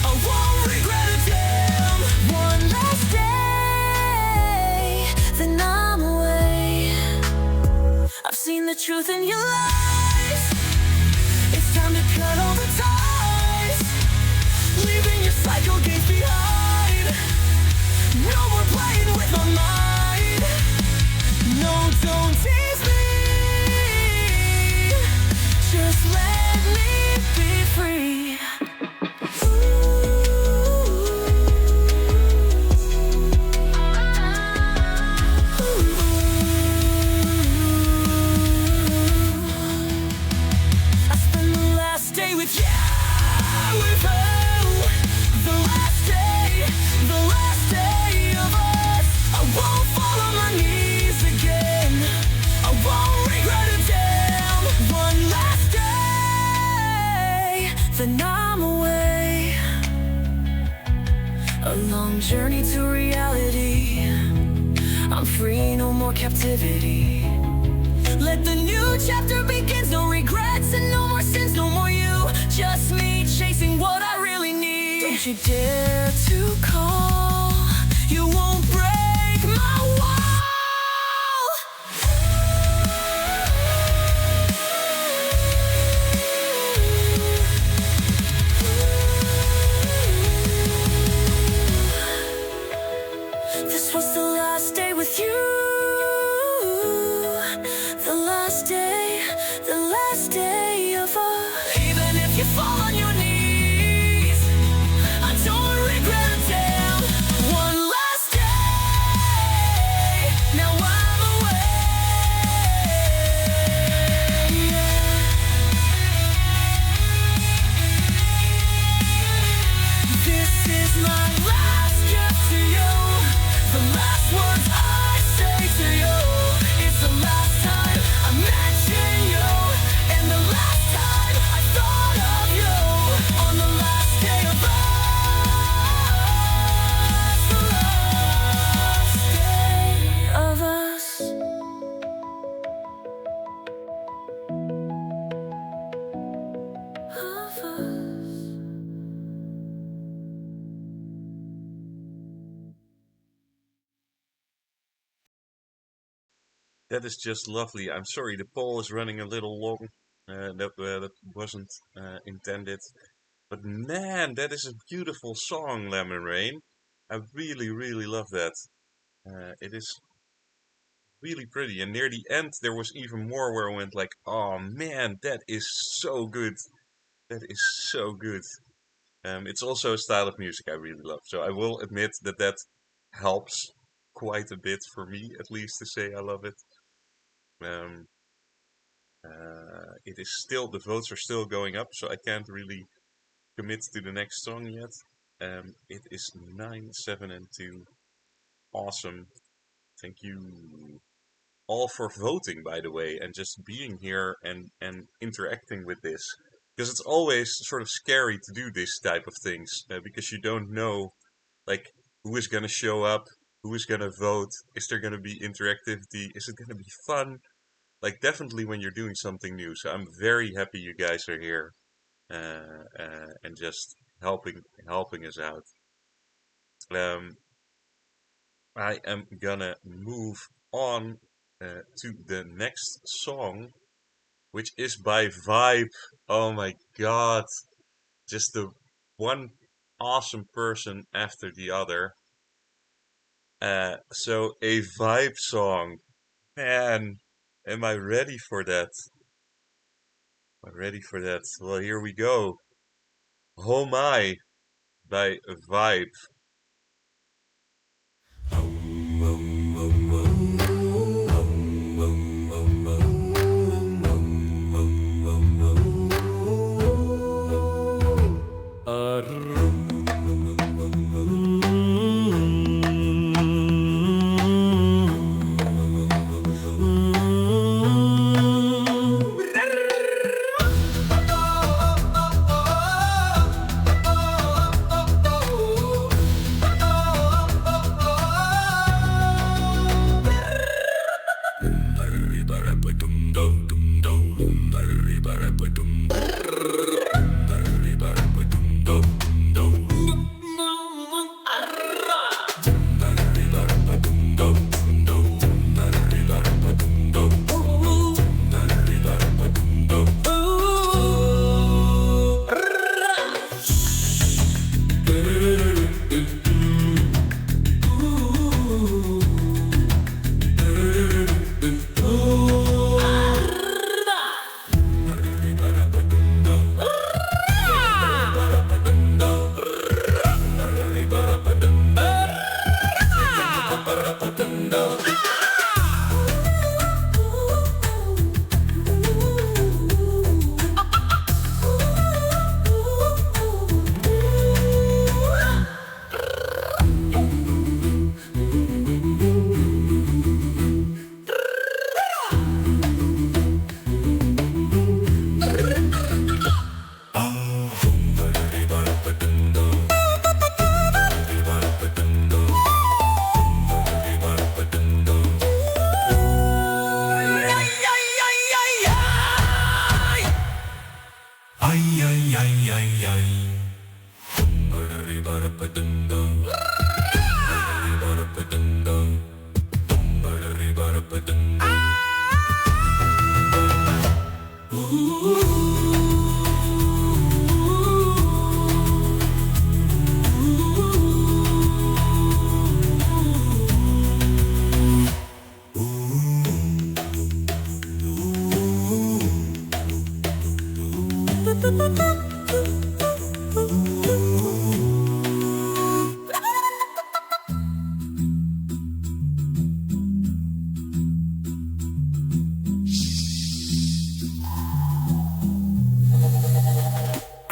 I won't regret a damn. One last day, then I'm away. I've seen the truth in your lies. It's time to cut all the ties, leaving your cycle gates behind. No more playing with my mind. No, don't tease me. Just let me be free. I spent the last day with you. With you. The last day of us. I won't fall on my knees again. I won't regret a damn. One last day, then I'm away. A long journey to reality. I'm free, no more captivity. Let the new chapter begin. No regrets and no more sins, no more you. Just me chasing what I really need. Don't you dare to call. You won't break my wall. This was the last day with you. The last day of us. Even if you fall on your knees, I don't regret a damn. One last day, now I'm away. This is my last gift to you. The last words I say to you. It's the last time I mention you, and the last time I thought of you. On the last day of us, the last day Of us. Of us. That is just lovely. I'm sorry, the poll is running a little long. That wasn't intended. But man, that is a beautiful song, Lemon Rain. I really, really love that. It is really pretty. And near the end, there was even more where I went like, oh man, that is so good. That is so good. It's also a style of music I really love. So I will admit that that helps quite a bit for me, at least, to say I love it. Um, it is still, the votes are still going up, so I can't really commit to the next song yet. It is 9, 7, and 2. Awesome. Thank you all for voting, by the way, and just being here and interacting with this. Because it's always sort of scary to do this type of things, because you don't know, like, who is going to show up, who is going to vote, is there going to be interactivity, is it going to be fun? Like, definitely when you're doing something new. So I'm very happy you guys are here and just helping us out. I am gonna move on to the next song, which is by Vibe. Oh my god, just the one awesome person after the other. So a Vibe song, man, am I ready for that? Am I ready for that? Well, here we go. Oh My by Vibe.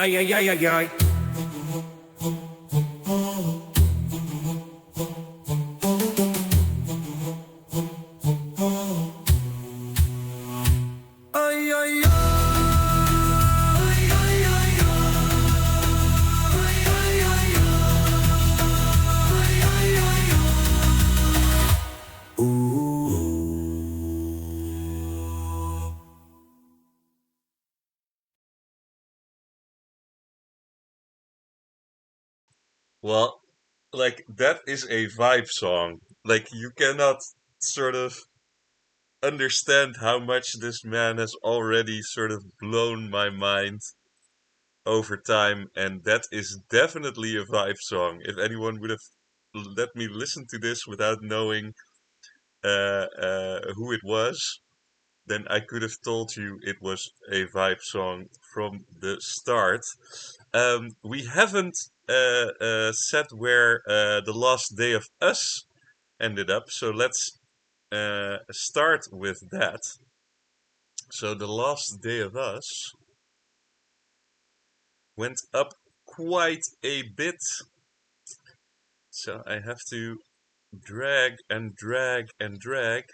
Ay, ay, ay, ay, ay. Ay, ay, ay. Ay, ay, ay, ay. Ay, ay, ay, ay. Ay, ay, ay, ay. Well, like that is a vibe song. Like you cannot sort of understand how much this man has already sort of blown my mind over time, and that is definitely a vibe song. If anyone would have let me listen to this without knowing who it was, then I could have told you it was a vibe song from the start. We haven't said where the last day of us ended up, so let's start with that. So the last day of us went up quite a bit. So I have to drag and drag and drag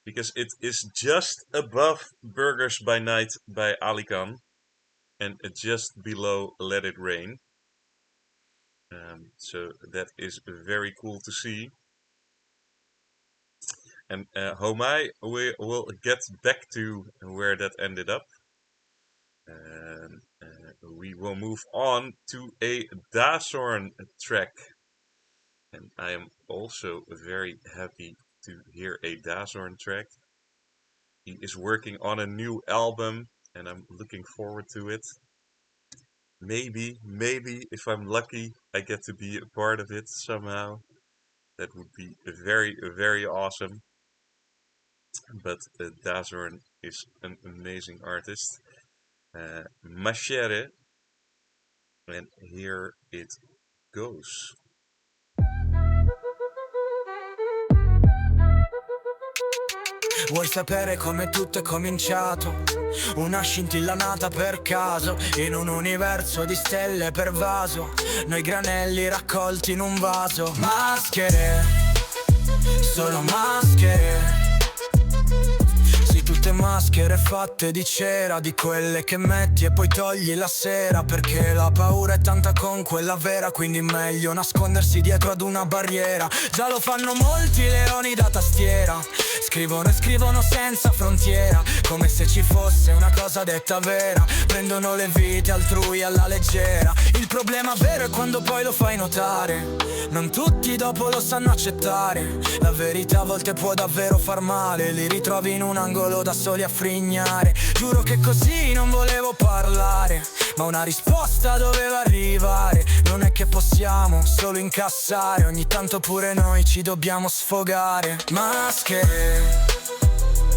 because it is just above Burgers by Night by Alican and just below Let It Rain. So that is very cool to see. And Homai, we will get back to where that ended up. And we will move on to a Dazorn track. And I am also very happy to hear a Dazorn track. He is working on a new album and I'm looking forward to it. Maybe if I'm lucky, I get to be a part of it somehow. That would be very, very awesome. But Dazorn is an amazing artist. Machere. And here it goes. Vuoi sapere come tutto è cominciato? Una scintilla nata per caso in un universo di stelle pervaso, noi granelli raccolti in un vaso. Maschere, solo maschere. Sì, tutte maschere fatte di cera, di quelle che metti e poi togli la sera, perché la paura è tanta con quella vera, quindi meglio nascondersi dietro ad una barriera. Già lo fanno molti leoni da tastiera, scrivono e scrivono senza frontiera, come se ci fosse una cosa detta vera. Prendono le vite altrui alla leggera. Il problema vero è quando poi lo fai notare. Non tutti dopo lo sanno accettare. La verità a volte può davvero far male. Li ritrovi in un angolo da soli a frignare. Giuro che così non volevo parlare, ma una risposta doveva arrivare. Non è che possiamo solo incassare, ogni tanto pure noi ci dobbiamo sfogare. Maschere,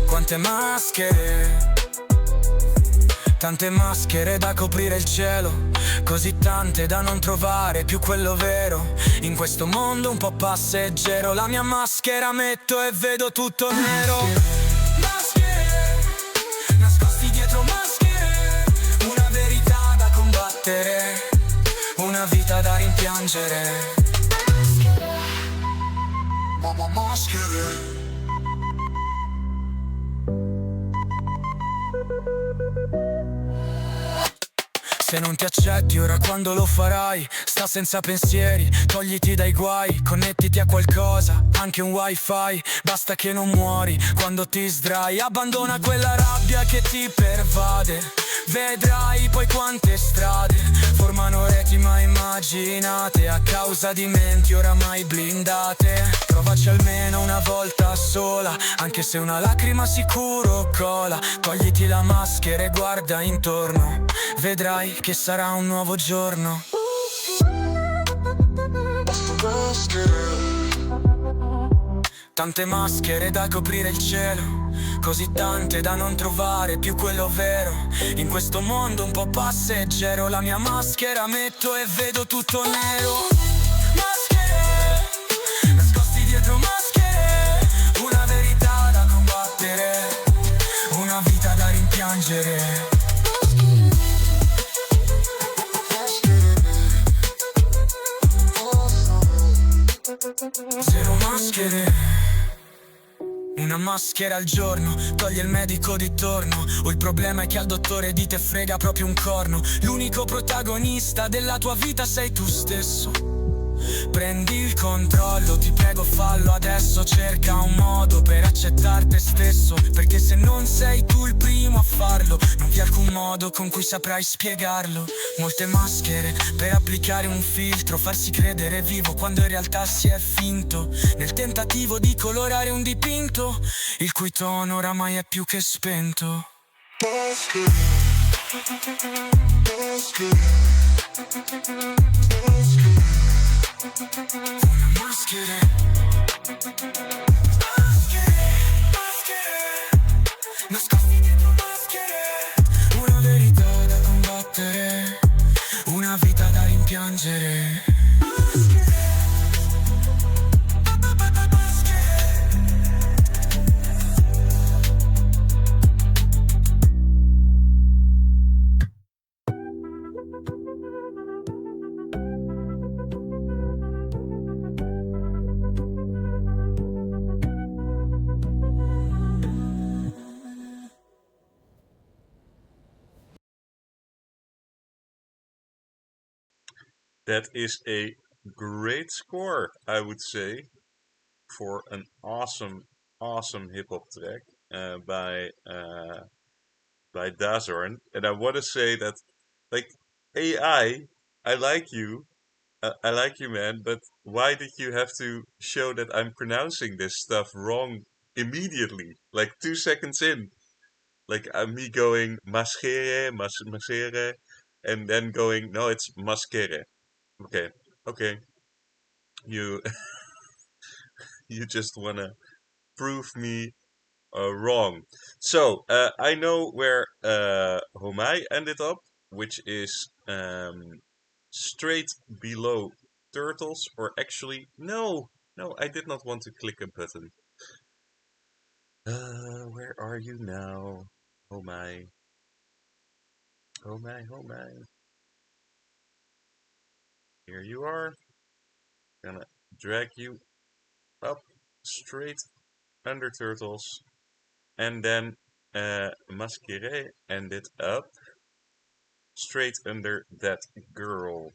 quante maschere, tante maschere da coprire il cielo, così tante da non trovare più quello vero. In questo mondo un po' passeggero, la mia maschera metto e vedo tutto nero. Maschere, nascosti dietro maschere, una verità da combattere, una vita da rimpiangere. Maschere. Se non ti accetti ora quando lo farai, sta senza pensieri, togliti dai guai, connettiti a qualcosa, anche un wifi, basta che non muori quando ti sdrai. Abbandona quella rabbia che ti pervade, vedrai poi quante strade formano reti mai immaginate a causa di menti oramai blindate. Provaci almeno una volta sola, anche se una lacrima sicuro cola. Togliti la maschera e guarda intorno, vedrai che sarà un nuovo giorno. Tante maschere da coprire il cielo, così tante da non trovare più quello vero. In questo mondo un po' passeggero, la mia maschera metto e vedo tutto nero. Maschere, nascosti dietro maschere, una verità da combattere, una vita da rimpiangere. Zero maschere, una maschera al giorno, toglie il medico di torno. O il problema è che al dottore di te frega proprio un corno. L'unico protagonista della tua vita sei tu stesso. Prendi il controllo, ti prego fallo adesso. Cerca un modo per accettare te stesso, perché se non sei tu il primo a farlo, non vi è alcun modo con cui saprai spiegarlo. Molte maschere per applicare un filtro, farsi credere vivo quando in realtà si è finto, nel tentativo di colorare un dipinto il cui tono oramai è più che spento. Una maschera, nascosti dietro maschere, una verità da combattere, una vita da rimpiangere. That is a great score, I would say, for an awesome hip hop track by Dazorn. And I want to say that, like, I like you, I like you, man. But why did you have to show that I'm pronouncing this stuff wrong immediately? Like 2 seconds in, like me going mascere, and then going no, it's masquere. Okay, okay. You you just wanna prove me wrong. So I know where Homai ended up, which is straight below turtles, or actually no, I did not want to click a button. Where are you now, Homai? Homai. Here you are. Gonna drag you up straight under turtles, and then Masquerade ended up straight under that girl.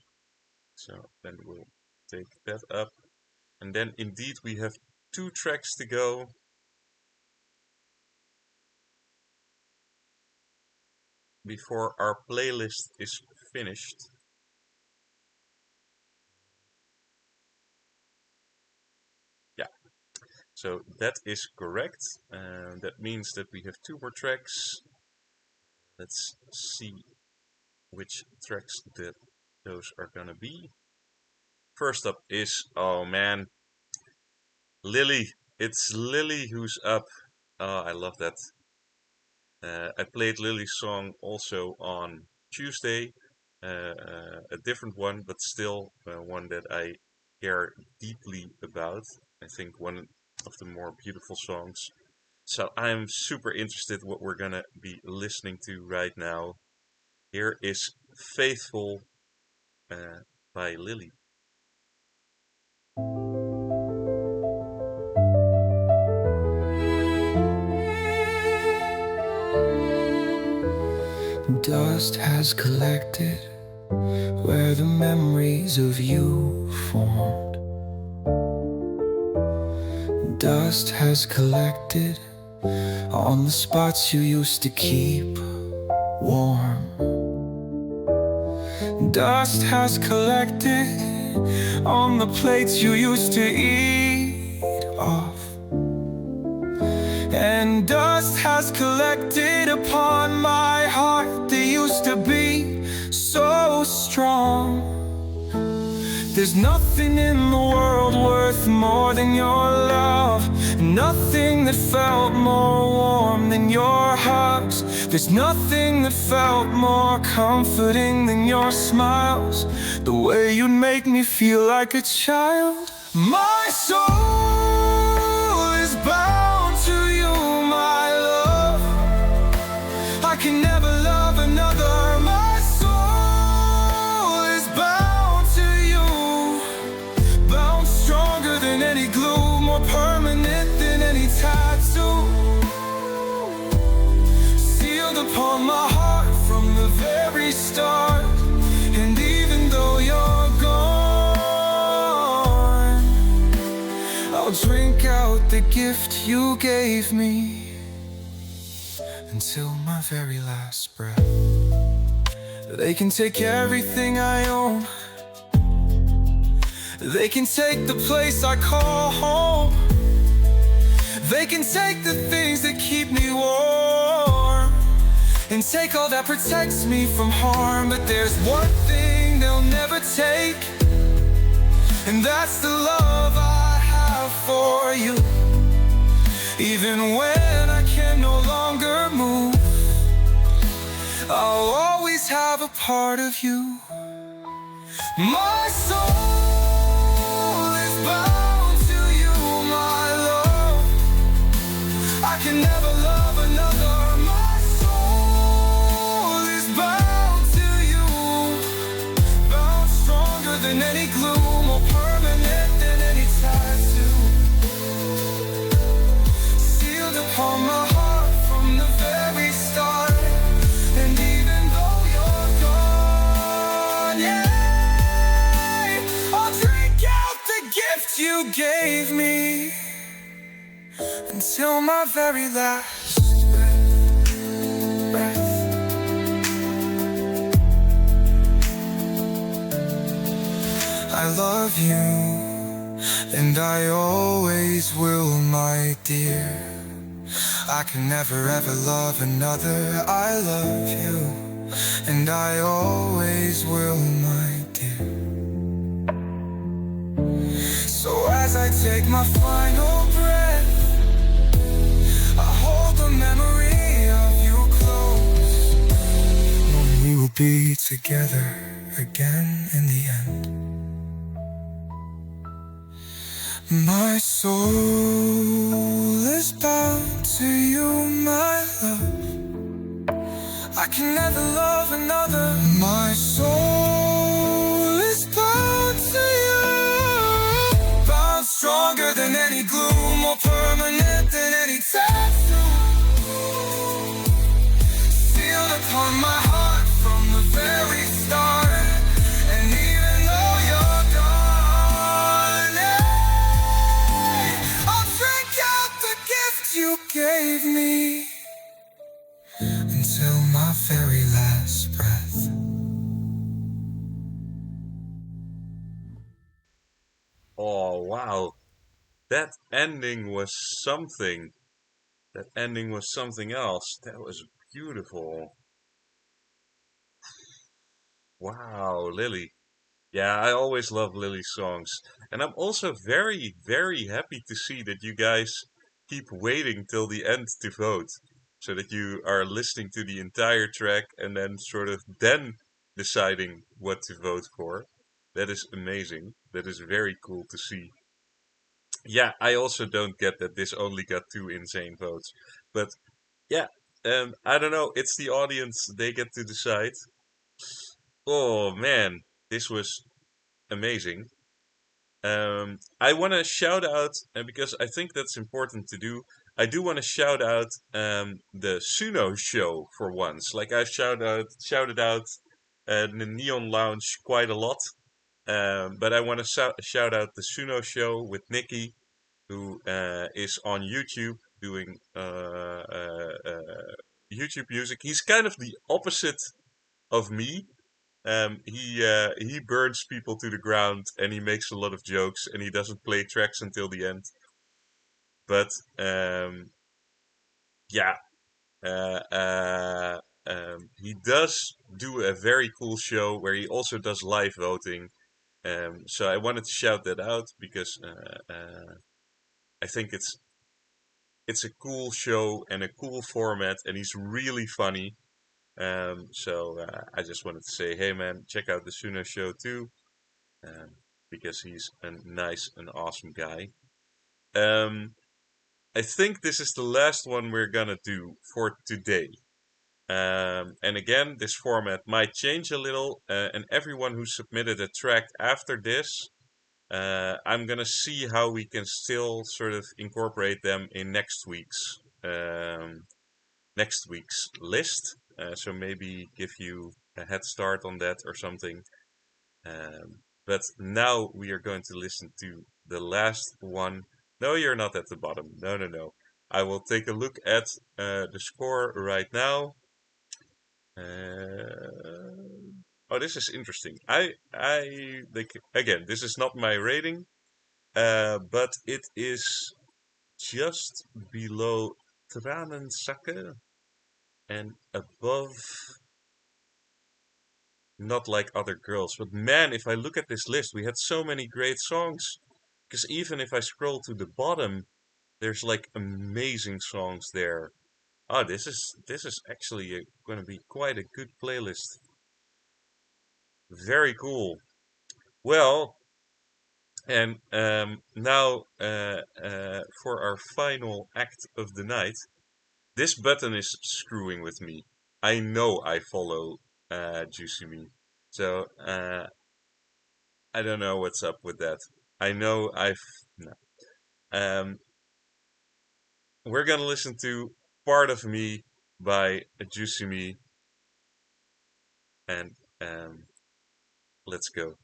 So then we'll take that up, and then indeed we have 2 tracks to go. Before our playlist is finished. Yeah, so that is correct. That means that we have 2 more tracks. Let's see which tracks those are gonna be. First up is, oh man, Lily. It's Lily who's up. Oh, I love that. I played Lily's song also on Tuesday, a different one, but still one that I care deeply about. I think one of the more beautiful songs. So I'm super interested what we're gonna be listening to right now. Here is Faithful by Lily. Dust has collected where the memories of you formed. Dust has collected on the spots you used to keep warm. Dust has collected on the plates you used to eat off. And dust has collected upon my heart that used to be so strong. There's nothing in the world worth more than your love, nothing that felt more warm than your hugs. There's nothing that felt more comforting than your smiles, the way you'd make me feel like a child. My soul is bound to you, my love. I can never love another. My soul is bound to you, bound stronger than any glue, more permanent than any tattoo, sealed upon my heart from the very start. And even though you're gone, I'll drink out the gift you gave me until my very last breath. They can take everything I own, they can take the place I call home, they can take the things that keep me warm, and take all that protects me from harm. But there's one thing they'll never take, and that's the love I have for you. Even when I can no longer move, I'll always have a part of you. My soul is bound to you, my love. I can never love another. My soul is bound to you, bound stronger than any glue, more permanent than any tattoo, sealed upon my heart from the very start. And even though you're gone, yeah, I'll drink out the gift you gave me until my very last breath. I love you, and I always will, my dear. I can never ever love another. I love you, and I always will, my dear. So as I take my final breath, I hold the memory of you close, knowing we will be together again in the end. My soul is bound to you, my love. I can never love another. My soul is bound to you, bound stronger than any glue, more permanent than any tattoo, sealed upon my heart from the very start. And even though you're gone, yeah, I'll drink out the gift you gave me until my very last breath. Oh, wow. That ending was something. That ending was something else. That was beautiful. Wow, Lily. Yeah, I always love Lily's songs. And I'm also very, very happy to see that you guys keep waiting till the end to vote. So that you are listening to the entire track and then sort of then deciding what to vote for. That is amazing. That is very cool to see. Yeah, I also don't get that this only got 2 insane votes. But yeah, I don't know. It's the audience. They get to decide. Oh man, this was amazing. I want to shout out, and because I think that's important to do, I do want to shout out the Suno show for once. Like I've shouted out the Neon Lounge quite a lot, but I want to shout out the Suno show with Nikki, who is on YouTube doing YouTube music. He's kind of the opposite of me. He burns people to the ground and he makes a lot of jokes and he doesn't play tracks until the end. But yeah, he does do a very cool show where he also does live voting. So I wanted to shout that out because I think it's a cool show and a cool format, and he's really funny. So I just wanted to say, hey man, check out the Suno show too, because he's a nice and awesome guy. I think this is the last one we're gonna do for today. And again, this format might change a little, and everyone who submitted a track after this, I'm gonna see how we can still sort of incorporate them in next week's list. So maybe give you a head start on that or something. But now we are going to listen to the last one. No, you're not at the bottom. No. I will take a look at the score right now. Oh, this is interesting. Again, this is not my rating, but it is just below Tranenzakken and above Not Like Other Girls. But man, if I look at this list, we had so many great songs. Because even if I scroll to the bottom, there's like amazing songs there. Oh, this is actually going to be quite a good playlist. Very cool. Well, and now for our final act of the night. This button is screwing with me. I know I follow Juicy Me. So I don't know what's up with that. I know no. We're gonna listen to Part of Me by Juicy Me. And let's go.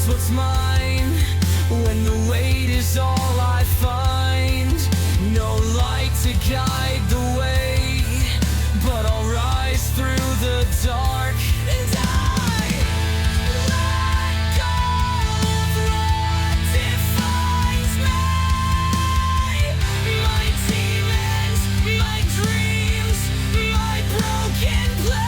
What's mine when the weight is all I find? No light to guide the way, but I'll rise through the dark. And I let go of what defines me. My demons, my dreams, my broken place.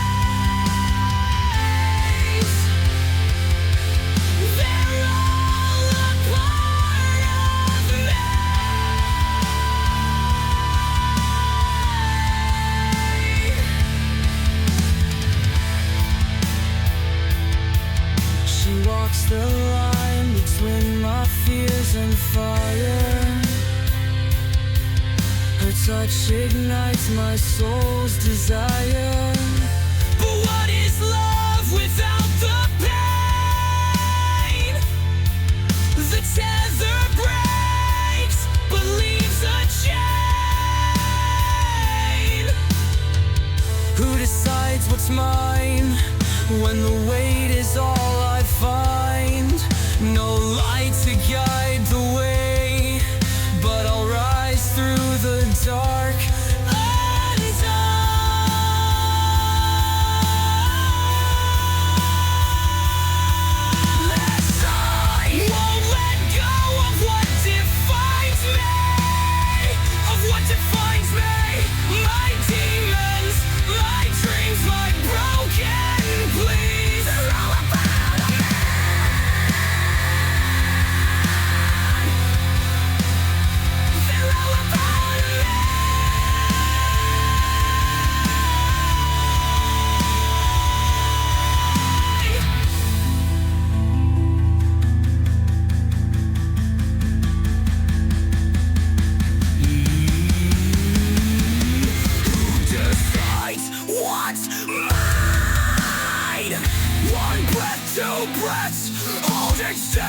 The line between my fears and fire. Her touch ignites my soul's desire. But what is love without the pain? The tether breaks, but leaves a chain. mine. When the weight is all I find, no light to guide the way, but I'll rise through the dark holding still.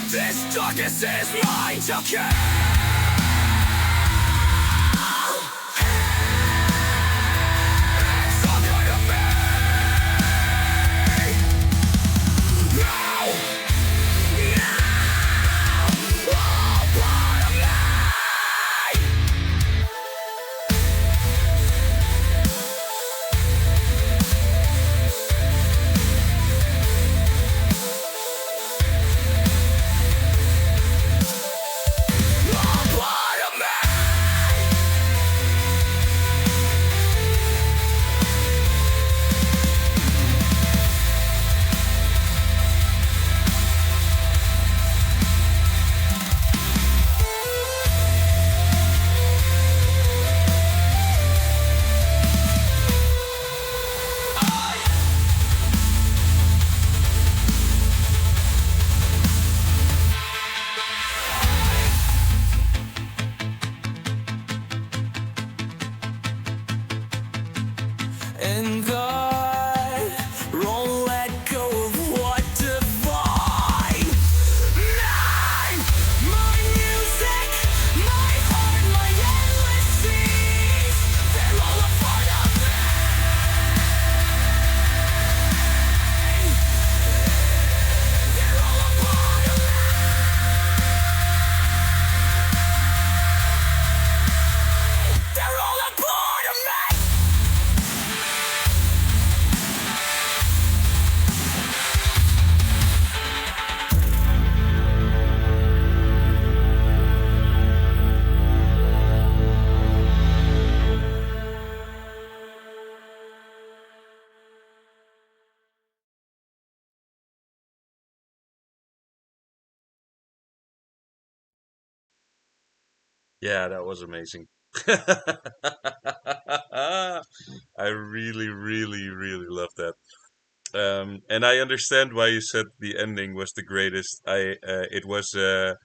This darkness is mine to kill. It's all part of me. Now, all part of me. And God won't let go of what divine. Nine, my music, my heart, my endless seas, they're all a part of me. They're all a part of me. They're all a part of me. Yeah, that was amazing. I really, really, really love that. And I understand why you said the ending was the greatest. It was a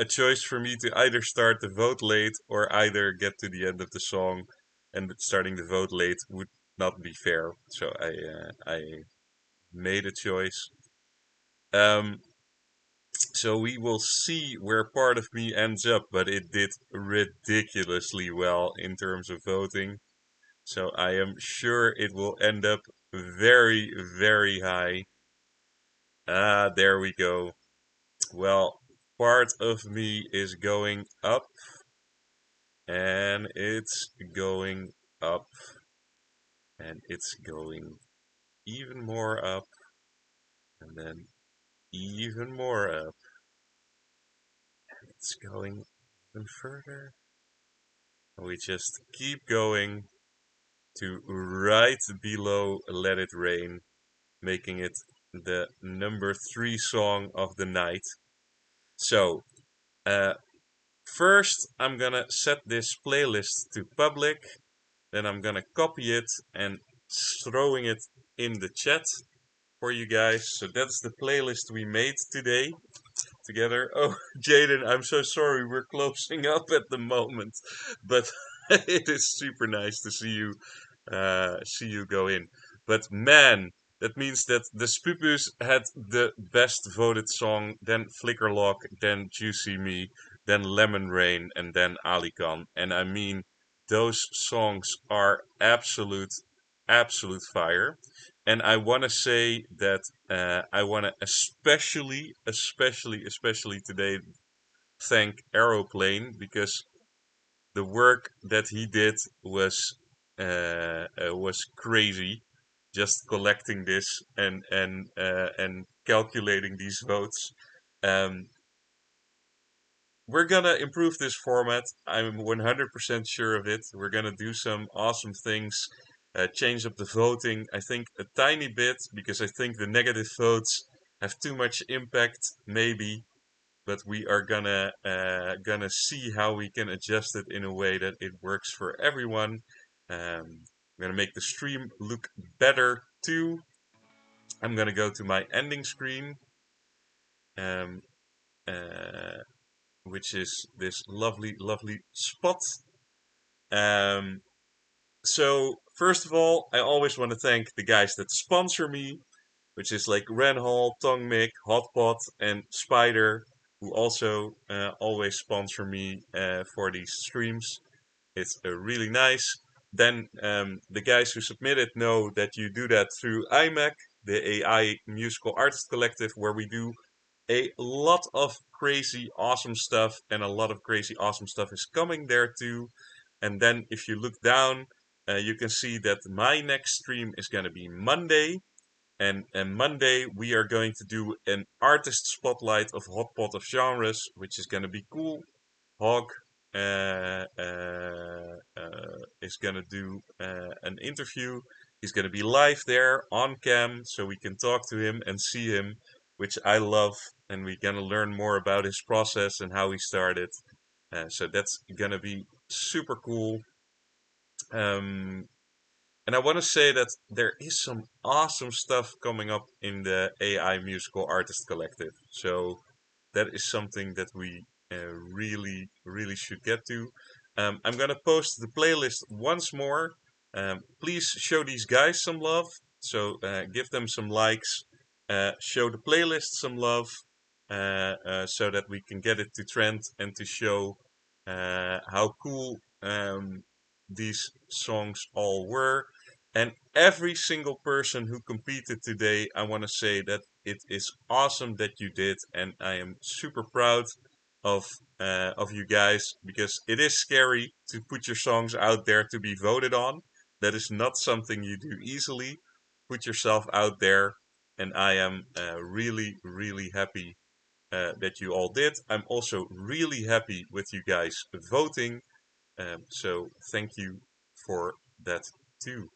choice for me to either start the vote late or either get to the end of the song, and starting the vote late would not be fair. So I made a choice. Um, so we will see where Part of Me ends up, but it did ridiculously well in terms of voting. So I am sure it will end up very, very high. Ah, there we go. Well, Part of Me is going up, and it's going up, and it's going even more up, and then even more up. It's going even further. We just keep going to right below Let It Rain, making it the number 3 song of the night. So, first I'm gonna set this playlist to public, then I'm gonna copy it and throwing it in the chat for you guys. So that's the playlist we made today together. Oh, Jaden, I'm so sorry we're closing up at the moment, but it is super nice to see you go in. But man, that means that the Spupus had the best voted song, then Flickerlock, then Juicy Me, then Lemon Rain, and then Alican. And I mean, those songs are absolute absolute fire. And I want to say that I want to especially today thank Aeroplane because the work that he did was crazy. Just collecting this and calculating these votes. Um, we're gonna improve this format. I'm 100% sure of it. We're gonna do some awesome things. Change up the voting. I think a tiny bit because I think the negative votes have too much impact. Maybe, but we are gonna see how we can adjust it in a way that it works for everyone. I'm gonna make the stream look better too. I'm gonna go to my ending screen, um, uh, which is this lovely spot. Um, so first of all, I always want to thank the guys that sponsor me, which is like Renhall, Tongmik, Hotpot, and Spider, who also always sponsor me for these streams. It's really nice. Then the guys who submitted know that you do that through IMAC, the AI Musical Artist Collective, where we do a lot of crazy awesome stuff, and a lot of crazy awesome stuff is coming there too. And then if you look down, you can see that my next stream is going to be Monday, and Monday we are going to do an artist spotlight of Hot Pot of Genres, which is going to be cool. Hog is going to do an interview. He's going to be live there on cam, so we can talk to him and see him, which I love. And we're going to learn more about his process and how he started. So that's going to be super cool. Um, and I want to say that there is some awesome stuff coming up in the AI Musical Artist Collective. So that is something that we really should get to. I'm going to post the playlist once more. Please show these guys some love. So give them some likes. Show the playlist some love. So that we can get it to trend and to show how cool these songs all were. And every single person who competed today, I want to say that it is awesome that you did, and I am super proud of you guys because it is scary to put your songs out there to be voted on. That is not something you do easily. Put yourself out there, and I am really happy that you all did. I'm also really happy with you guys voting. So thank you for that too.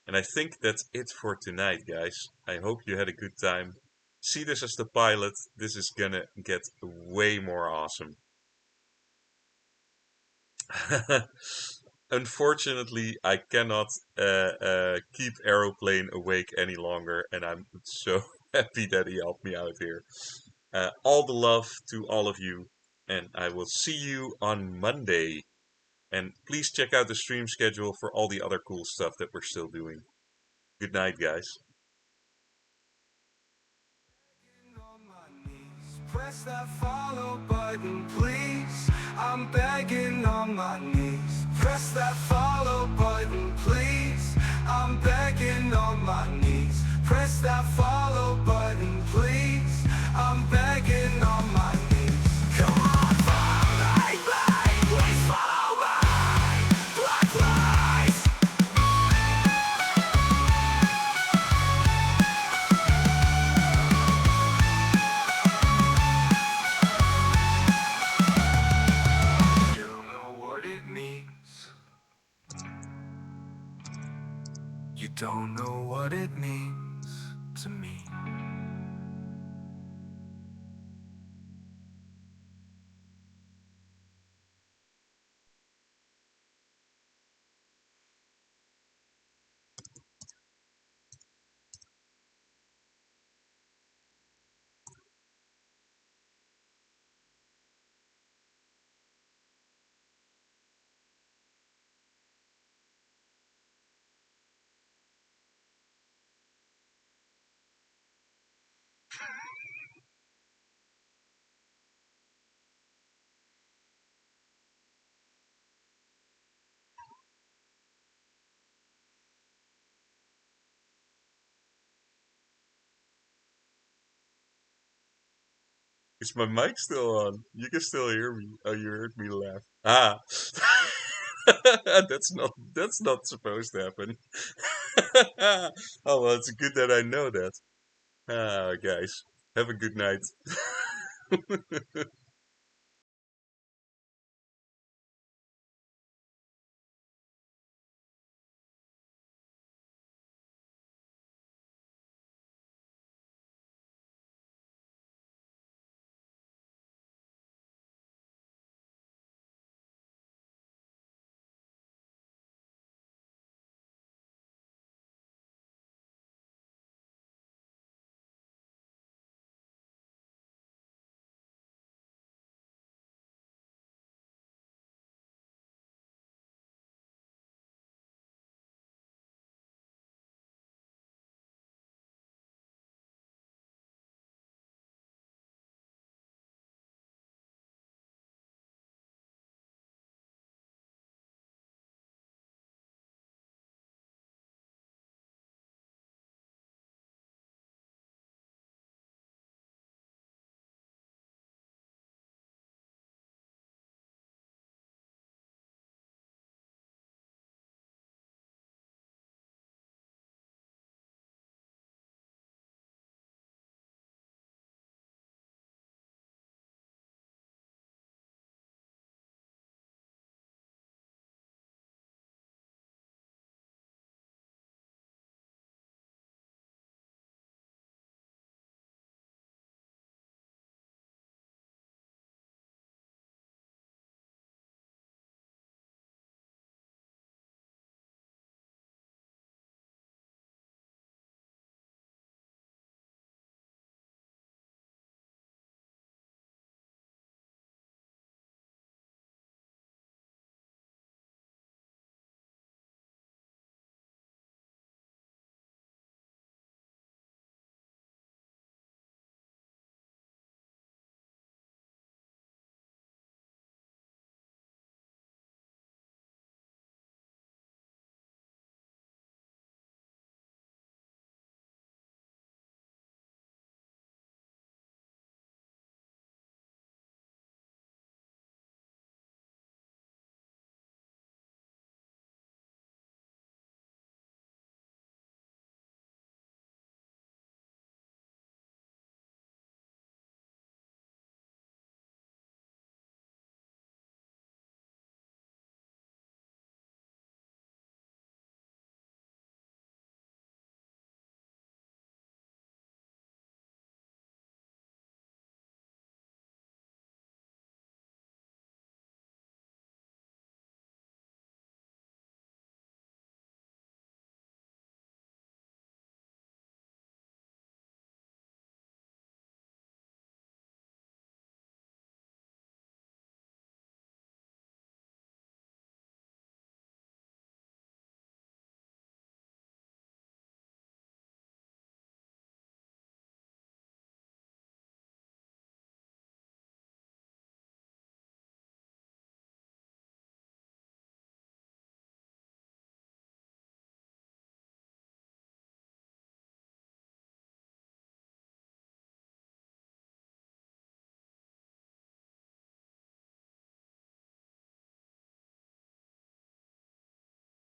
And I think that's it for tonight, guys. I hope you had a good time. See this as the pilot. This is gonna get way more awesome. Unfortunately, I cannot keep Aeroplane awake any longer, and I'm so happy that he helped me out here. All the love to all of you, and I will see you on Monday. And please check out the stream schedule for all the other cool stuff that we're still doing. Good night, guys. On my knees, press that follow button, please. I'm begging on my knees. Press that follow button, please. I'm begging on my knees. Press that follow button, please. I'm begging on my knees. Come on, follow me, please follow me. Black lights. You don't know what it means. You don't know what it means to me. Is my mic still on? You can still hear me. Oh, you heard me laugh. Ah. That's not supposed to happen. Oh well, it's good that I know that. Ah, guys, have a good night.